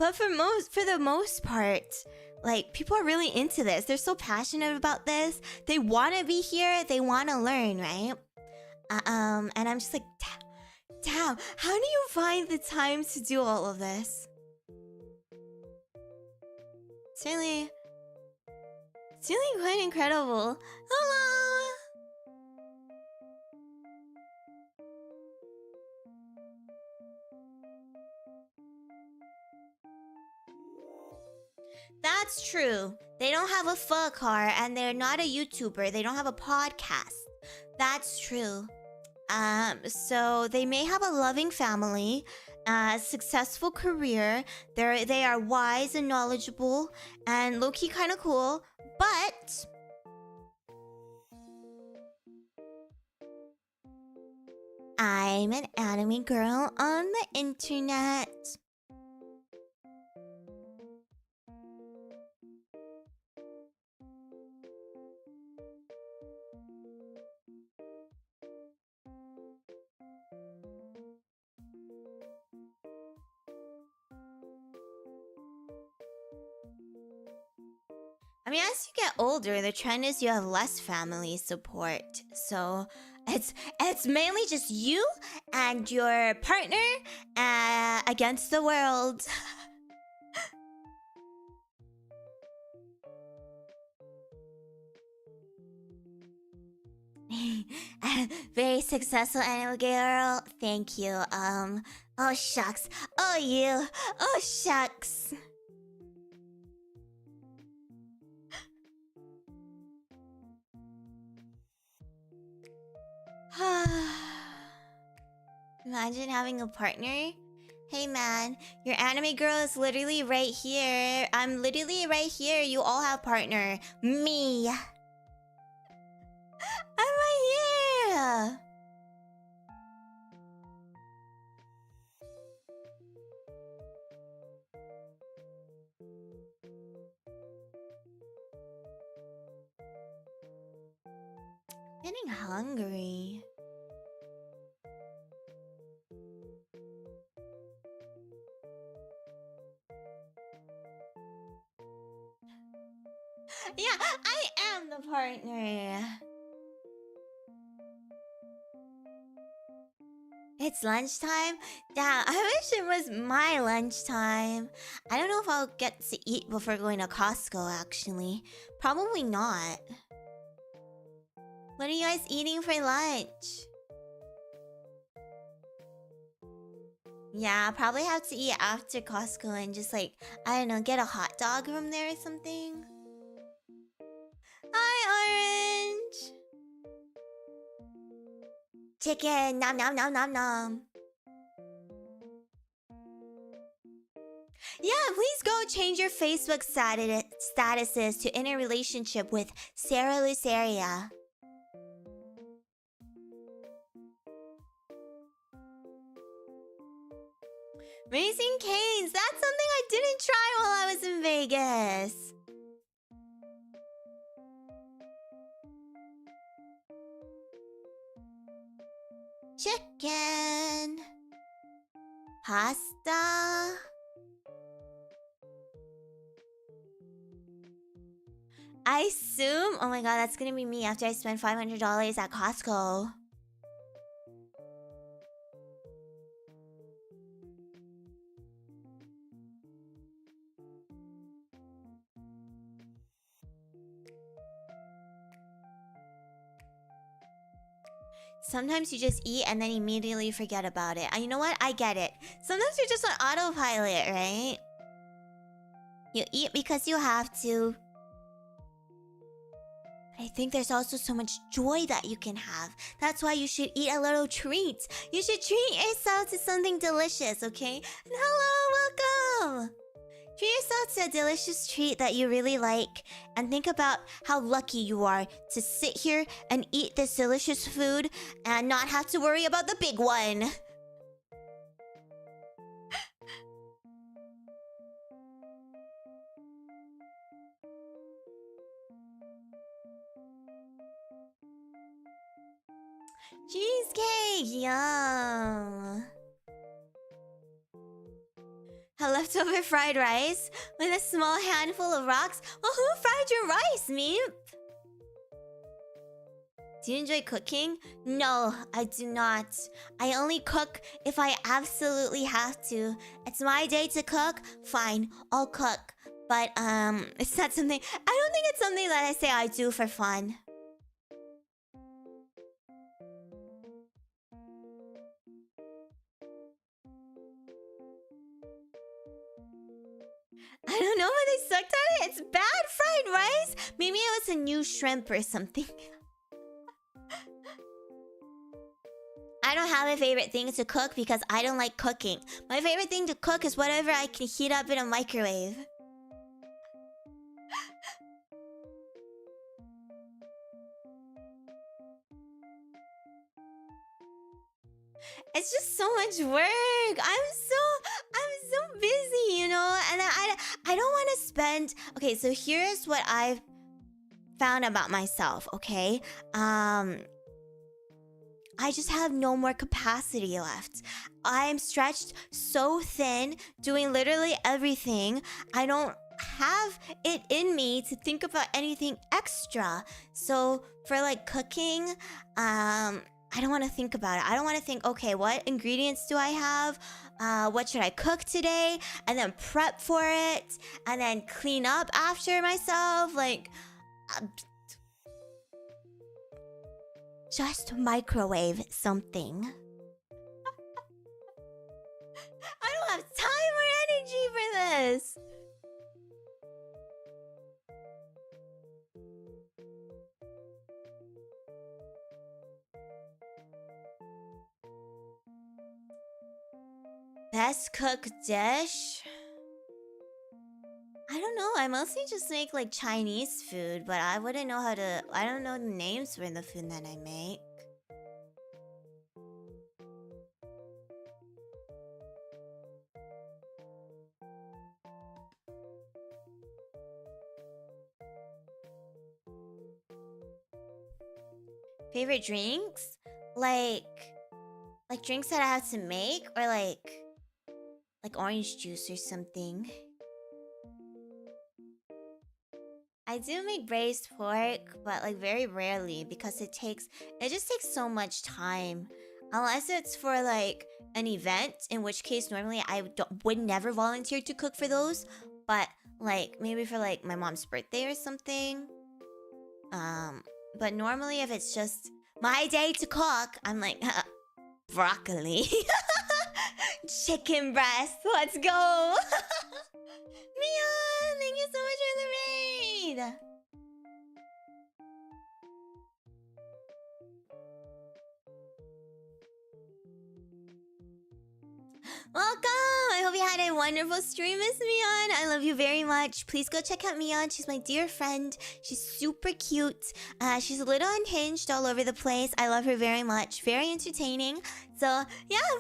But for the most part, like, people are really into this. They're so passionate about this. They want to be here. They want to learn, right? And I'm just like, damn, how do you find the time to do all of this? It's really quite incredible. Hello! That's true. They don't have a pho car and they're not a YouTuber. They don't have a podcast. That's true. So they may have a loving family, a successful career. They are wise and knowledgeable and low-key kind of cool, but I'm an anime girl on the internet. I mean, as you get older, the trend is you have less family support. So it's mainly just you and your partner against the world. Very successful anime girl. Thank you. Oh shucks. Oh you. Oh shucks. Imagine having a partner. Hey man, your anime girl is literally right here. I'm literally right here. You all have partner. Me. I'm right here. Getting hungry. Yeah, I am the partner. It's lunchtime? Damn, I wish it was my lunchtime. I don't know if I'll get to eat before going to Costco, actually. Probably not. What are you guys eating for lunch? Yeah, I'll probably have to eat after Costco and just like, I don't know, get a hot dog from there or something. Hi, Orange! Chicken, nom nom nom nom nom. Yeah, please go change your Facebook statuses to in a relationship with Cera Luceria. Raising canes, that's something I didn't try while I was in Vegas. chicken, pasta. I assume, oh my god, that's gonna be me after I spend $500 at Costco. Sometimes you just eat and then immediately forget about it. And you know what? I get it. Sometimes you're just on autopilot, right? You eat because you have to. I think there's also so much joy that you can have. That's why you should eat a little treat. You should treat yourself to something delicious, okay? And hello, welcome! Treat yourself to a delicious treat that you really like. And think about how lucky you are to sit here and eat this delicious food and not have to worry about the big one. Cheesecake! Yum! A leftover fried rice with a small handful of rocks? Well, who fried your rice, Meep? Do you enjoy cooking? No, I do not. I only cook if I absolutely have to. It's my day to cook. Fine, I'll cook. But, it's not something... I don't think it's something that I say I do for fun. I don't know, but they sucked on it. It's bad fried rice. Maybe it was a new shrimp or something. I don't have a favorite thing to cook because I don't like cooking. My favorite thing to cook is whatever I can heat up in a microwave. It's just so much work. I'm so busy, you know? And I don't want to spend... Okay, so here's what I've found about myself, okay? I just have no more capacity left. I'm stretched so thin, doing literally everything. I don't have it in me to think about anything extra. So for like cooking, I don't want to think about it. I don't want to think, okay, what ingredients do I have? What should I cook today? And then prep for it. And then clean up after myself. Like, just microwave something. I don't have time or energy for this. Best cooked dish? I don't know. I mostly just make like Chinese food, but I wouldn't know how to... I don't know the names for the food that I make. Favorite drinks? Like drinks that I have to make? Or like orange juice or something. I do make braised pork, but like very rarely because it just takes so much time. Unless it's for like an event, in which case normally I would never volunteer to cook for those. But like maybe for like my mom's birthday or something. But normally if it's just my day to cook, I'm like, broccoli. Chicken breast, let's go! Mian, thank you so much for the raid! Welcome! I hope you had a wonderful stream, Miss Mian. I love you very much. Please go check out Mian. She's my dear friend. She's super cute. She's a little unhinged all over the place. I love her very much. Very entertaining. So yeah,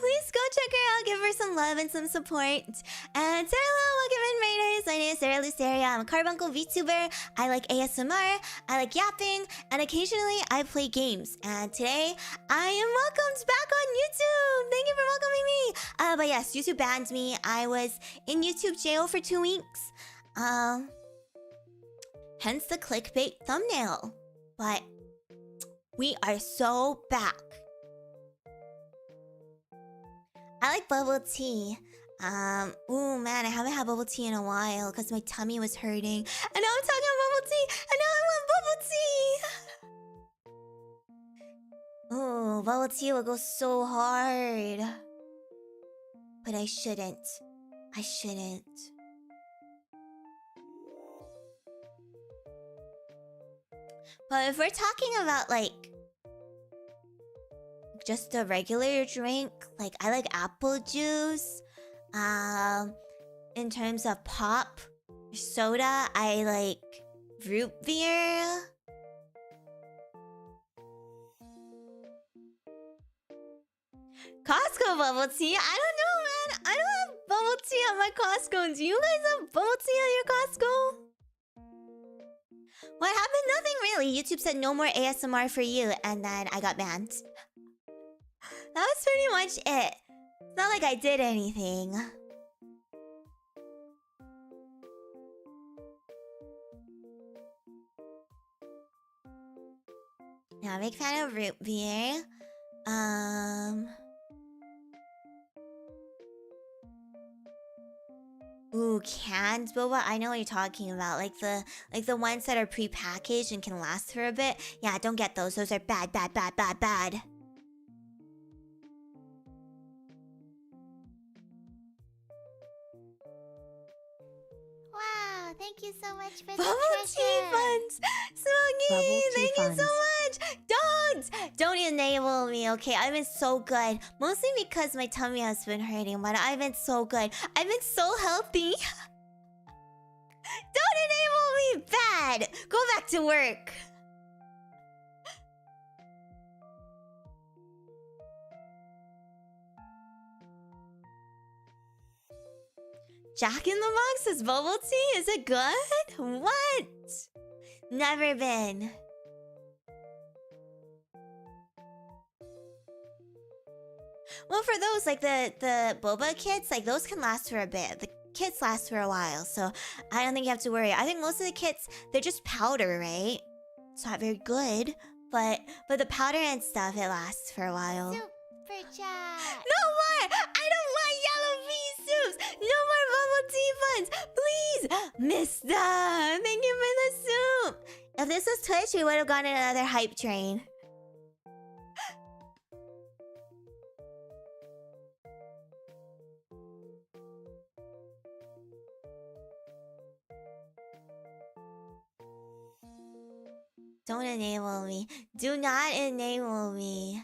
please go check her out, give her some love and some support. And hello, welcome in raiders. My name is Cera Luceria. I'm a carbuncle VTuber. I like ASMR, I like yapping, and occasionally I play games. And today I am welcomed back on YouTube. Thank you for welcoming me. But yes, YouTube banned me. I was in YouTube jail for 2 weeks. Hence the clickbait thumbnail. But we are so back. I like bubble tea. Ooh man, I haven't had bubble tea in a while because my tummy was hurting. And now I'm talking about bubble tea, and now I want bubble tea. Ooh, bubble tea will go so hard. But I shouldn't. I shouldn't. But if we're talking about like just a regular drink, like I like apple juice. In terms of pop, soda, I like root beer. Costco bubble tea? I don't know, man. I don't have bubble tea at my Costco. Do you guys have bubble tea at your Costco? What happened? Nothing really. YouTube said no more ASMR for you, and then I got banned. That was pretty much it. It's not like I did anything. Now, I'm a big fan of root beer. Ooh, canned boba. I know what you're talking about. Like the ones that are pre-packaged and can last for a bit. Yeah, don't get those. Those are bad, bad, bad, bad, bad. Wow, thank you so much for the Bubble tea funds! Smoky, thank you so much! Don't enable me, okay? I've been so good. Mostly because my tummy has been hurting, but I've been so good. I've been so healthy. Don't enable me! Bad! Go back to work. Jack in the Box is bubble tea? Is it good? What? Never been. Well, for those, like the boba kits, like those can last for a bit. The kits last for a while, so I don't think you have to worry. I think most of the kits, they're just powder, right? It's not very good, but the powder and stuff, it lasts for a while. Super chat. No more! I don't want yellow pea soups! No more bubble tea buns! Please! Mister! Thank you for the soup! If this was Twitch, we would have gone in another hype train. Don't enable me. Do not enable me.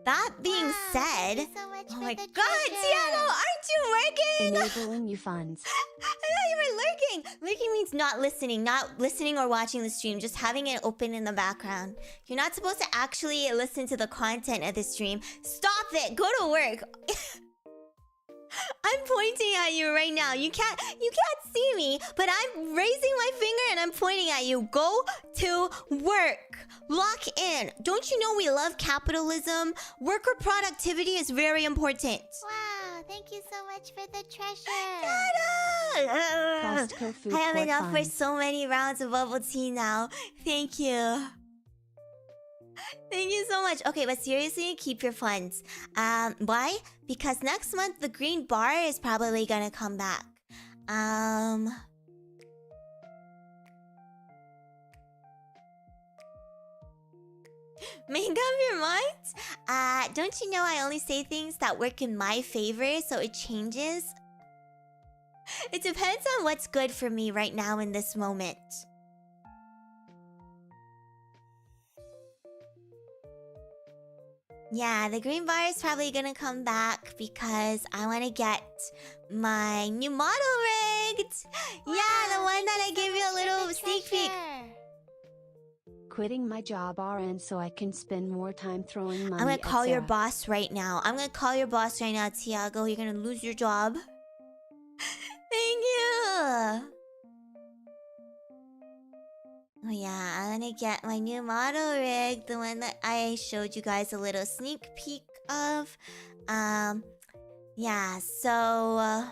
That being said, thank you so much oh for my the god, treasure. Thiago, aren't you working? Enabling you funds. I thought you were lurking. Lurking means not listening or watching the stream, just having it open in the background. You're not supposed to actually listen to the content of the stream. Stop it. Go to work. I'm pointing at you right now. You can't see me, but I'm raising my finger and I'm pointing at you. Go to work. Lock in. Don't you know we love capitalism? Worker productivity is very important. Wow, thank you so much for the treasure. Costco food I have court enough for funds. so many rounds of bubble tea now. Thank you. Thank you so much. Okay, but seriously, keep your funds. Why? Because next month the green bar is probably gonna come back. Make up your mind? Don't you know I only say things that work in my favor, so it changes? It depends on what's good for me right now in this moment. Yeah, the green bar is probably gonna come back because I want to get my new model rigged. Yeah, the one that I gave you a little sneak peek. quitting my job RN so I can spend more time throwing money I'm gonna at call your Sarah. boss right now. I'm gonna call your boss right now, Thiago. You're gonna lose your job. Thank you. Oh yeah, I'm gonna get my new model rig, the one that I showed you guys a little sneak peek of. Yeah, so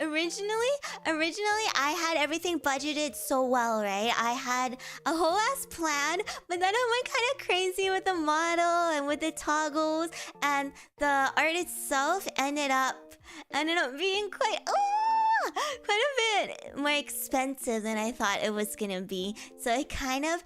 originally I had everything budgeted so well, right? I had a whole ass plan, but then I went kind of crazy with the model and with the toggles, and the art itself ended up being quite a bit more expensive than I thought it was gonna be. So it kind of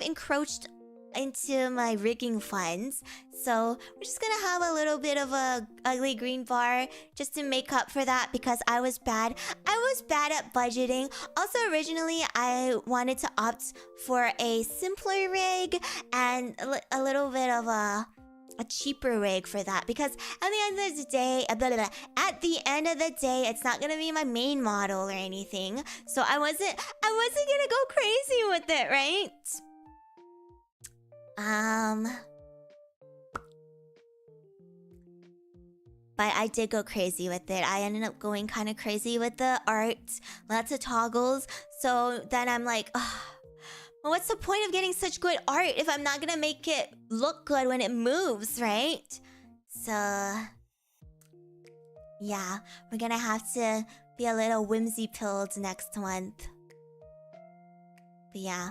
encroached into my rigging funds. So we're just gonna have a little bit of a ugly green bar just to make up for that, because I was bad at budgeting. Also, originally I wanted to opt for a simpler rig and a little bit of a cheaper rig for that, because at the end of the day, it's not gonna be my main model or anything. So I wasn't gonna go crazy with it, right? But I did go crazy with it. I ended up going kind of crazy with the art, lots of toggles. So then I'm like, well, what's the point of getting such good art if I'm not gonna make it look good when it moves, right? So yeah, we're gonna have to be a little whimsy-pilled next month. But yeah.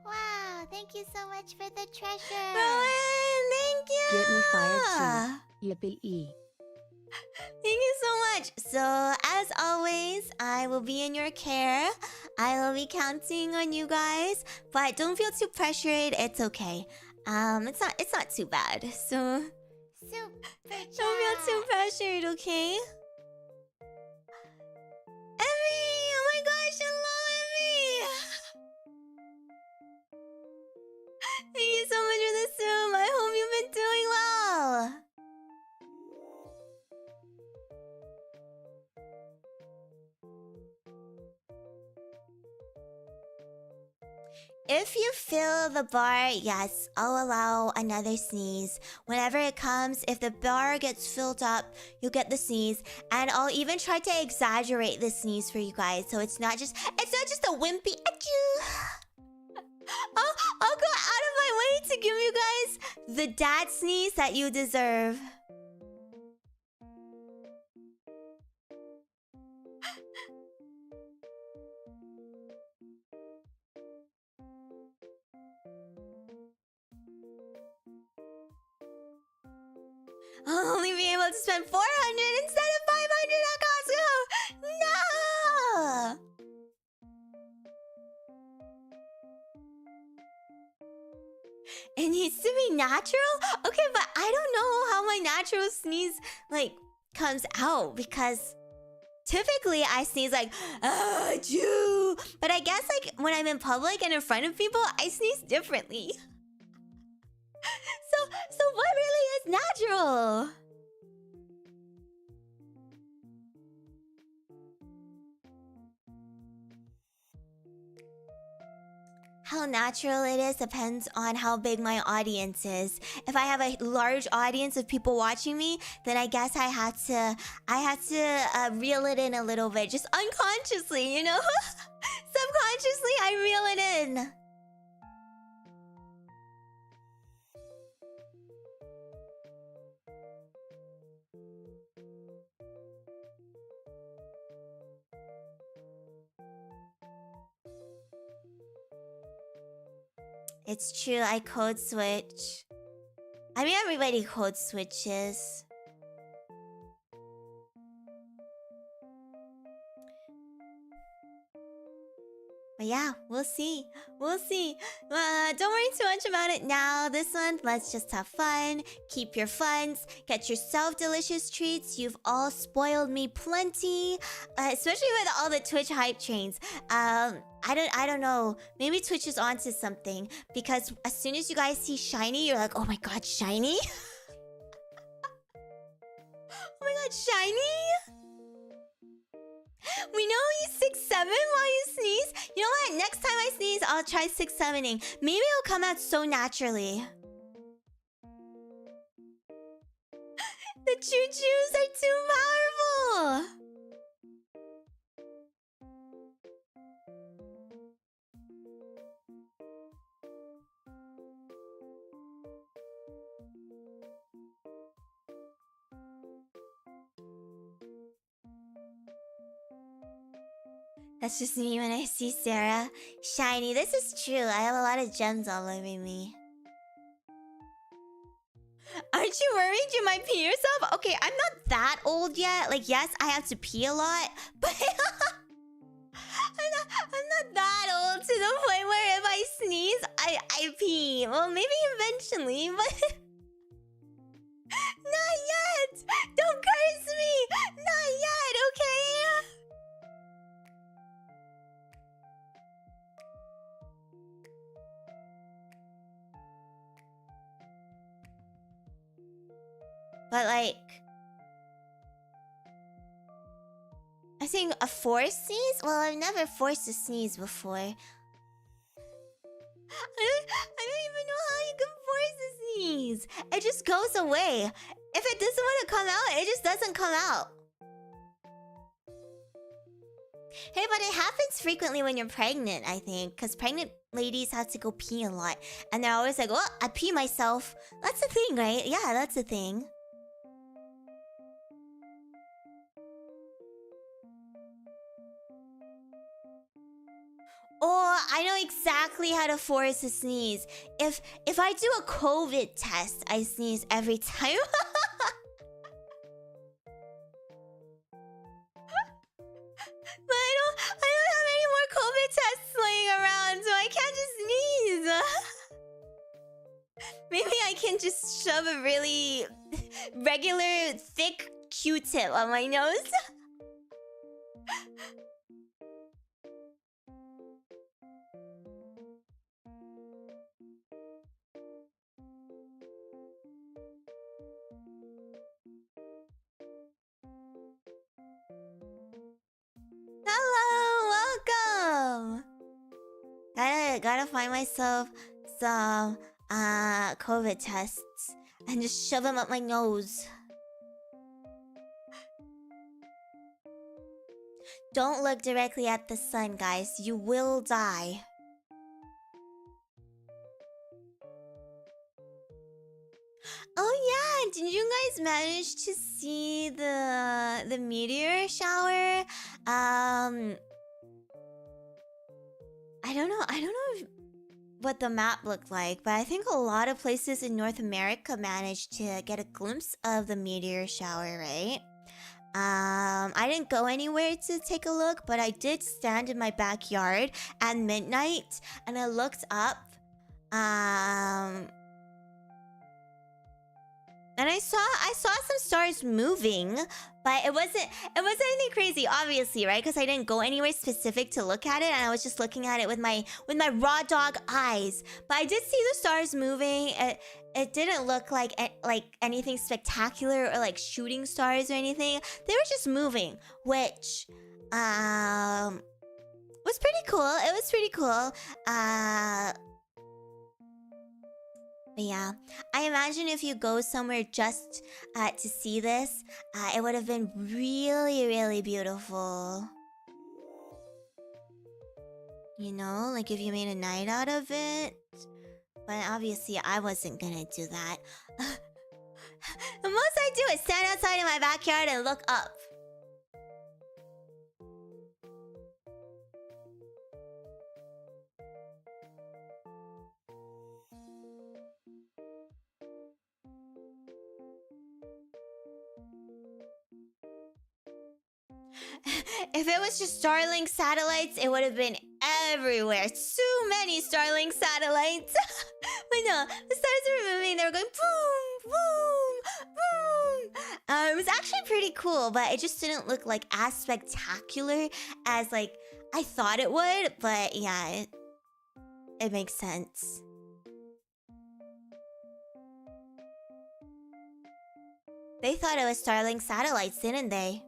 Wow, thank you so much for the treasure. Rowan, thank you! Get me fired too. Yippee. Thank you so much. So, as always, I will be in your care. I will be counting on you guys, but don't feel too pressured. It's okay. It's not too bad. So, Super don't feel too pressured, okay? Emmy! Oh my gosh, hello, Emmy! Thank you so much for the Zoom. I hope you've been doing well. If you fill the bar, yes, I'll allow another sneeze. Whenever it comes, if the bar gets filled up, you'll get the sneeze. And I'll even try to exaggerate the sneeze for you guys, so it's not just a wimpy achoo. I'll go out of my way to give you guys the dad sneeze that you deserve. I'll only be able to spend 400 instead of 500 at Costco. No! It needs to be natural? Okay, but I don't know how my natural sneeze, comes out, because typically I sneeze like, achoo! But I guess, when I'm in public and in front of people, I sneeze differently. So what really is natural? How natural it is depends on how big my audience is. If I have a large audience of people watching me, then I guess I had to reel it in a little bit, just unconsciously, you know? Subconsciously, I reel it in. It's true, I code switch. I mean, everybody code switches. But yeah, we'll see. We'll see. Don't worry too much about it now. This month, let's just have fun. Keep your funds. Get yourself delicious treats. You've all spoiled me plenty. Especially with all the Twitch hype trains. I don't know. Maybe Twitch is onto something. Because as soon as you guys see shiny, you're like, oh my god, shiny? Oh my god, shiny? We know you 6'7" while you sneeze. You know what? Next time I sneeze, I'll try 6'7"ing. Maybe it'll come out so naturally. The choo-choos are too powerful. That's just me when I see Sarah. Shiny. This is true. I have a lot of gems all over me. Aren't you worried you might pee yourself? Okay, I'm not that old yet. Like, yes, I have to pee a lot, but I'm not that old to the point where if I sneeze, I pee. Well, maybe eventually, but not yet. Don't curse me. Not yet, okay? But like, I think a forced sneeze? Well, I've never forced a sneeze before. I don't even know how you can force a sneeze. It just goes away. If it doesn't want to come out, it just doesn't come out. Hey, but it happens frequently when you're pregnant, I think. Because pregnant ladies have to go pee a lot. And they're always like, oh, I pee myself. That's a thing, right? Yeah, that's a thing. Oh, I know exactly how to force a sneeze. If I do a COVID test, I sneeze every time. But I don't have any more COVID tests laying around, so I can't just sneeze. Maybe I can just shove a really regular thick Q-tip on my nose. Hello, welcome. Gotta find myself some COVID tests and just shove them up my nose. Don't look directly at the sun, guys. You will die. Oh yeah, did you guys manage to see the meteor shower? I don't know what the map looked like, but I think a lot of places in North America managed to get a glimpse of the meteor shower, right? I didn't go anywhere to take a look, but I did stand in my backyard at midnight and I looked up. And I saw some stars moving, but it wasn't anything crazy, obviously, right? Because I didn't go anywhere specific to look at it, and I was just looking at it with my raw dog eyes. But I did see the stars moving. It didn't look like anything spectacular or like shooting stars or anything. They were just moving, which was pretty cool. It was pretty cool. But yeah, I imagine if you go somewhere just to see this, it would have been really, really beautiful. You know, like if you made a night out of it. But obviously, I wasn't gonna do that. The most I do is stand outside in my backyard and look up. If it was just Starlink satellites, it would have been everywhere. Too many Starlink satellites. But no, the stars were moving. They were going boom, boom, boom. It was actually pretty cool, but it just didn't look like as spectacular as like I thought it would. But yeah, it makes sense. They thought it was Starlink satellites, didn't they?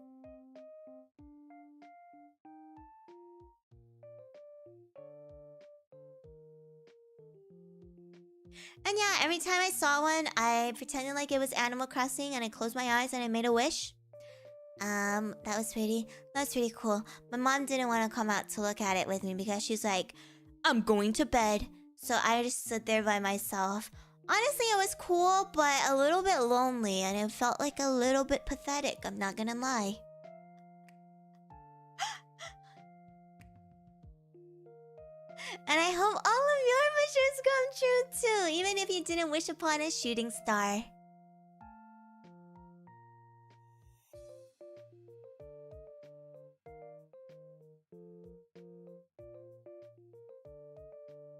saw one, I pretended like it was Animal Crossing and I closed my eyes and I made a wish. That was pretty cool. My mom didn't want to come out to look at it with me because she's like, I'm going to bed. So I just stood there by myself. Honestly, it was cool, but a little bit lonely, and it felt like a little bit pathetic, I'm not gonna lie. And I hope all of your wishes come true too, even if you didn't wish upon a shooting star.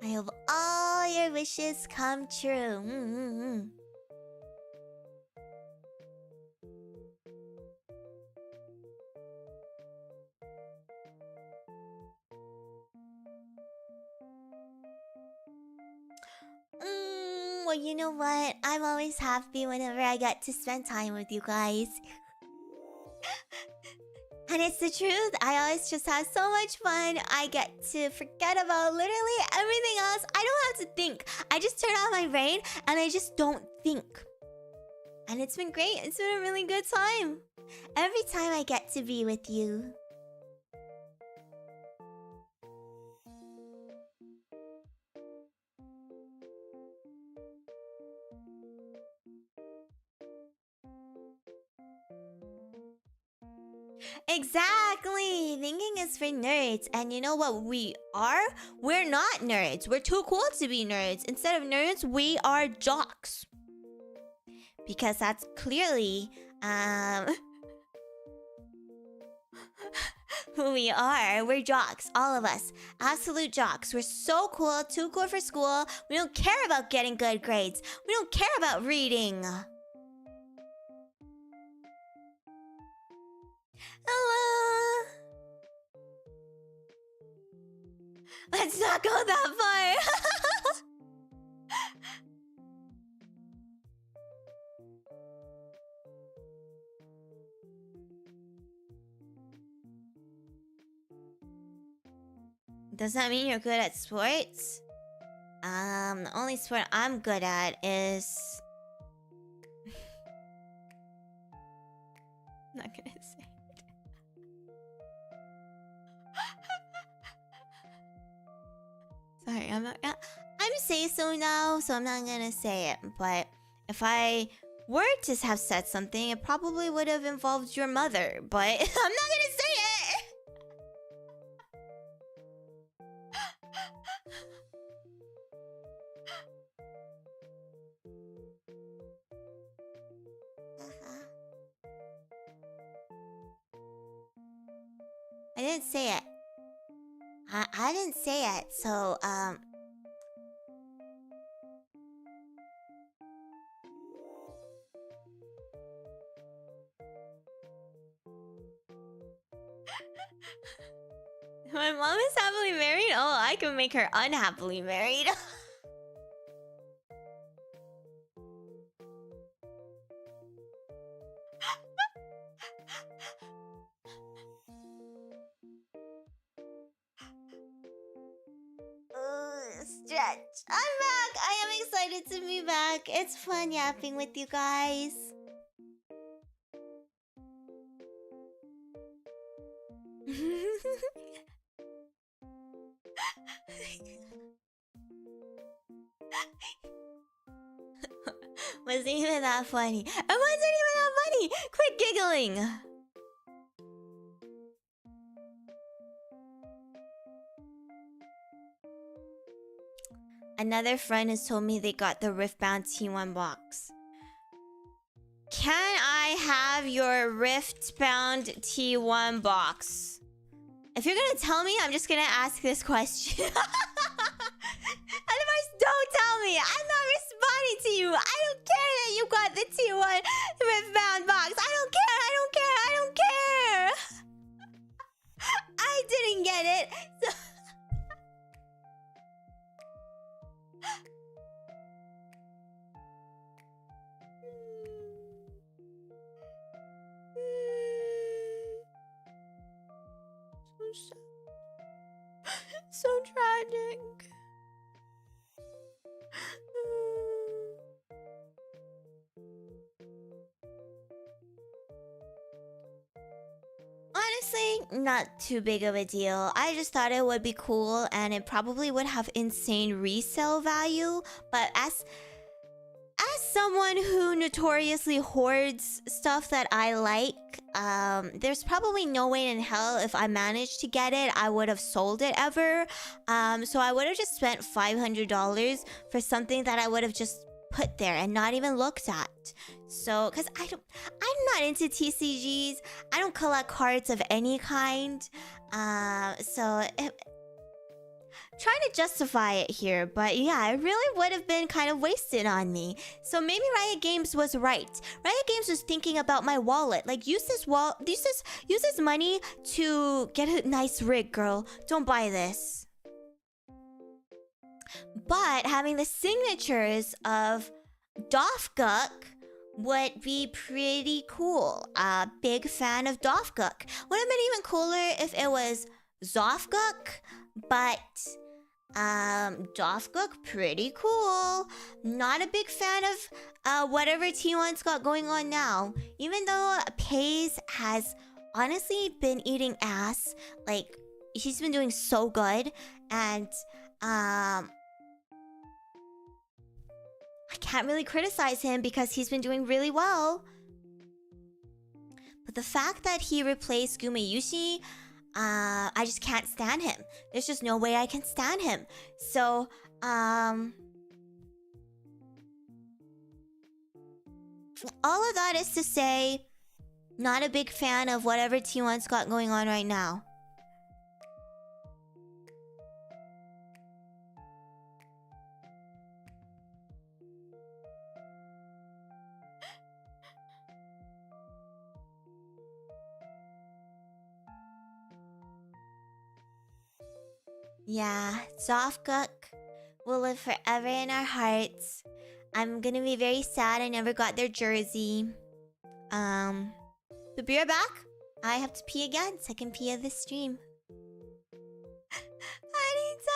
I hope all your wishes come true. Well, you know what? I'm always happy whenever I get to spend time with you guys. And it's the truth. I always just have so much fun. I get to forget about literally everything else. I don't have to think. I just turn on my brain and I just don't think. And it's been great. It's been a really good time. Every time I get to be with you. Exactly! Thinking is for nerds. And you know what we are? We're not nerds. We're too cool to be nerds. Instead of nerds, we are jocks. Because that's clearly, who we are. We're jocks. All of us. Absolute jocks. We're so cool. Too cool for school. We don't care about getting good grades. We don't care about reading. Hello. Let's not go that far. Does that mean you're good at sports? The only sport I'm good at is... I'm not gonna say it. Sorry, I'm not... I'm say so now, so I'm not gonna say it. But if I were to have said something, it probably would have involved your mother. But I'm not gonna say it! I didn't say it. I didn't say it, so, My mom is happily married? Oh, I can make her unhappily married. Stretch. I'm back. I am excited to be back. It's fun yapping with you guys. Wasn't even that funny. It wasn't even that funny. Quit giggling. Another friend has told me they got the Riftbound T1 box. Can I have your Riftbound T1 box? If you're gonna tell me, I'm just gonna ask this question. Otherwise, don't tell me. I'm not responding to you. I don't care that you got the T1 Riftbound box. I don't care. I don't care. I don't care. I didn't get it. So so tragic. not too big of a deal. I just thought it would be cool and it probably would have insane resale value. But as someone who notoriously hoards stuff that I like, there's probably no way in hell if I managed to get it, I would have sold it ever. So I would have just spent $500 for something that I would have just put there and not even looked at. So, cause I'm not into TCGs. I don't collect cards of any kind. Trying to justify it here, but yeah, it really would have been kind of wasted on me. So maybe Riot Games was right. Riot Games was thinking about my wallet. Like, use this money to get a nice rig, girl. Don't buy this. But having the signatures of Dofguk would be pretty cool. Big fan of Dofguk. Would have been even cooler if it was Zofguk, but Dofguk, pretty cool. Not a big fan of whatever T1's got going on now. Even though Paze has honestly been eating ass. Like, he's been doing so good. And I can't really criticize him because he's been doing really well. But the fact that he replaced Gumayushi, I just can't stand him. There's just no way I can stand him. So, all of that is to say, not a big fan of whatever T1's got going on right now. Yeah, Zofguk will live forever in our hearts. I'm gonna be very sad I never got their jersey. But be right back. I have to pee again. Second pee of this stream. Party time!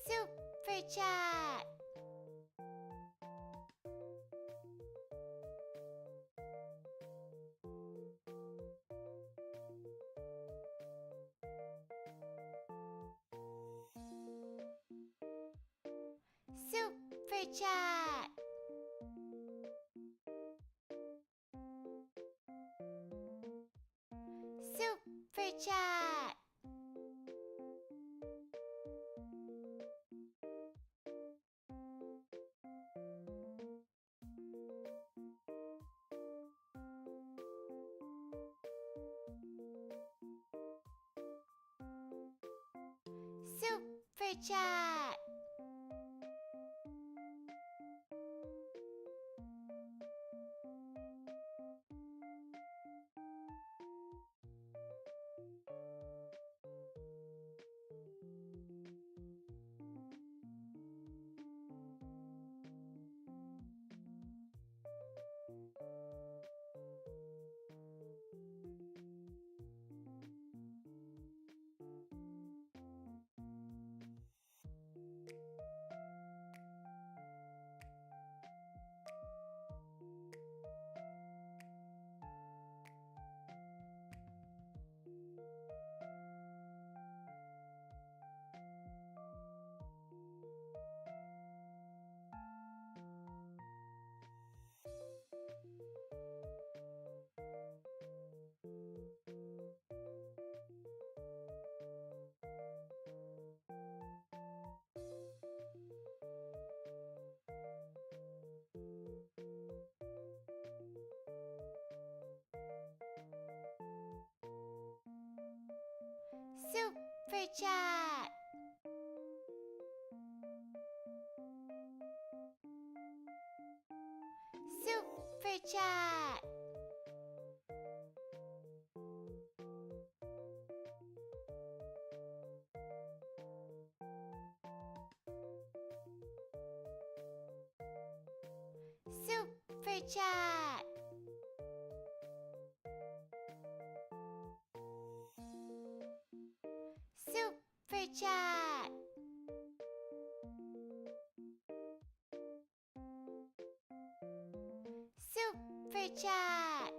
Super chat. Super chat. Super chat. Super chat. Super chat. Super chat. Super chat. chat.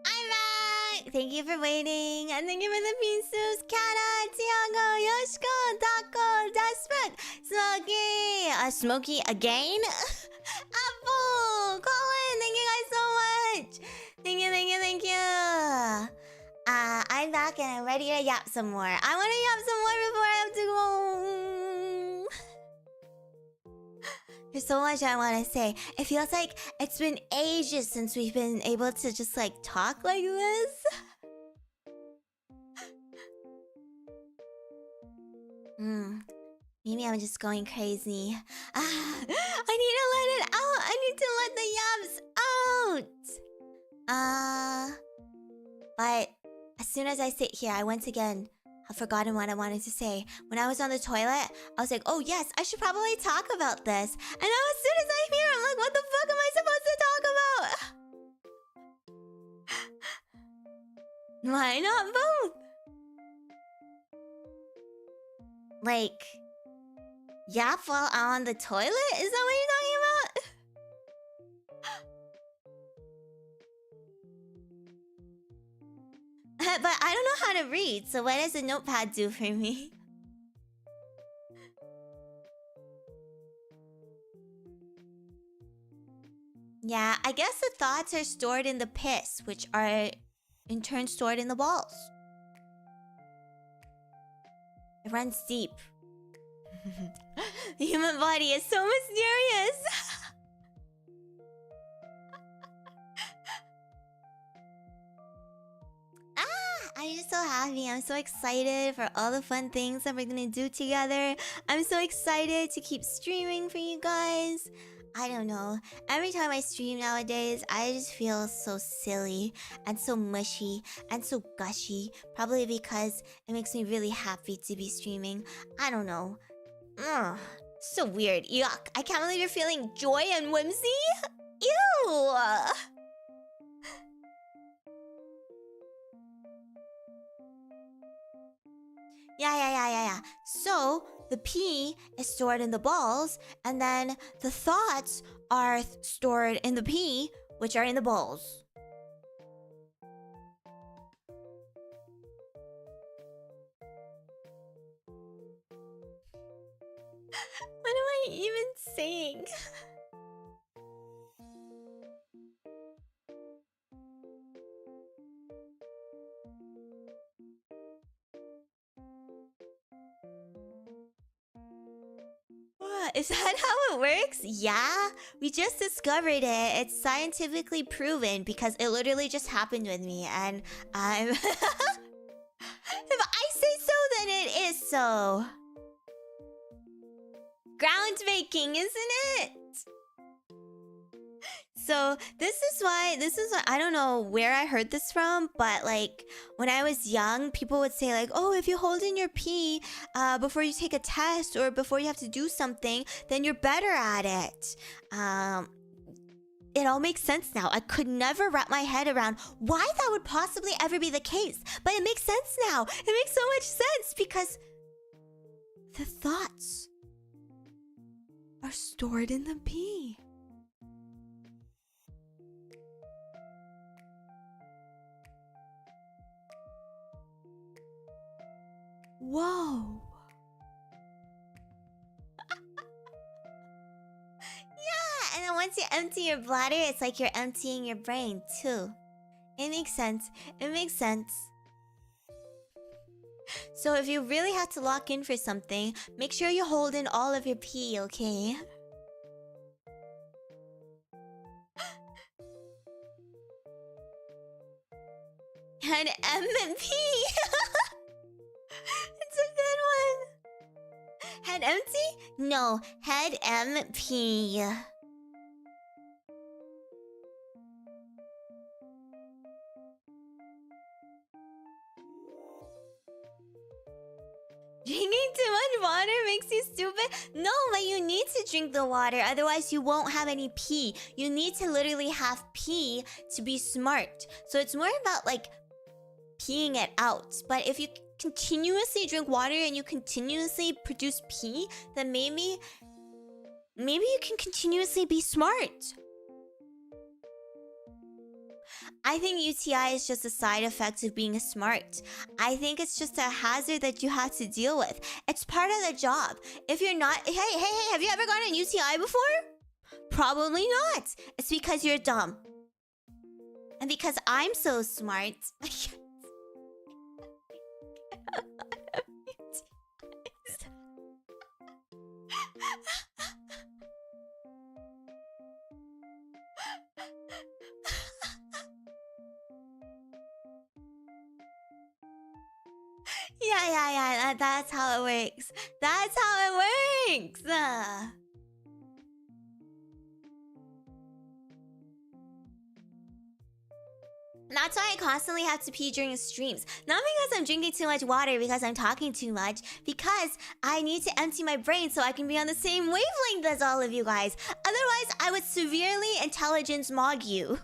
I'm back! Thank you for waiting. And thank you for the pieces. Kata, Thiago, Yoshiko, Taco, Despruk, Smoky. Smoky again? Apple! Colin, thank you guys so much. Thank you, thank you, thank you. I'm back and I'm ready to yap some more. I want to yap some more before I have to go. There's so much I want to say. It feels like it's been ages since we've been able to just like talk like this. Maybe I'm just going crazy. I need to let it out. I need to let the yaps out. But as soon as I sit here, I once again have forgotten what I wanted to say. When I was on the toilet, I was like, oh yes, I should probably talk about this. And now as soon as I'm here, I'm like, what the fuck am I supposed to talk about? Why not both? Like, yap while I'm on the toilet? Is that what you're talking about? But I don't know how to read, so what does a notepad do for me? Yeah, I guess the thoughts are stored in the piss, which are in turn stored in the balls. It runs deep. The human body is so mysterious. I'm just so happy. I'm so excited for all the fun things that we're gonna do together. I'm so excited to keep streaming for you guys. I don't know. Every time I stream nowadays, I just feel so silly and so mushy and so gushy. Probably because it makes me really happy to be streaming. I don't know. Ugh, so weird. Yuck. I can't believe you're feeling joy and whimsy. Ew. Yeah. So, the pee is stored in the balls, and then the thoughts are stored in the pee, which are in the balls. What am I even saying? Is that how it works? Yeah, we just discovered it. It's scientifically proven because it literally just happened with me, and I'm... If I say so, then it is so. Groundbreaking, isn't it? So this is why I don't know where I heard this from, but like when I was young, people would say like, oh, if you hold in your pee before you take a test or before you have to do something, then you're better at it. it all makes sense now. I could never wrap my head around why that would possibly ever be the case. But it makes sense now. It makes so much sense because the thoughts are stored in the pee. Whoa. Yeah, and then once you empty your bladder, it's like you're emptying your brain too. It makes sense. It makes sense. So if you really have to lock in for something, make sure you hold in all of your pee, okay? And M and P. It's a good one. Head empty? No, head MP. Drinking too much water makes you stupid? No, but you need to drink the water, otherwise you won't have any pee. You need to literally have pee to be smart. So it's more about like peeing it out. But if you continuously drink water and you continuously produce pee, then maybe you can continuously be smart. I think UTI is just a side effect of being smart. I think it's just a hazard that you have to deal with. It's part of the job. If you're not... Hey, have you ever gotten an UTI before? Probably not. It's because you're dumb. And because I'm so smart... Yeah, that's how it works. That's how it works. That's why I constantly have to pee during streams. Not because I'm drinking too much water, because I'm talking too much. Because I need to empty my brain so I can be on the same wavelength as all of you guys. Otherwise, I would severely intelligence mog you.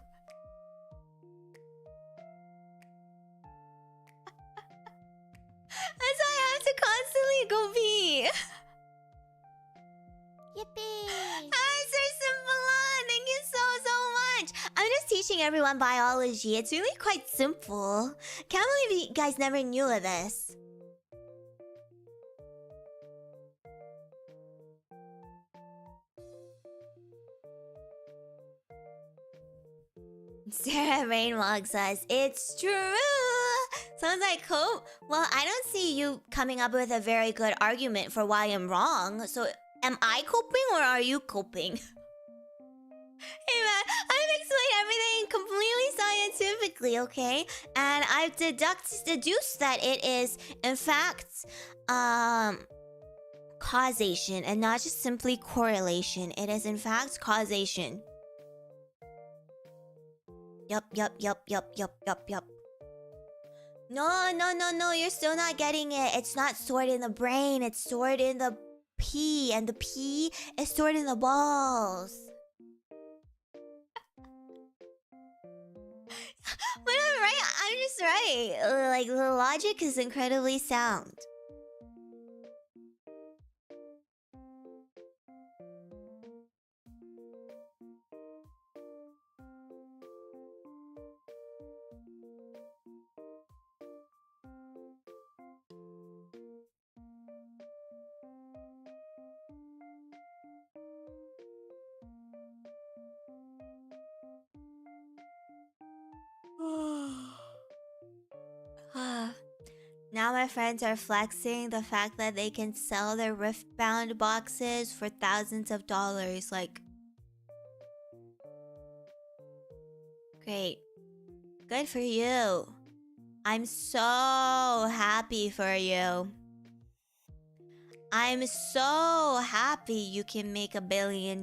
That's why I have to constantly go pee. Yippee! Hi, Sir Simbalon! Thank you so much! I'm just teaching everyone biology. It's really quite simple. Can't believe you guys never knew of this. Sarah Rainwalk says, it's true! Sounds like cope. Well, I don't see you coming up with a very good argument for why I'm wrong. So, am I coping or are you coping? Hey man, I've explained everything completely scientifically, okay? And I've deduced that it is, in fact, causation and not just simply correlation. It is, in fact, causation. Yup. No, you're still not getting it. It's not stored in the brain, it's stored in the pee, and the pee is stored in the balls. But I'm right, I'm just right. Like, the logic is incredibly sound. Now my friends are flexing the fact that they can sell their Riftbound boxes for thousands of dollars. Like, great. Good for you. I'm so happy for you. I'm so happy you can make $1 billion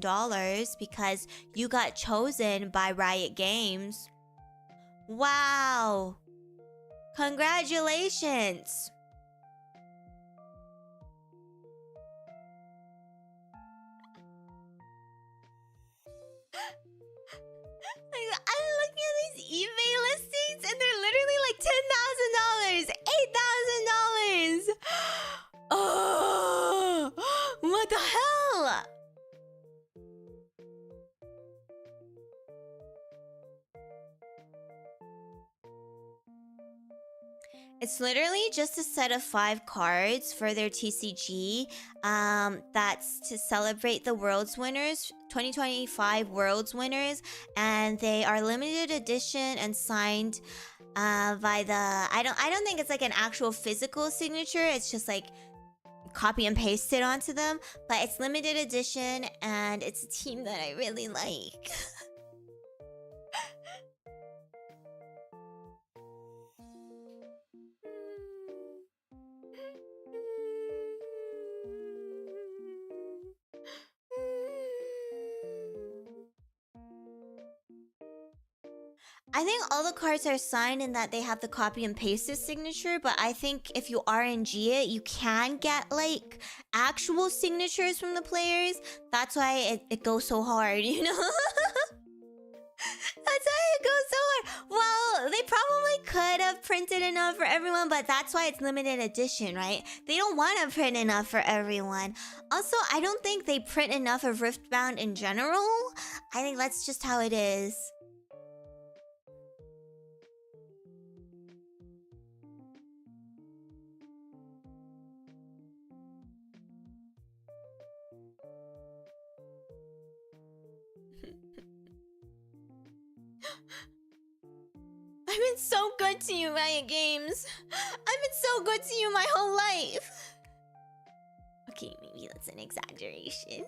because you got chosen by Riot Games. Wow. Congratulations! It's literally just a set of 5 cards for their TCG. That's to celebrate the Worlds winners, 2025 Worlds winners, and they are limited edition and signed by the. I don't think it's like an actual physical signature. It's just like copy and paste it onto them, but it's limited edition and it's a team that I really like. I think all the cards are signed in that they have the copy and pasted signature, but I think if you RNG it, you can get like actual signatures from the players. That's why it goes so hard, you know? That's why it goes so hard. Well, they probably could have printed enough for everyone, but that's why it's limited edition, right? They don't want to print enough for everyone. Also, I don't think they print enough of Riftbound in general. I think that's just how it is. I've been so good to you, Riot Games. I've been so good to you my whole life. Okay, maybe that's an exaggeration.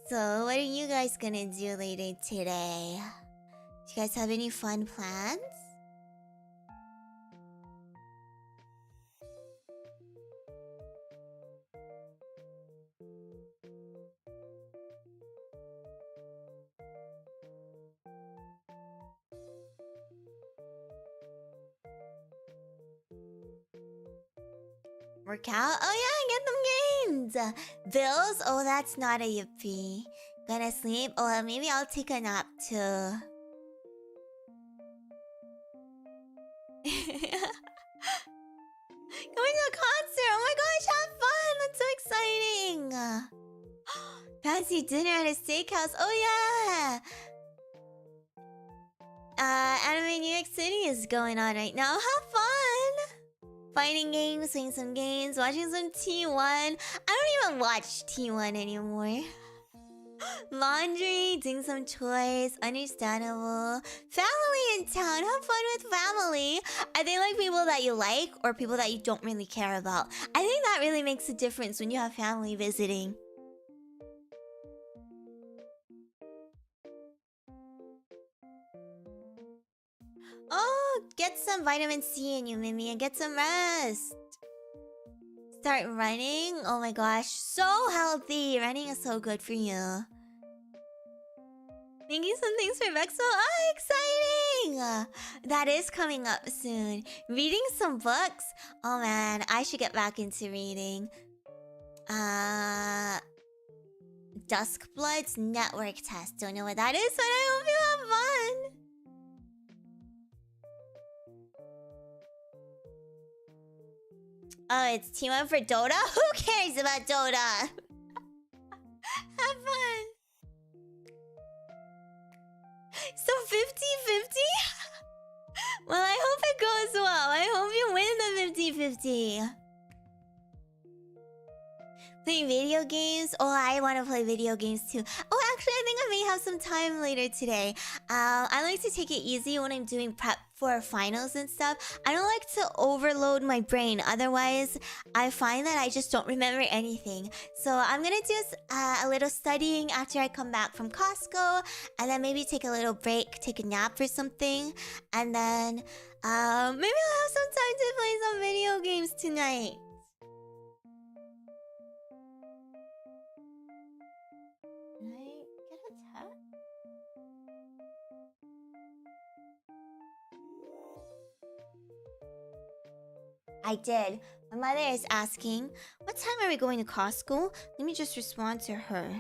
So, what are you guys gonna do later today? Do you guys have any fun plans? Work out? Oh yeah, get them gains! Bills? Oh, that's not a yippee. Gonna sleep? Oh, well, maybe I'll take a nap too. Going to a concert! Oh my gosh, have fun! That's so exciting! Fancy dinner at a steakhouse. Oh yeah! Anime New York City is going on right now. Have fun! Fighting games, playing some games, watching some T1. I don't even watch T1 anymore. Laundry, doing some chores, understandable. Family in town, have fun with family. Are they like people that you like or people that you don't really care about? I think that really makes a difference when you have family visiting. Oh, get some vitamin C in you, Mimy, and get some rest. Start running? Oh my gosh, so healthy. Running is so good for you. Making some things for Vexo? Oh, exciting! That is coming up soon. Reading some books? Oh man, I should get back into reading. Duskblood's network test. Don't know what that is, but I hope you have fun. Oh, it's team up for Dota? Who cares about Dota? Have fun. So 50-50? Well, I hope it goes well. I hope you win the 50-50. Playing video games? Oh, I want to play video games too. Oh, actually, I think I may have some time later today. I like to take it easy when I'm doing prep for finals and stuff. I don't like to overload my brain. Otherwise, I find that I just don't remember anything. So I'm gonna do a little studying after I come back from Costco. And then maybe take a little break, take a nap or something. And then maybe I'll have some time to play some video games tonight. I did. My mother is asking, what time are we going to Costco? Let me just respond to her.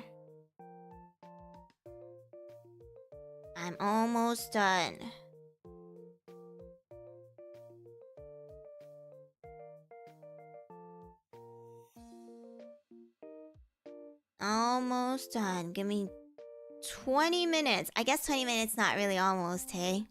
I'm almost done. Almost done. Give me 20 minutes. I guess 20 minutes not really almost, hey?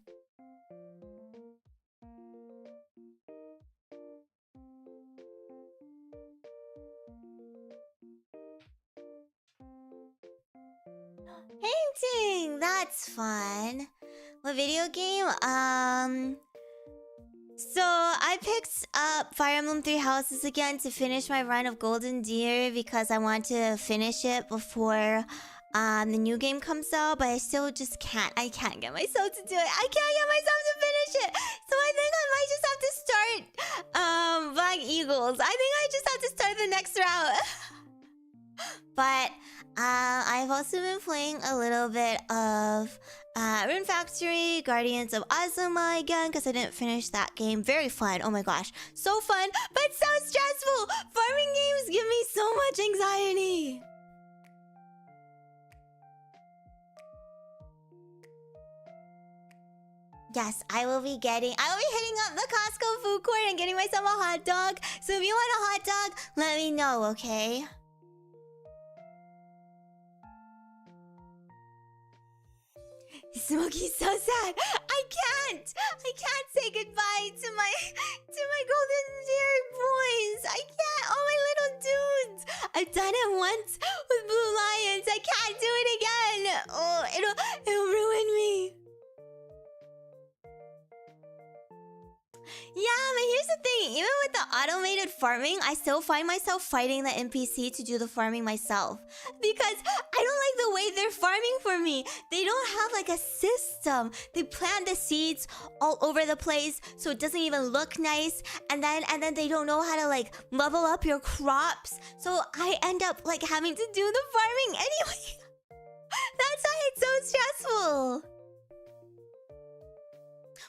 Painting! That's fun. What video game? So I picked up Fire Emblem Three Houses again to finish my run of Golden Deer because I want to finish it before the new game comes out, but I still just can't. I can't get myself to do it. I can't get myself to finish it. So I think I might just have to start Black Eagles. I think I just have to start the next route. But I've also been playing a little bit of Rune Factory, Guardians of Azuma again, because I didn't finish that game. Very fun. Oh my gosh. So fun, but so stressful. Farming games give me so much anxiety. Yes, I will be hitting up the Costco food court and getting myself a hot dog. So if you want a hot dog, let me know, okay? Smokey's so sad. I can't say goodbye to my Golden Deer boys. I can't. Oh, my little dudes. I've done it once with Blue Lions. I can't do it again. Oh, it'll ruin me. Yeah, but here's the thing. Even with the automated farming, I still find myself fighting the NPC to do the farming myself. Because I don't like the way they're farming for me. They don't have like a system. They plant the seeds all over the place so it doesn't even look nice. And then they don't know how to like level up your crops. So I end up like having to do the farming anyway. That's why it's so stressful.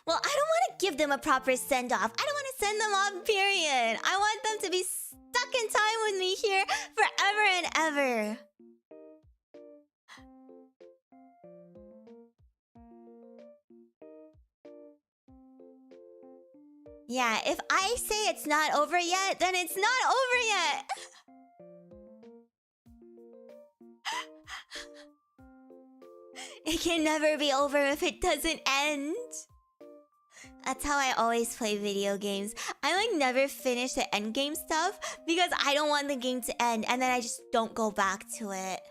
Well, I don't want to give them a proper send-off. I don't want to send them off, period. I want them to be stuck in time with me here forever and ever. Yeah, if I say it's not over yet, then it's not over yet. It can never be over if it doesn't end. That's how I always play video games. I like never finish the end game stuff because I don't want the game to end and then I just don't go back to it.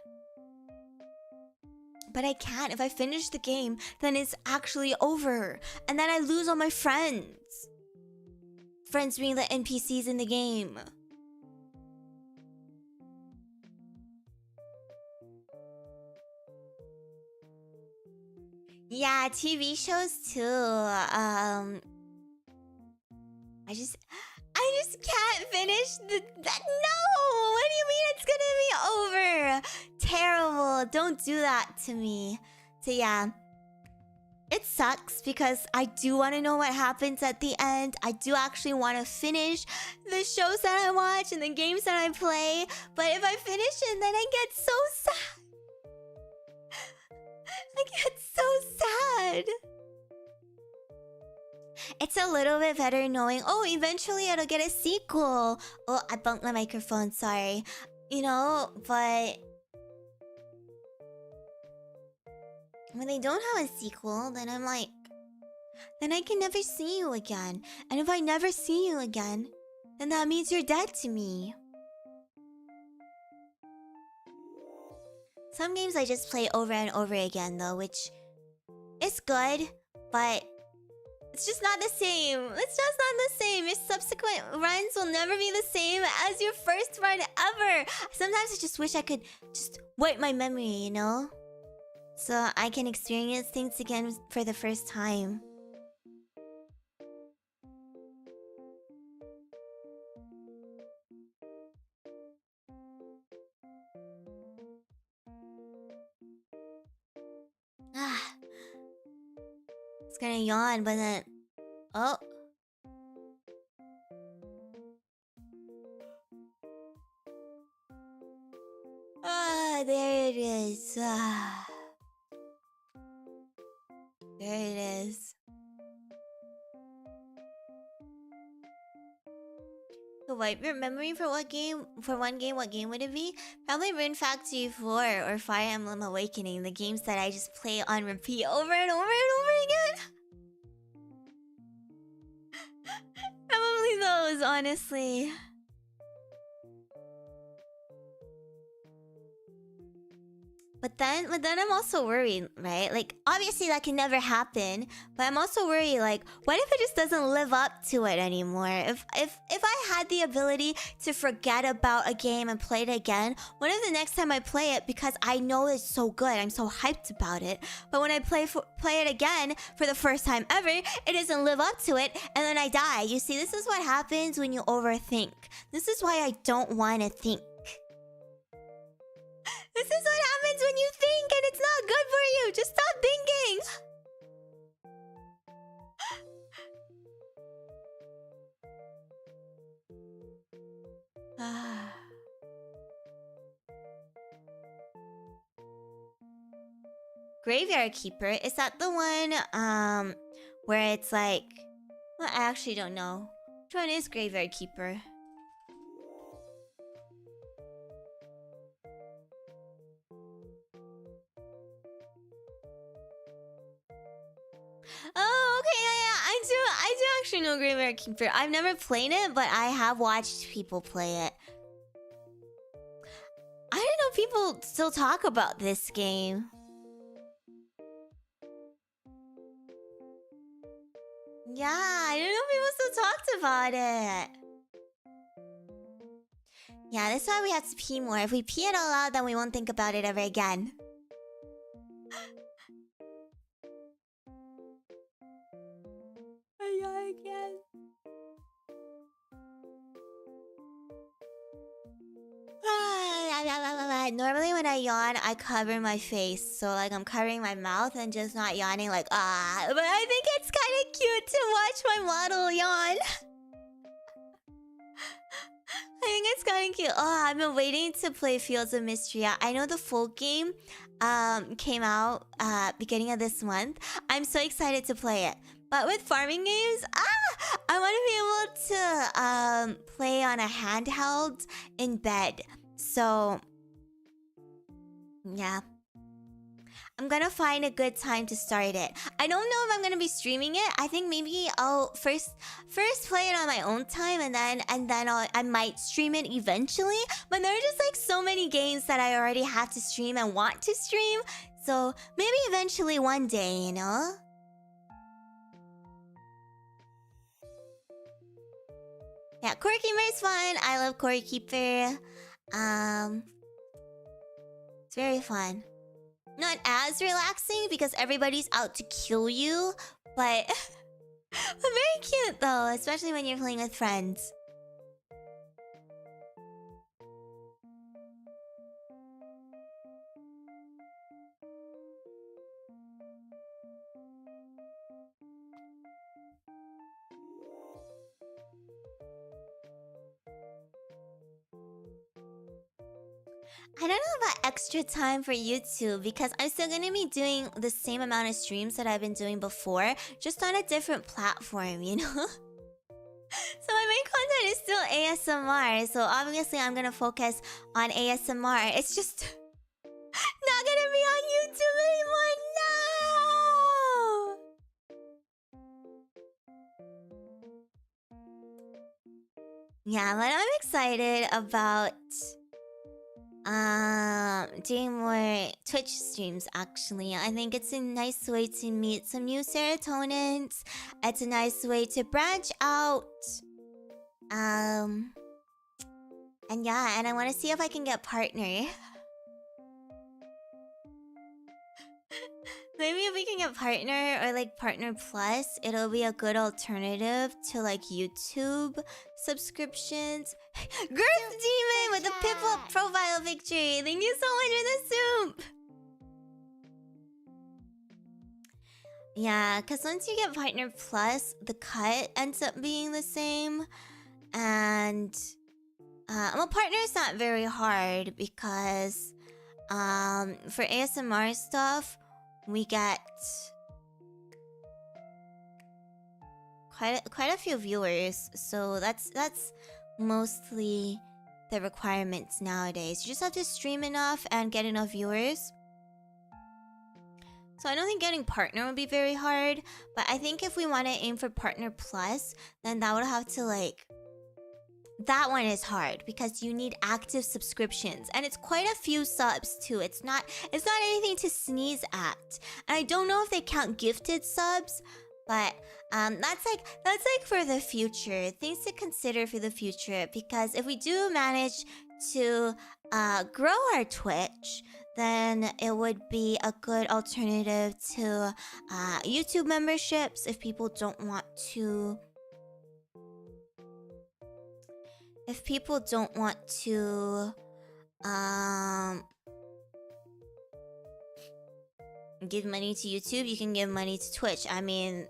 But I can't. If I finish the game, then it's actually over. And then I lose all my friends. Friends being the NPCs in the game. Yeah, TV shows too. I just can't finish no! What do you mean it's gonna be over? Terrible. Don't do that to me. So yeah. It sucks because I do want to know what happens at the end. I do actually want to finish the shows that I watch and the games that I play. But if I finish it, then I get so sad. I get so sad. It's a little bit better knowing, oh, eventually it'll get a sequel. Oh, I bumped my microphone, sorry. You know, but when they don't have a sequel, then I'm like, then I can never see you again. And if I never see you again, then that means you're dead to me. Some games I just play over and over again though, which is good, but it's just not the same. It's just not the same. Your subsequent runs will never be the same as your first run ever. Sometimes I just wish I could just wipe my memory, you know? So I can experience things again for the first time. It's gonna yawn, but then... Oh. There it is. There it is. To wipe your memory for what game? For one game, what game would it be? Probably Rune Factory 4 or Fire Emblem Awakening. The games that I just play on repeat over and over and over again. Probably those, honestly. But then I'm also worried, right? Like, obviously that can never happen, but I'm also worried, like, what if it just doesn't live up to it anymore? If I had the ability to forget about a game and play it again, what if the next time I play it, because I know it's so good, I'm so hyped about it, but when I play it again for the first time ever, it doesn't live up to it, and then I die. You see, this is what happens when you overthink. This is why I don't want to think. This is what happens when you think and it's not good for you. Just stop thinking. Graveyard Keeper, is that the one where it's like, well, I actually don't know. Which one is Graveyard Keeper? Oh, okay, yeah. I do actually know Graveyard Keeper. I've never played it, but I have watched people play it. I didn't know people still talk about this game. Yeah, I didn't know people still talked about it. Yeah, that's why we have to pee more. If we pee it all out, then we won't think about it ever again. I guess. Normally when I yawn, I cover my face. So like I'm covering my mouth and just not yawning like ah. But I think it's kind of cute to watch my model yawn. I think it's kind of cute. Oh, I've been waiting to play Fields of Mystery. I know the full game came out beginning of this month. I'm so excited to play it. But with farming games, I want to be able to play on a handheld in bed. So, yeah. I'm gonna find a good time to start it. I don't know if I'm gonna be streaming it. I think maybe I'll first play it on my own time, and then I might stream it eventually. But there are just like so many games that I already have to stream and want to stream. So maybe eventually one day, you know. Yeah, Core Keeper is fun. I love Core Keeper. It's very fun. Not as relaxing because everybody's out to kill you, but very cute though, especially when you're playing with friends. I don't know about extra time for YouTube because I'm still gonna be doing the same amount of streams that I've been doing before, just on a different platform, you know? So my main content is still ASMR, so obviously I'm gonna focus on ASMR. It's just not gonna be on YouTube anymore, no! Yeah, but I'm excited about doing more Twitch streams actually. I think it's a nice way to meet some new serotonins. It's a nice way to branch out. And yeah, and I want to see if I can get partner. Maybe if we can get partner or like partner plus, it'll be a good alternative to like YouTube subscriptions. Girth Demon with the Piplup profile picture. Thank you so much for the soup. Yeah, because once you get partner plus, the cut ends up being the same. And well, partner is not very hard because for ASMR stuff, we get quite a few viewers, so that's mostly the requirements nowadays. You just have to stream enough and get enough viewers. So I don't think getting partner would be very hard, but I think if we want to aim for partner plus, then that would have to like that one is hard because you need active subscriptions, and it's quite a few subs too. It's not anything to sneeze at. And I don't know if they count gifted subs, but that's like for the future, things to consider for the future. Because if we do manage to grow our Twitch, then it would be a good alternative to YouTube memberships if people don't want to. If people don't want to give money to YouTube, you can give money to Twitch. I mean,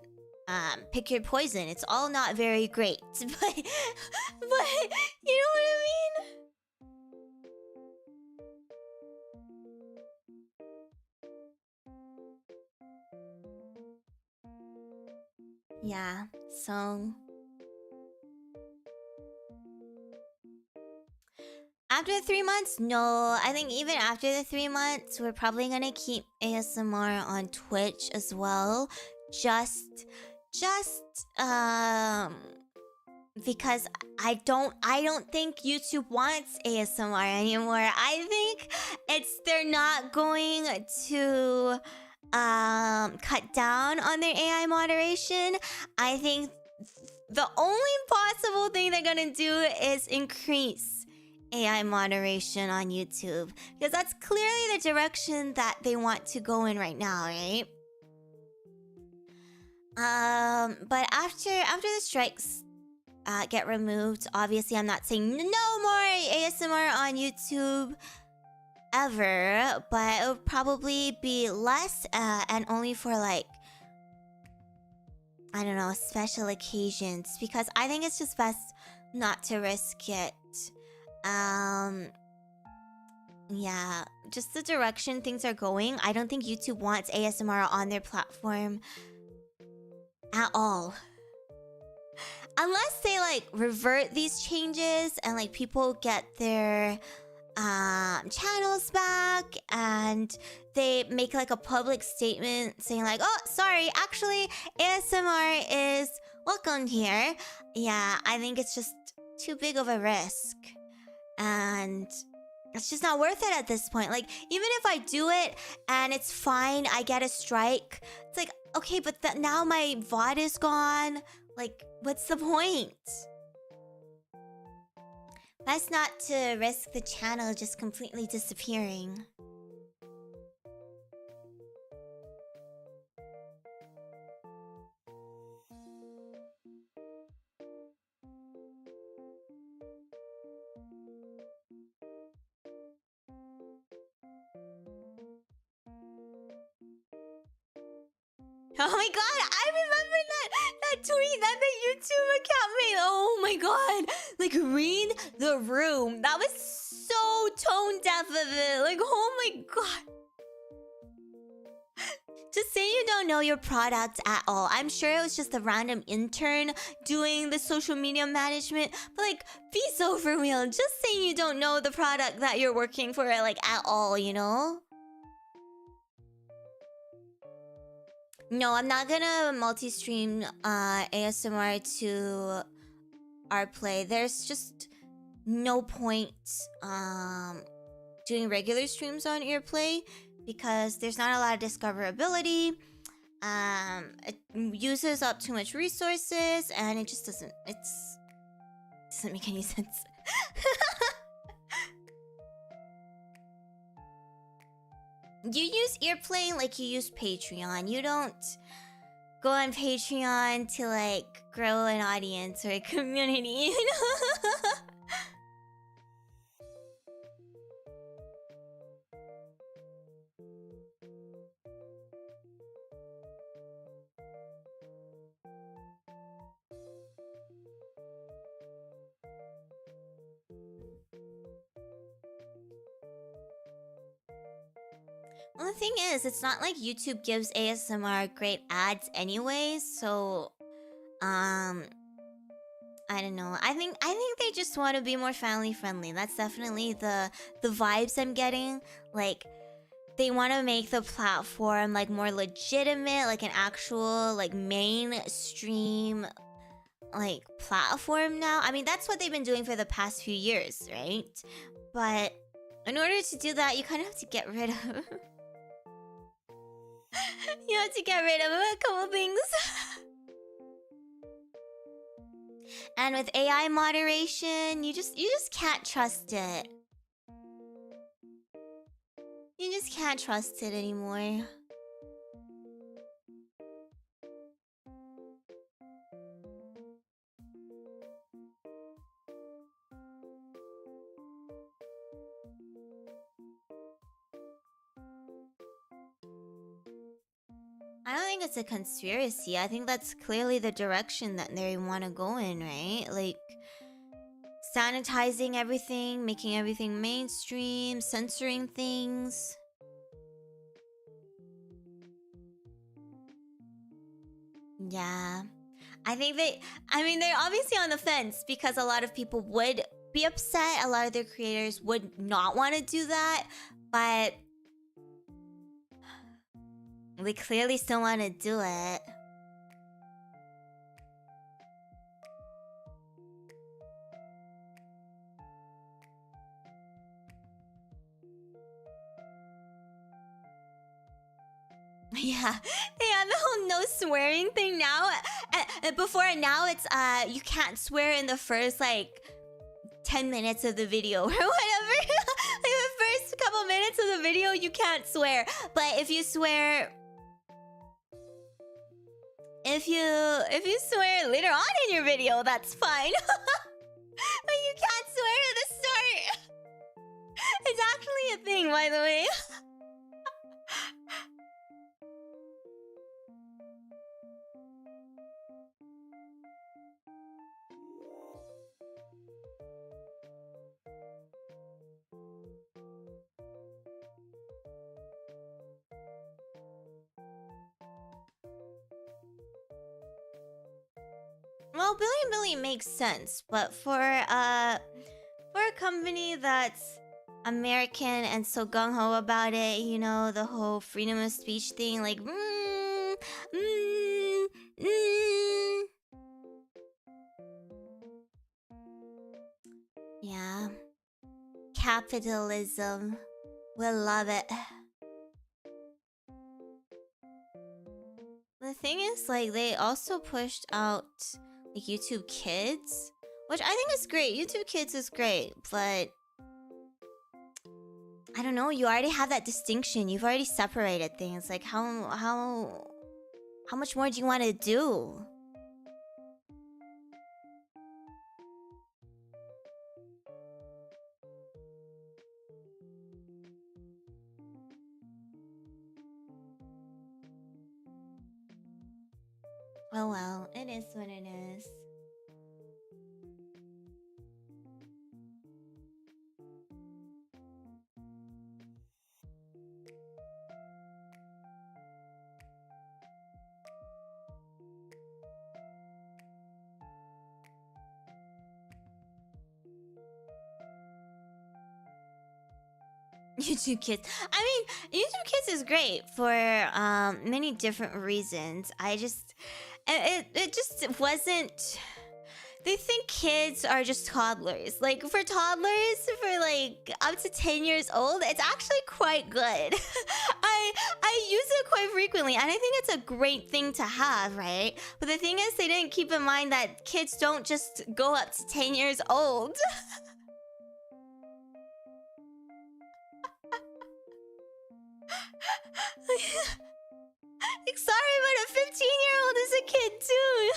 pick your poison. It's all not very great, but you know what I mean? Yeah, so after the 3 months, no. I think even after the 3 months, we're probably gonna keep ASMR on Twitch as well. Just because I don't think YouTube wants ASMR anymore. I think they're not going to cut down on their AI moderation. I think the only possible thing they're gonna do is increase AI moderation on YouTube, because that's clearly the direction that they want to go in right now, right? But after the strikes get removed, obviously I'm not saying no more ASMR on YouTube ever, but it would probably be less and only for like, I don't know, special occasions, because I think it's just best not to risk it. Yeah, just the direction things are going. I don't think YouTube wants ASMR on their platform at all. Unless they like revert these changes and like people get their channels back and they make like a public statement saying like, oh, sorry, actually ASMR is welcomed here. Yeah, I think it's just too big of a risk. And it's just not worth it at this point. Like, even if I do it and it's fine, I get a strike, it's like, okay, but now my VOD is gone. Like, what's the point? Best not to risk the channel just completely disappearing. Oh my god, I remember that tweet that the YouTube account made. Oh my god. Like, read the room. That was so tone deaf of it. Like, oh my god. Just say you don't know your product at all. I'm sure it was just a random intern doing the social media management. But like, be so for real. Just say you don't know the product that you're working for, like, at all, you know? No, I'm not gonna multi-stream ASMR to our play. There's just no point doing regular streams on Earplay because there's not a lot of discoverability. It uses up too much resources and it just doesn't make any sense. You use Earplay like you use Patreon. You don't go on Patreon to like grow an audience or a community, you know? Well, the thing is, it's not like YouTube gives ASMR great ads anyway, so I don't know. I think they just want to be more family friendly. That's definitely the vibes I'm getting. Like, they want to make the platform like more legitimate, like an actual like mainstream like platform now. I mean, that's what they've been doing for the past few years, right? But in order to do that, you kind of have to get rid of you have to get rid of a couple things. And with AI moderation, you just can't trust it. You just can't trust it anymore. I don't think it's a conspiracy. I think that's clearly the direction that they want to go in, right? Like sanitizing everything, making everything mainstream, censoring things. Yeah. I think they're obviously on the fence because a lot of people would be upset. A lot of their creators would not want to do that, but they clearly still want to do it. Yeah, the whole no swearing thing now. Before now, it's you can't swear in the first like 10 minutes of the video or whatever. Like the first couple minutes of the video, you can't swear. But if you swear, if you swear later on in your video, that's fine. But you can't swear at the start. It's actually a thing, by the way. Well, Billy Billy makes sense, but for a company that's American and so gung-ho about it, you know, the whole freedom of speech thing, like, yeah. Capitalism. We'll love it. The thing is, like, they also pushed out like YouTube Kids, which I think is great. YouTube Kids is great, but I don't know. You already have that distinction. You've already separated things. Like, how much more do you want to do? Oh well, it is what it is. YouTube Kids. I mean, YouTube Kids is great for many different reasons. It just wasn't. They think kids are just toddlers. Like for toddlers, for like up to 10 years old, it's actually quite good. I use it quite frequently, and I think it's a great thing to have, right? But the thing is, they didn't keep in mind that kids don't just go up to 10 years old. Like, sorry, but a 15-year-old is a kid too.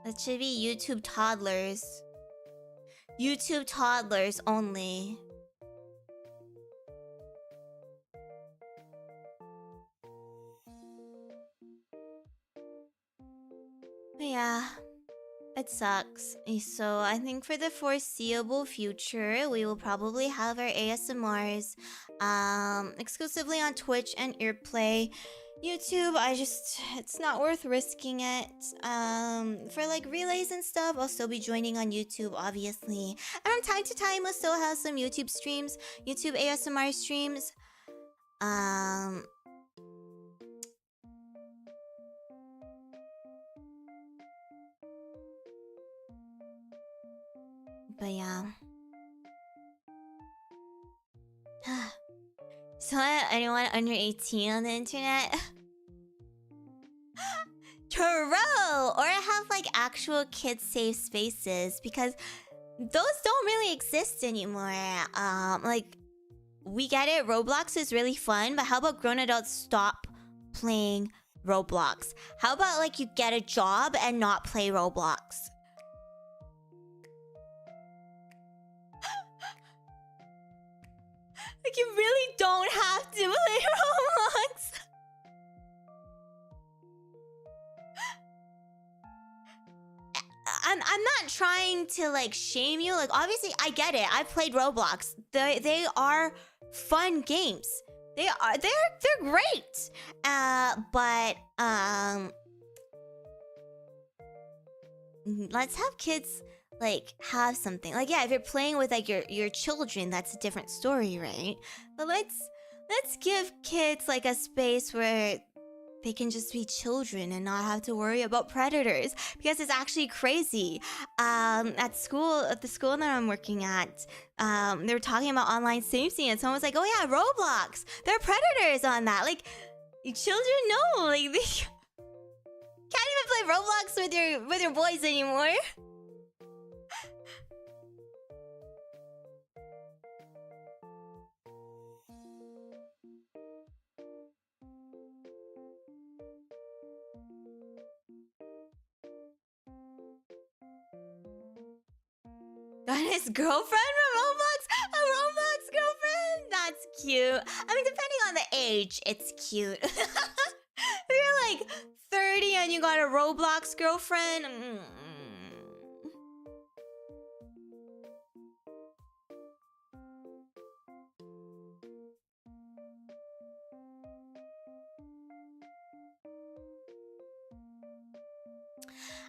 That should be YouTube toddlers. YouTube toddlers only. But yeah, it sucks. So I think for the foreseeable future, we will probably have our ASMRs exclusively on Twitch and Earplay. YouTube, it's not worth risking it. For like relays and stuff, I'll still be joining on YouTube, obviously. And from time to time, I'll still have some YouTube streams, YouTube ASMR streams. But yeah. So anyone under 18 on the internet? True! Or have like actual kid safe spaces, because those don't really exist anymore. Like, we get it, Roblox is really fun, but how about grown adults stop playing Roblox? How about like you get a job and not play Roblox? Like, you really don't have to play Roblox. I'm not trying to like shame you. Like, obviously I get it. I've played Roblox. They are fun games. They're great. But let's have kids like have something. Like, yeah, if you're playing with like your children, that's a different story, right? But let's give kids like a space where they can just be children and not have to worry about predators, because it's actually crazy. At the school that I'm working at, they were talking about online safety, and someone was like, "Oh yeah, Roblox. There are predators on that." Like, children know, like they can't even play Roblox with your boys anymore. Got his girlfriend from Roblox? A Roblox girlfriend? That's cute. I mean, depending on the age, it's cute. If you're like 30 and you got a Roblox girlfriend...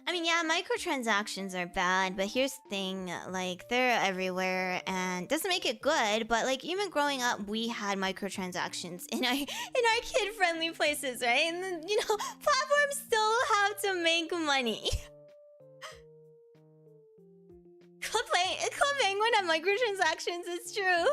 I mean, yeah, microtransactions are bad, but here's the thing, like, they're everywhere, and doesn't make it good, but, like, even growing up, we had microtransactions in our kid-friendly places, right? And then, you know, platforms still have to make money. Club Penguin have microtransactions, it's true.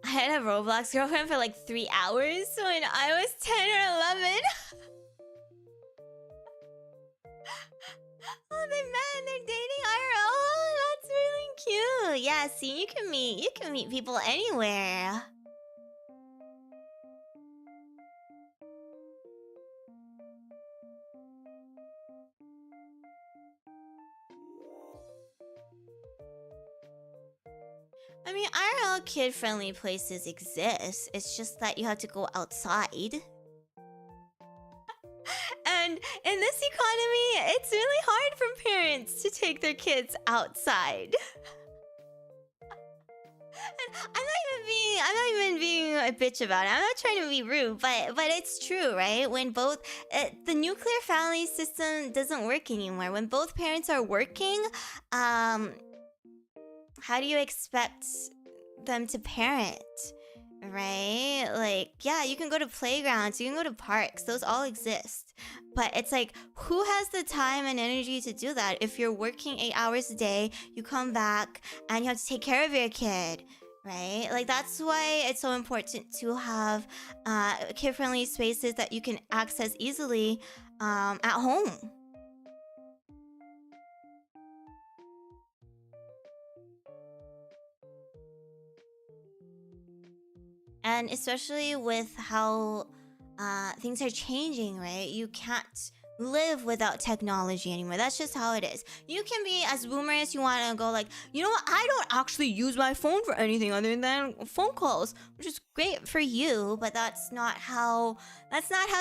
I had a Roblox girlfriend for like 3 hours when I was 10 or 11. Oh, they met and they're dating IRL. Oh, that's really cute. Yeah, see, you can meet people anywhere. I mean, IRL kid-friendly places exist. It's just that you have to go outside. And in this economy, it's really hard for parents to take their kids outside. And I'm not even being a bitch about it. I'm not trying to be rude, but it's true, right? When both the nuclear family system doesn't work anymore. When both parents are working, how do you expect them to parent, right? Like, yeah, you can go to playgrounds, you can go to parks, those all exist. But it's like, who has the time and energy to do that? If you're working 8 hours a day, you come back and you have to take care of your kid, right? Like, that's why it's so important to have kid-friendly spaces that you can access easily at home. And especially with how things are changing, right? You can't live without technology anymore. That's just how it is. You can be as boomer as you want and go like, you know what? I don't actually use my phone for anything other than phone calls, which is great for you, but that's not how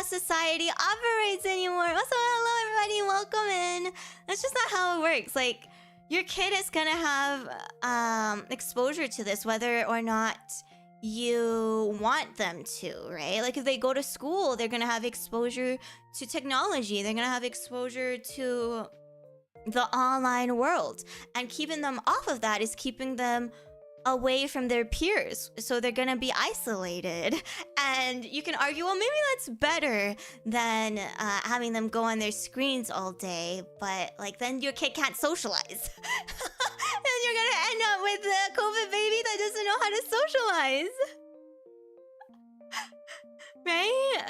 society operates anymore. Also, hello everybody, welcome in. That's just not how it works. Like, your kid is gonna have exposure to this whether or not you want them to, right? Like if they go to school, they're gonna have exposure to technology. They're gonna have exposure to the online world. And keeping them off of that is keeping them away from their peers. So they're gonna be isolated. And you can argue, well, maybe that's better than having them go on their screens all day. But like then your kid can't socialize. And you're gonna end up with a COVID baby that doesn't know how to socialize. Right?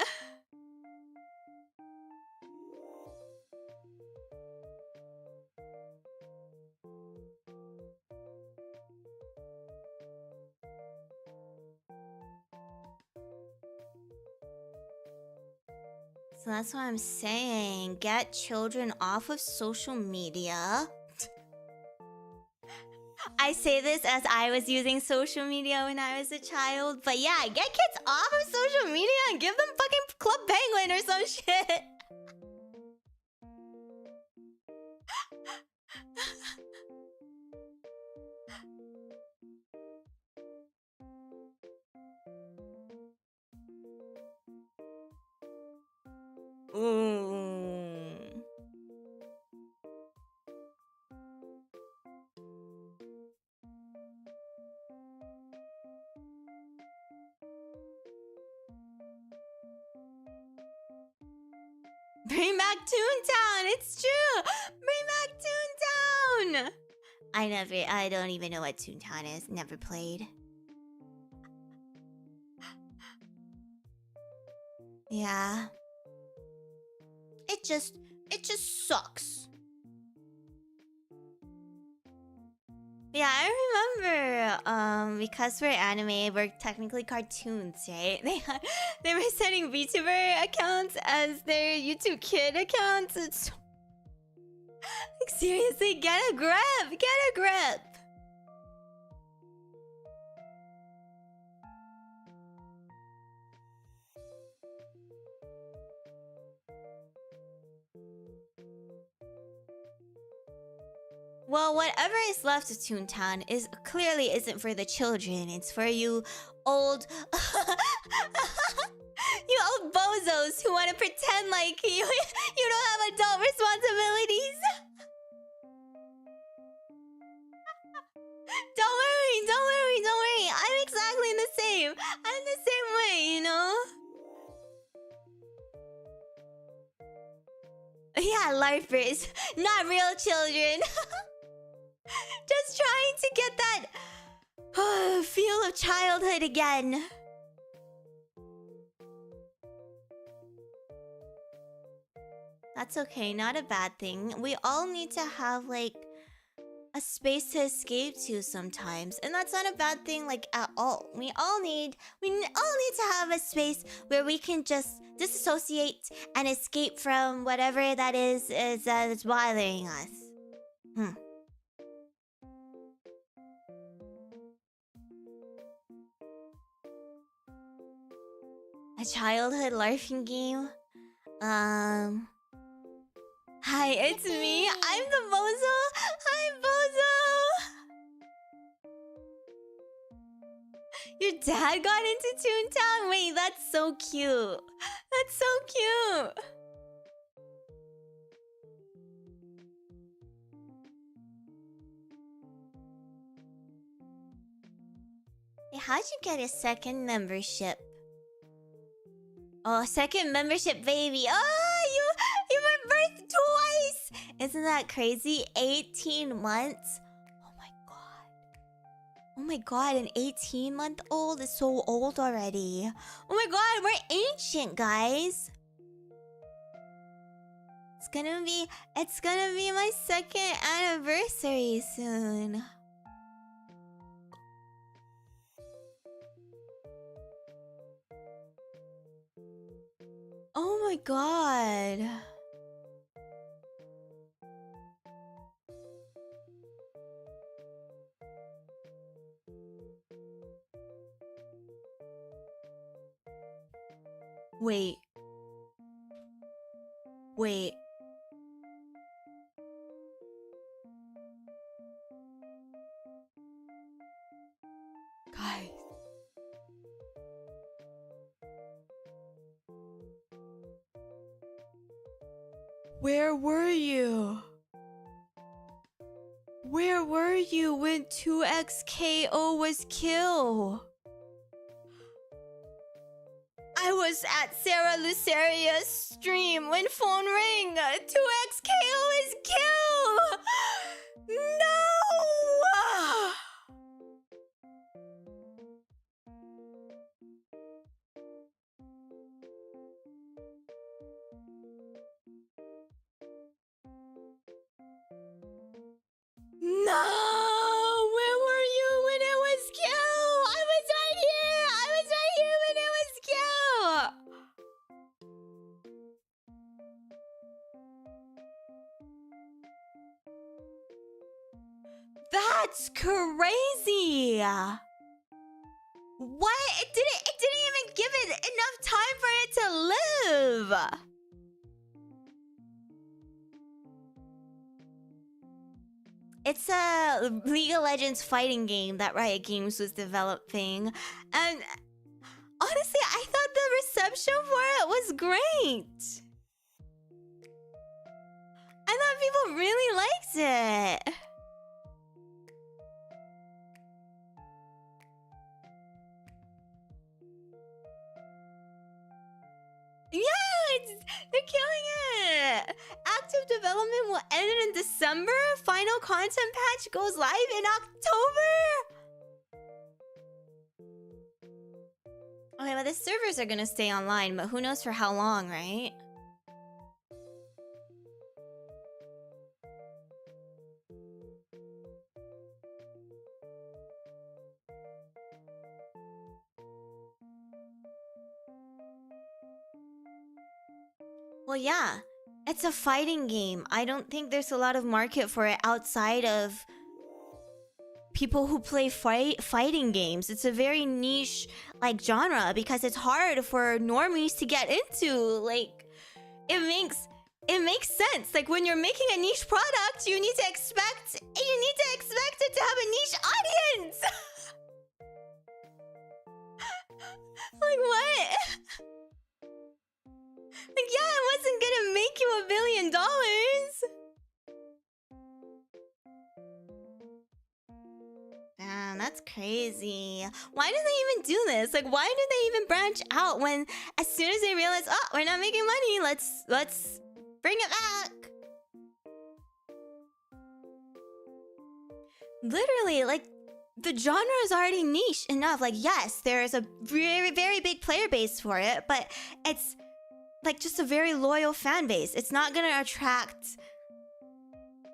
So that's what I'm saying. Get children off of social media. I say this as I was using social media when I was a child, but yeah, get kids off of social media and give them fucking Club Penguin or some shit. Ooh. Bring back Toontown! It's true! Bring back Toontown! I don't even know what Toontown is. Never played. Yeah. It just sucks. Yeah, I remember, because we're anime, we're technically cartoons, right? They were setting VTuber accounts as their YouTube Kid accounts. It's like, seriously, get a grip! Get a grip! Well, whatever is left of Toontown clearly isn't for the children. It's for you old... you old bozos who want to pretend like you don't have adult responsibilities. Don't worry. I'm exactly the same. I'm the same way, you know? Yeah, LARPers. Not real children. Just trying to get that feel of childhood again. That's okay, not a bad thing. We all need to have like a space to escape to sometimes, and that's not a bad thing like at all. We all need to have a space where we can just disassociate and escape from whatever that is that's bothering us. A childhood LARPing game? Hi, it's me. I'm the bozo. Hi, bozo. Your dad got into Toontown? Wait, that's so cute. That's so cute. Hey, how'd you get a second membership? Oh, second membership, baby. Oh, you were birthed twice. Isn't that crazy? 18 months. Oh my god, an 18-month-old is so old already. Oh my god, we're ancient, guys. It's gonna be my second anniversary soon. Oh my god. Wait. Wait. Guys. Where were you? Where were you when 2xKO was killed? I was at Cera Luceria's stream when phone rang. 2xKO is killed! No! No! Where were you when it was killed? I was right here! I was right here when it was killed! That's crazy! What? It didn't even give it enough time for it to live! It's a League of Legends fighting game that Riot Games was developing. And honestly, I thought the reception for it was great. I thought people really liked it. Yeah, they're killing it. Active development will end in December. Final content patch goes live in October. Okay, well, the servers are gonna stay online, but who knows for how long, right? Well, yeah, it's a fighting game. I don't think there's a lot of market for it outside of people who play fighting games. It's a very niche like genre because it's hard for normies to get into. Like, it makes sense. Like, when you're making a niche product, you need to expect it to have a niche audience. Like, what? Like, yeah, it wasn't gonna make you $1 billion. Damn, that's crazy. Why do they even do this? Like, why do they even branch out when, as soon as they realize, oh, we're not making money, let's bring it back? Literally, like, the genre is already niche enough. Like, yes, there is a very, very big player base for it, but it's like just a very loyal fan base. It's not gonna attract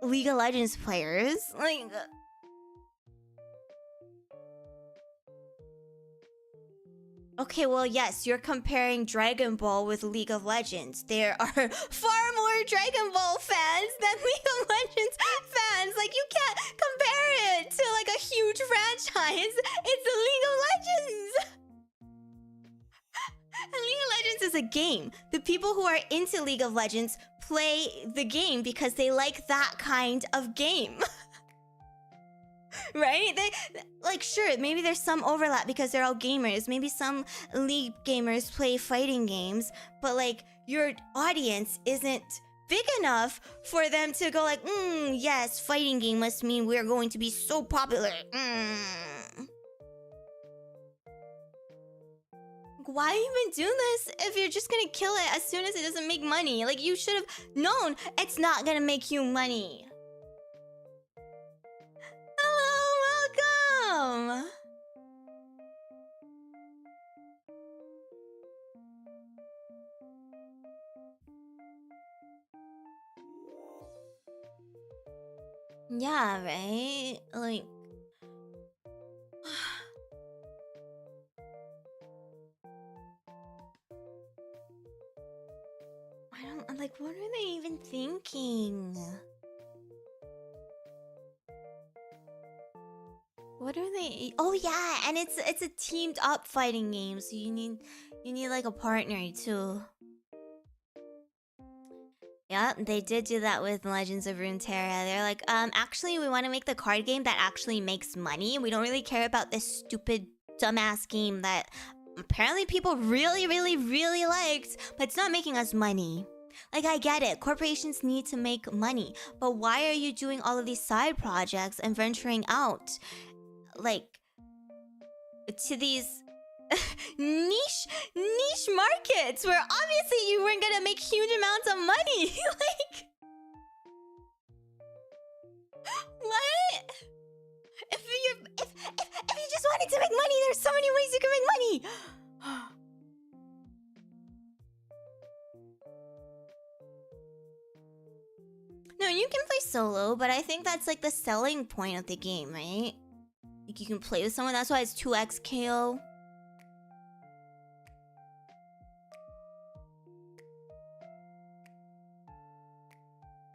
League of Legends players. Like, okay, well, yes, you're comparing Dragon Ball with League of Legends. There are far more Dragon Ball fans than League of Legends fans. Like, you can't compare it to like a huge franchise. It's a League of Legends. And League of Legends is a game. The people who are into League of Legends play the game because they like that kind of game. Right? They, like, sure, maybe there's some overlap because they're all gamers. Maybe some League gamers play fighting games, but like, your audience isn't big enough for them to go like, yes, fighting game must mean we're going to be so popular. Why even do this if you're just gonna kill it as soon as it doesn't make money? Like, you should have known it's not gonna make you money. Hello, welcome! Yeah, right? Like... I'm like, what are they even thinking? What are they? Oh yeah, and it's a teamed up fighting game, so you need You need like a partner too. Yeah, they did do that with Legends of Runeterra. They're like, actually, we want to make the card game that actually makes money. We don't really care about this stupid, dumbass game that apparently people really, really, really liked, but it's not making us money. Like, I get it. Corporations need to make money. But why are you doing all of these side projects and venturing out? Like, to these niche markets where obviously you weren't gonna make huge amounts of money. Like, what? If you just wanted to make money, there's so many ways you can make money. No, you can play solo, but I think that's like the selling point of the game, right? Like you can play with someone, that's why it's 2x KO.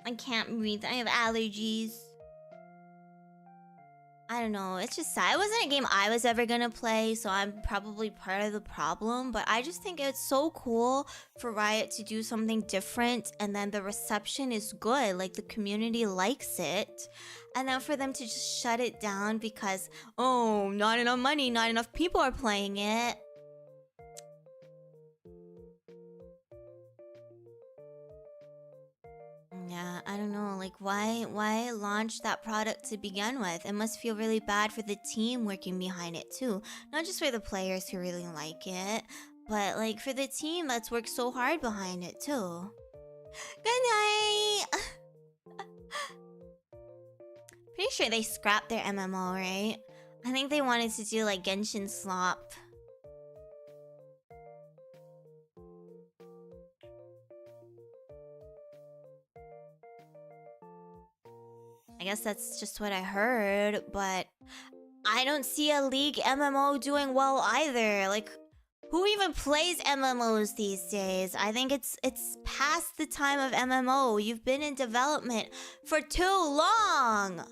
I can't breathe, I have allergies. I don't know, it's just sad. It wasn't a game I was ever gonna play, so I'm probably part of the problem. But I just think it's so cool for Riot to do something different, and then the reception is good, like the community likes it. And then for them to just shut it down because, oh, not enough money, not enough people are playing it. Yeah, I don't know, like why launch that product to begin with? It must feel really bad for the team working behind it too. Not just for the players who really like it, but like for the team that's worked so hard behind it too. Good night! Pretty sure they scrapped their MMO, right? I think they wanted to do like Genshin Slop. I guess that's just what I heard, but I don't see a League MMO doing well either. Like, who even plays MMOs these days? I think it's past the time of MMO. You've been in development for too long.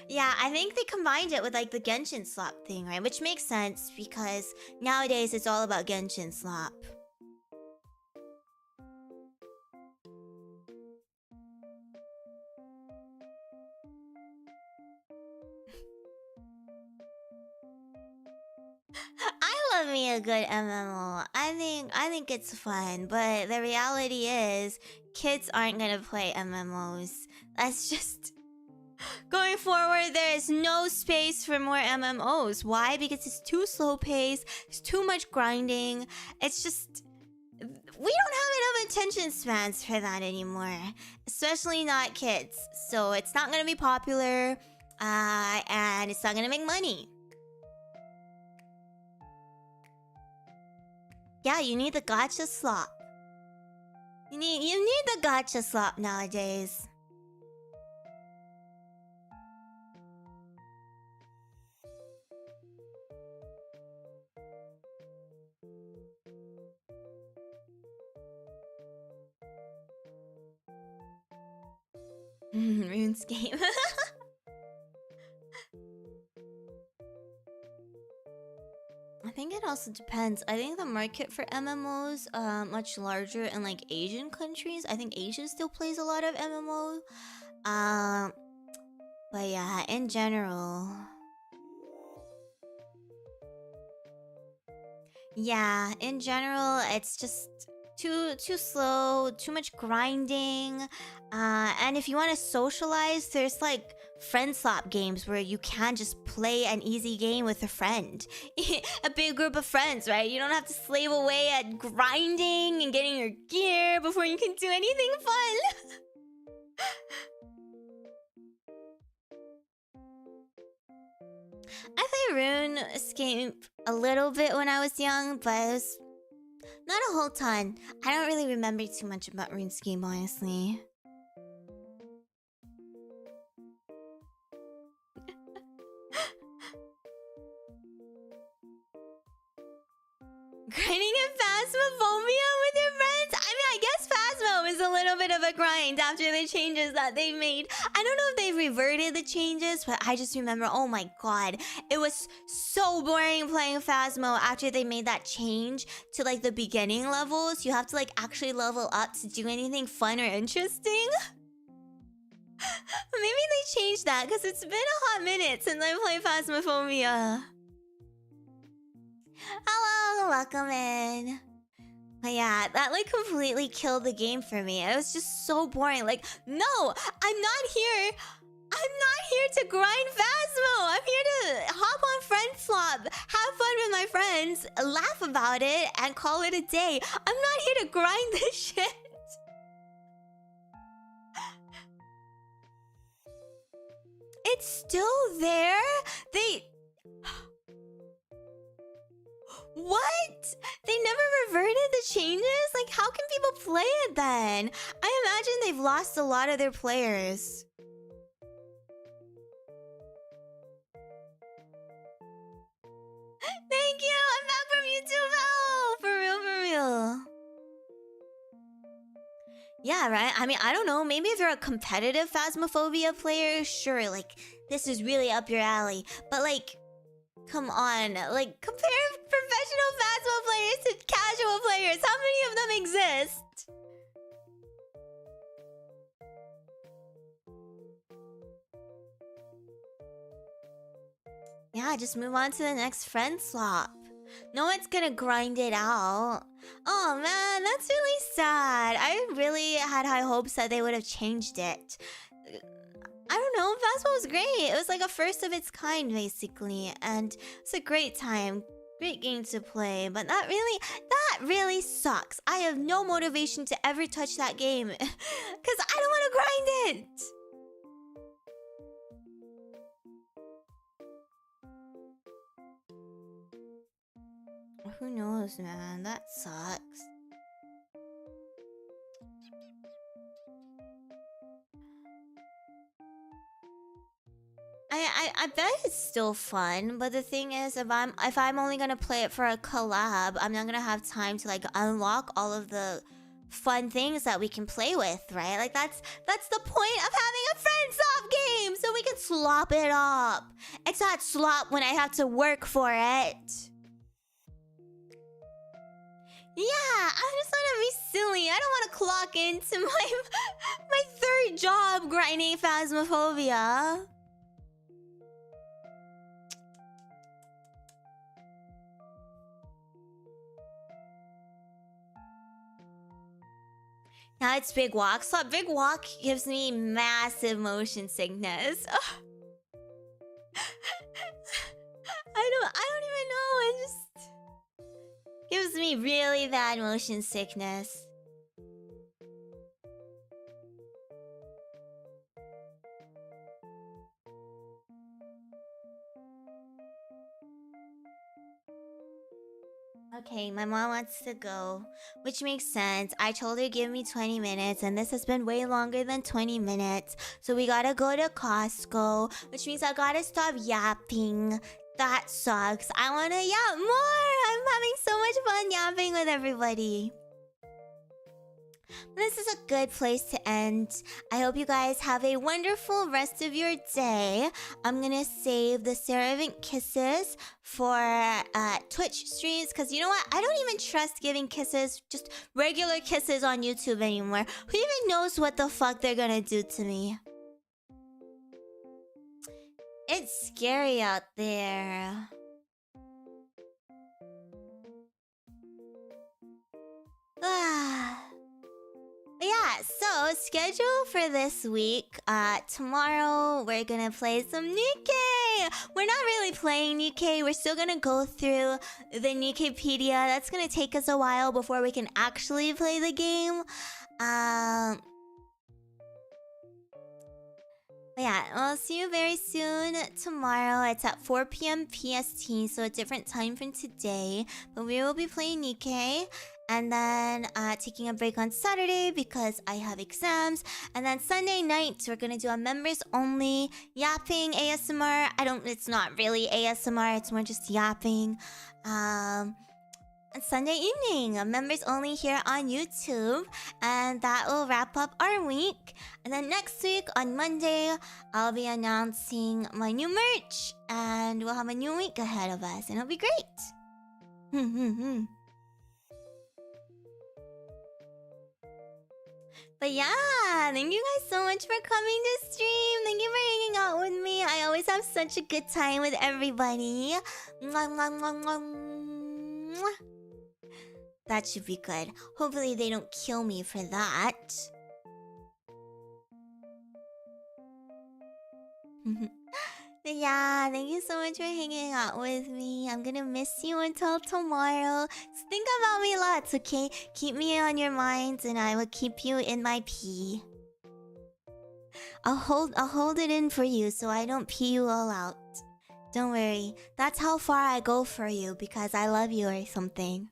Yeah, I think they combined it with like the Genshin Slop thing, right? Which makes sense because nowadays it's all about Genshin Slop. I love me a good MMO. I think it's fun, but the reality is kids aren't gonna play MMOs. That's just going forward. There is no space for more MMOs. Why? Because it's too slow paced. It's too much grinding. It's just we don't have enough attention spans for that anymore, especially not kids. So it's not gonna be popular, and it's not gonna make money. Yeah, you need the gacha slop. You need the gacha slop nowadays. RuneScape. I think it also depends. I think the market for MMOs much larger in like Asian countries. I think Asia still plays a lot of MMO. But yeah, in general. Yeah, in general, it's just too slow, too much grinding. And if you want to socialize, there's like friend slop games where you can just play an easy game with a friend. A big group of friends, right? You don't have to slave away at grinding and getting your gear before you can do anything fun. I played RuneScape a little bit when I was young, but it was not a whole ton. I don't really remember too much about RuneScape, honestly. Grinding in Phasmophobia with your friends? I mean, I guess Phasmo is a little bit of a grind after the changes that they made. I don't know if they reverted the changes, but I just remember, oh my god, it was so boring playing Phasmo after they made that change to like the beginning levels. You have to like actually level up to do anything fun or interesting. Maybe they changed that because it's been a hot minute since I played Phasmophobia. Hello, welcome in. But yeah, that like completely killed the game for me. It was just so boring. Like, no, I'm not here. I'm not here to grind Phasmo. I'm here to hop on friend swap, have fun with my friends, laugh about it, and call it a day. I'm not here to grind this shit. It's still there? What? They never reverted the changes? Like, how can people play it then? I imagine they've lost a lot of their players. Thank you! I'm back from YouTube! Oh, for real, for real. Yeah, right? I mean, I don't know. Maybe if you're a competitive Phasmophobia player, sure, like, this is really up your alley. But, like, come on. Like, compare professional Phasmo players to casual players. How many of them exist? Yeah, just move on to the next friend swap. No one's gonna grind it out. Oh man, that's really sad. I really had high hopes that they would have changed it. I don't know, Phasmo was great. It was like a first of its kind, basically. And it's a great time. Great game to play. But that really sucks. I have no motivation to ever touch that game. Because I don't want to grind it. Who knows, man? That sucks. I bet it's still fun, but the thing is, if I'm only gonna play it for a collab, I'm not gonna have time to like unlock all of the fun things that we can play with, right? Like that's the point of having a friend swap game, so we can slop it up. It's not slop when I have to work for it. Yeah, I just want to be silly. I don't want to clock into my third job grinding Phasmophobia. Now it's Big Walk. So Big Walk gives me massive motion sickness. I don't even know. It just gives me really bad motion sickness. Okay, my mom wants to go, which makes sense. I told her give me 20 minutes, and this has been way longer than 20 minutes. So we gotta go to Costco, which means I gotta stop yapping. That sucks. I wanna yap more. I'm having so much fun yapping with everybody. This is a good place to end. I hope you guys have a wonderful rest of your day. I'm gonna save the Ceravant kisses for Twitch streams, because you know what? I don't even trust giving kisses, just regular kisses on YouTube anymore. Who even knows what the fuck they're gonna do to me? It's scary out there. Yeah, so schedule for this week. Tomorrow we're gonna play some Nikkei. We're not really playing Nikkei. We're still gonna go through the Nikkeipedia. That's gonna take us a while before we can actually play the game. But yeah, I'll see you very soon tomorrow. It's at 4 p.m. PST, so a different time from today. But we will be playing Nikkei. And then taking a break on Saturday because I have exams. And then Sunday night, we're gonna do a members only yapping ASMR. It's not really ASMR, it's more just yapping. Sunday evening. Members only here on YouTube. And that will wrap up our week. And then next week on Monday, I'll be announcing my new merch. And we'll have a new week ahead of us. And it'll be great. But yeah, thank you guys so much for coming to stream. Thank you for hanging out with me. I always have such a good time with everybody. Mwah, mwah, mwah, mwah, mwah. That should be good. Hopefully they don't kill me for that. But yeah, thank you so much for hanging out with me. I'm gonna miss you until tomorrow. So think about me lots, okay? Keep me on your minds and I will keep you in my pee. I'll hold it in for you so I don't pee you all out. Don't worry. That's how far I go for you because I love you or something.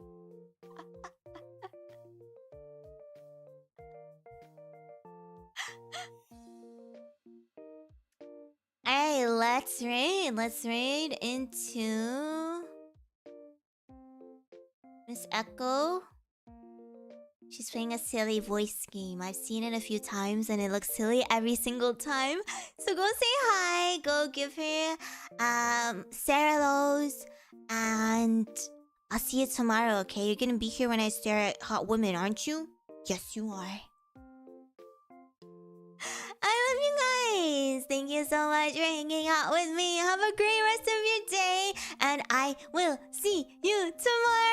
Hey, let's raid. Let's raid into Miss Echo. She's playing a silly voice game. I've seen it a few times and it looks silly every single time. So go say hi. Go give her Sarah Lowe's. And I'll see you tomorrow, okay? You're gonna be here when I stare at hot women, aren't you? Yes, you are. I love you guys. Thank you so much for hanging out with me. Have a great rest of your day. And I will see you tomorrow.